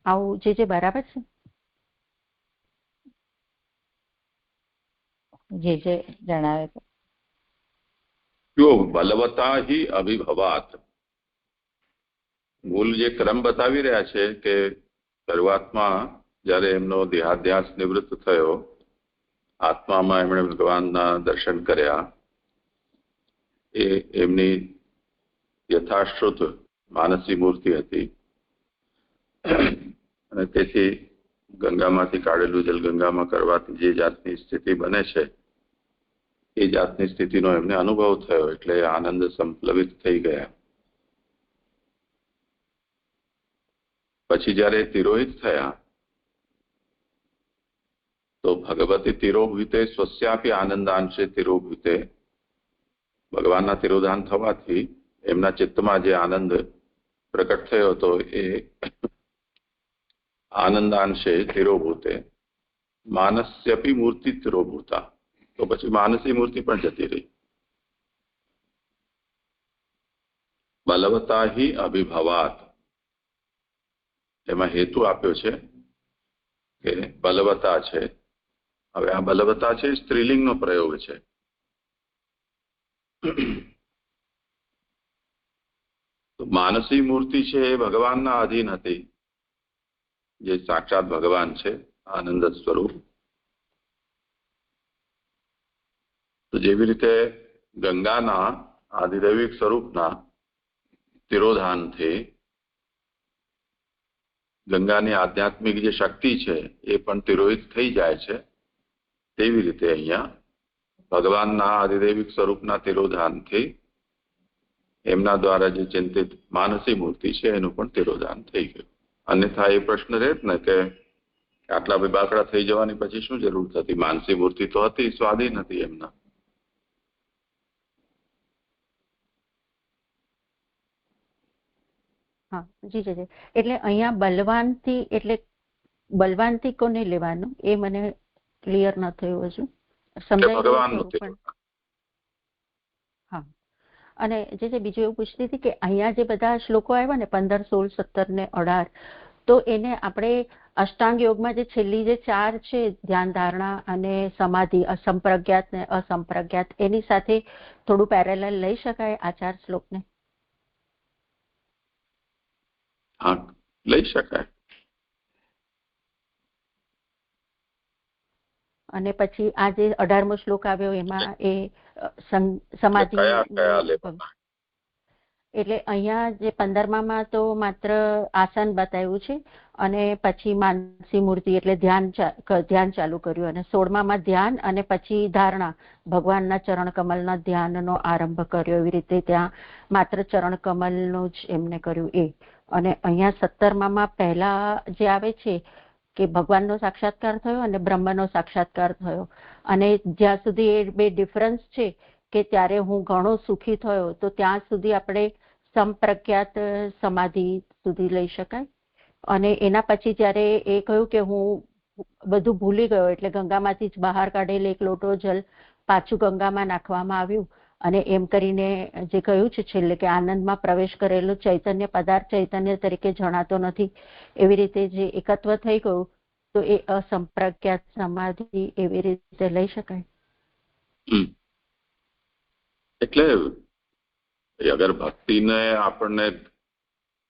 આવું જે બરાબર છે? જે જણાવે છે. જો બલવતા હિ અભિભવાત, મૂળ જે ક્રમ બતાવી રહ્યા છે કે શરૂઆતમાં જયારે એમનો દેહાધ્યાસ નિવૃત્ત થયો, આત્મામાં એમણે ભગવાનના દર્શન કર્યા, એ એમની યથાશ્રુત માનસી મૂર્તિ હતી. અને તેથી ગંગામાંથી કાઢેલું જલ ગંગામાં કરવાથી જે જાતની સ્થિતિ બને છે એ જાતની સ્થિતિનો એમને અનુભવ થયો, એટલે આનંદ સંપ્લવિત થઈ ગયા. પછી જયારે તિરોહિત થયા તો ભગવતી તિરોભૂતે સ્વસ્યાપી આનંદાંશે તિરોભૂતે, ભગવાનના તિરોધાન થવાથી એમના ચિત્તમાં જે આનંદ પ્રકટ થયો હતો એ આનંદાંશે તિરોભૂતે માનસ્યપી મૂર્તિ તિરોભૂતા, તો પછી માનસી મૂર્તિ પણ જતી રહી. બલવતા હિ અભિભવાત, એમાં હેતુ આપ્યો છે કે બલવતા છે. હવે આ બલવતા છે સ્ત્રીલિંગનો પ્રયોગ છે. તો માનસી મૂર્તિ છે એ ભગવાનના અધીન હતી, જે સાક્ષાત ભગવાન છે, આનંદ સ્વરૂપ. તો જેવી રીતે ગંગાના આધિદૈવિક સ્વરૂપના તિરોધાનથી ગંગાની આધ્યાત્મિક જે શક્તિ છે એ પણ તિરોહિત થઈ જાય છે, તેવી રીતે અહીંયા ભગવાનના આધિદૈવિક સ્વરૂપના તિરોધાનથી એમના દ્વારા જે ચિંતિત માનસી મૂર્તિ છે એનું પણ તિરોધાન થઈ ગયું. અન્યથા એ પ્રશ્ન રહે ને કે આટલા બાકડા થઈ જવાની પછી શું જરૂર થતી? માનસી મૂર્તિ તો હતી, સ્વાધીન હતી એમના. હા જી જી. એટલે અહીંયા બલવાનથી એટલે બલવાનથી કોને લેવાનું એ મને ક્લિયર ન થયું હજુ. સમજાય ભગવાનનું પણ હા. અને જે બીજું એવું પૂછતી હતી કે અહીંયા જે બધા શ્લોકો આવ્યા ને 15, 16, 17 ને 18, તો એને આપણે અષ્ટાંગ યોગમાં જે છેલ્લી જે 4 છે, ધ્યાન ધારણા અને સમાધિ, અસંપ્રજ્ઞાત ને અસંપ્રજ્ઞાત, એની સાથે થોડું પેરેલલ લઈ શકાય આ 4 શ્લોકને? હા, લઈ શકાય. અને પછી આ જે 18મો શ્લોક આવ્યો એમાં એ સમાધિ, એટલે અહીંયા જે 15માં તો માત્ર આસન બતાવ્યું છે અને પછી માનસી મૂર્તિ એટલે ધ્યાન ચાલુ કર્યું, અને 16માં ધ્યાન અને પછી ધારણા, ભગવાનના ચરણ કમલના ધ્યાનનો આરંભ કર્યો. એવી રીતે ત્યાં માત્ર ચરણ કમલનું જ એમને કર્યું એ. અને અહીંયા 17માં પહેલા જે આવે છે કે ભગવાનનો સાક્ષાત્કાર થયો અને બ્રહ્મનો સાક્ષાત્કાર થયો, અને જ્યાં સુધી એ બે ડિફરન્સ છે કે ત્યારે હું ઘણો સુખી થયો, તો ત્યાં સુધી આપણે સંપ્રજ્ઞાત સમાધિ સુધી લઈ શકાય. અને એના પછી જ્યારે એ કહ્યું કે હું બધું ભૂલી ગયો, એટલે ગંગામાંથી જ બહાર કાઢેલ એક લોટો જલ પાછું ગંગામાં નાખવામાં આવ્યું, અને એમ કરીને જે કહ્યું છે છેલ્લે કે આનંદમાં પ્રવેશ કરેલો ચૈતન્ય પદાર્થ ચૈતન્ય તરીકે જણાતો નથી, એવી રીતે જે એકત્વ થઈ ગયું, તો એ અસંપ્રજ્ઞાત સમાધિ એવી રીતે લઈ શકાય. એટલે અગર ભક્તિને આપણને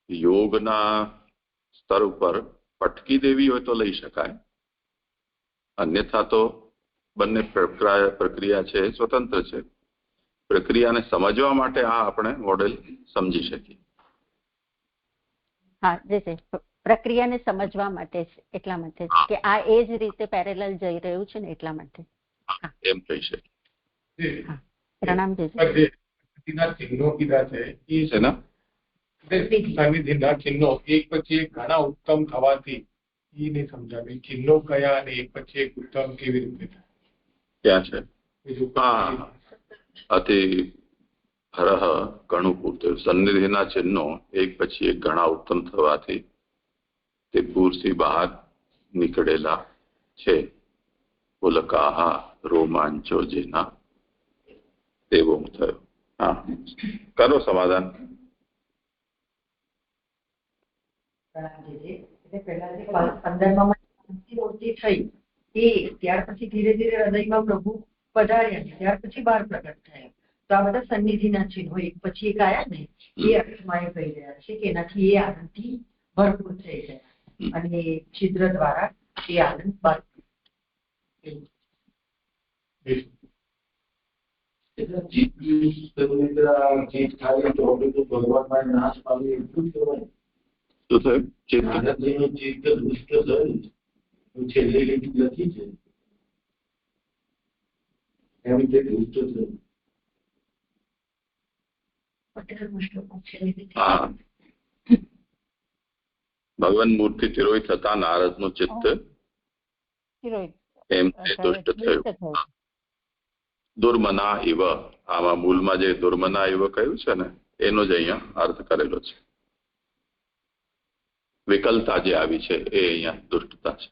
યોગના સ્તર ઉપર પટકી દેવી હોય તો લઈ શકાય, અન્યથા તો બંને પ્રક્રિયા છે સ્વતંત્ર છે. પ્રક્રિયાને સમજવા માટે આ આપણે મોડેલ સમજી શકીએ. હા જે છે પ્રક્રિયાને સમજવા માટે એટલા માટે કે આ એ જ રીતે પેરેલલ જઈ રહ્યું છે ને એટલા માટે એમ કહી શકીએ. પ્રણામ જે ચિહ્નો કીધા છે સન્નિધિના ચિહ્નો એક પછી એક ઘણા ઉત્તમ થવાથી એ નહીં સમજાવ્યું. ચિહ્નો કયા અને એક પછી એક ઉત્તમ કેવી રીતે થાય? ક્યાં છે? અતિ હરહ ઘણું પૂરતું. સન્નિધિના ચિહ્નો એક પછી એક ઘણા ઉત્તમ થવાથી તે પૂરથી બહાર નીકળેલા છે. પુલકાહા રોમાંચો જેના તેવો હું થયો. હા, કરો સમાધાન. પહેલા જે 15માં મૂર્તિ થઈ એ ત્યાર પછી ધીરે ધીરે હૃદયમાં પ્રભુ પધાર્યા, ત્યાર પછી બહાર પ્રગટ થયા. તો આ બધા સન્નિધિના ચિહ્નો એક પછી એક આયા ને એ અર્થમાં એ કહી રહ્યા છે કે એનાથી એ આનંદથી ભરપૂર થઈ ગયા અને છિદ્ર દ્વારા એ આનંદ બહાર ભગવાન નાશ પામે એટલું કહેવાય. શું થયું? છેલ્લે લખી છે એમ રીતે દુષ્ટ થયું. ભગવાન મૂર્તિ તિરોહિત થતા નારદનું ચિત્ત એમ દુષ્ટ થયું. દુર્મના ઇવ, આમાં મૂળમાં જે દુર્મના ઇવ કહ્યું છે ને એનો જ અહીંયા અર્થ કરેલો છે. વિકલતા જે આવી છે એ અહીંયા દુષ્ટતા છે.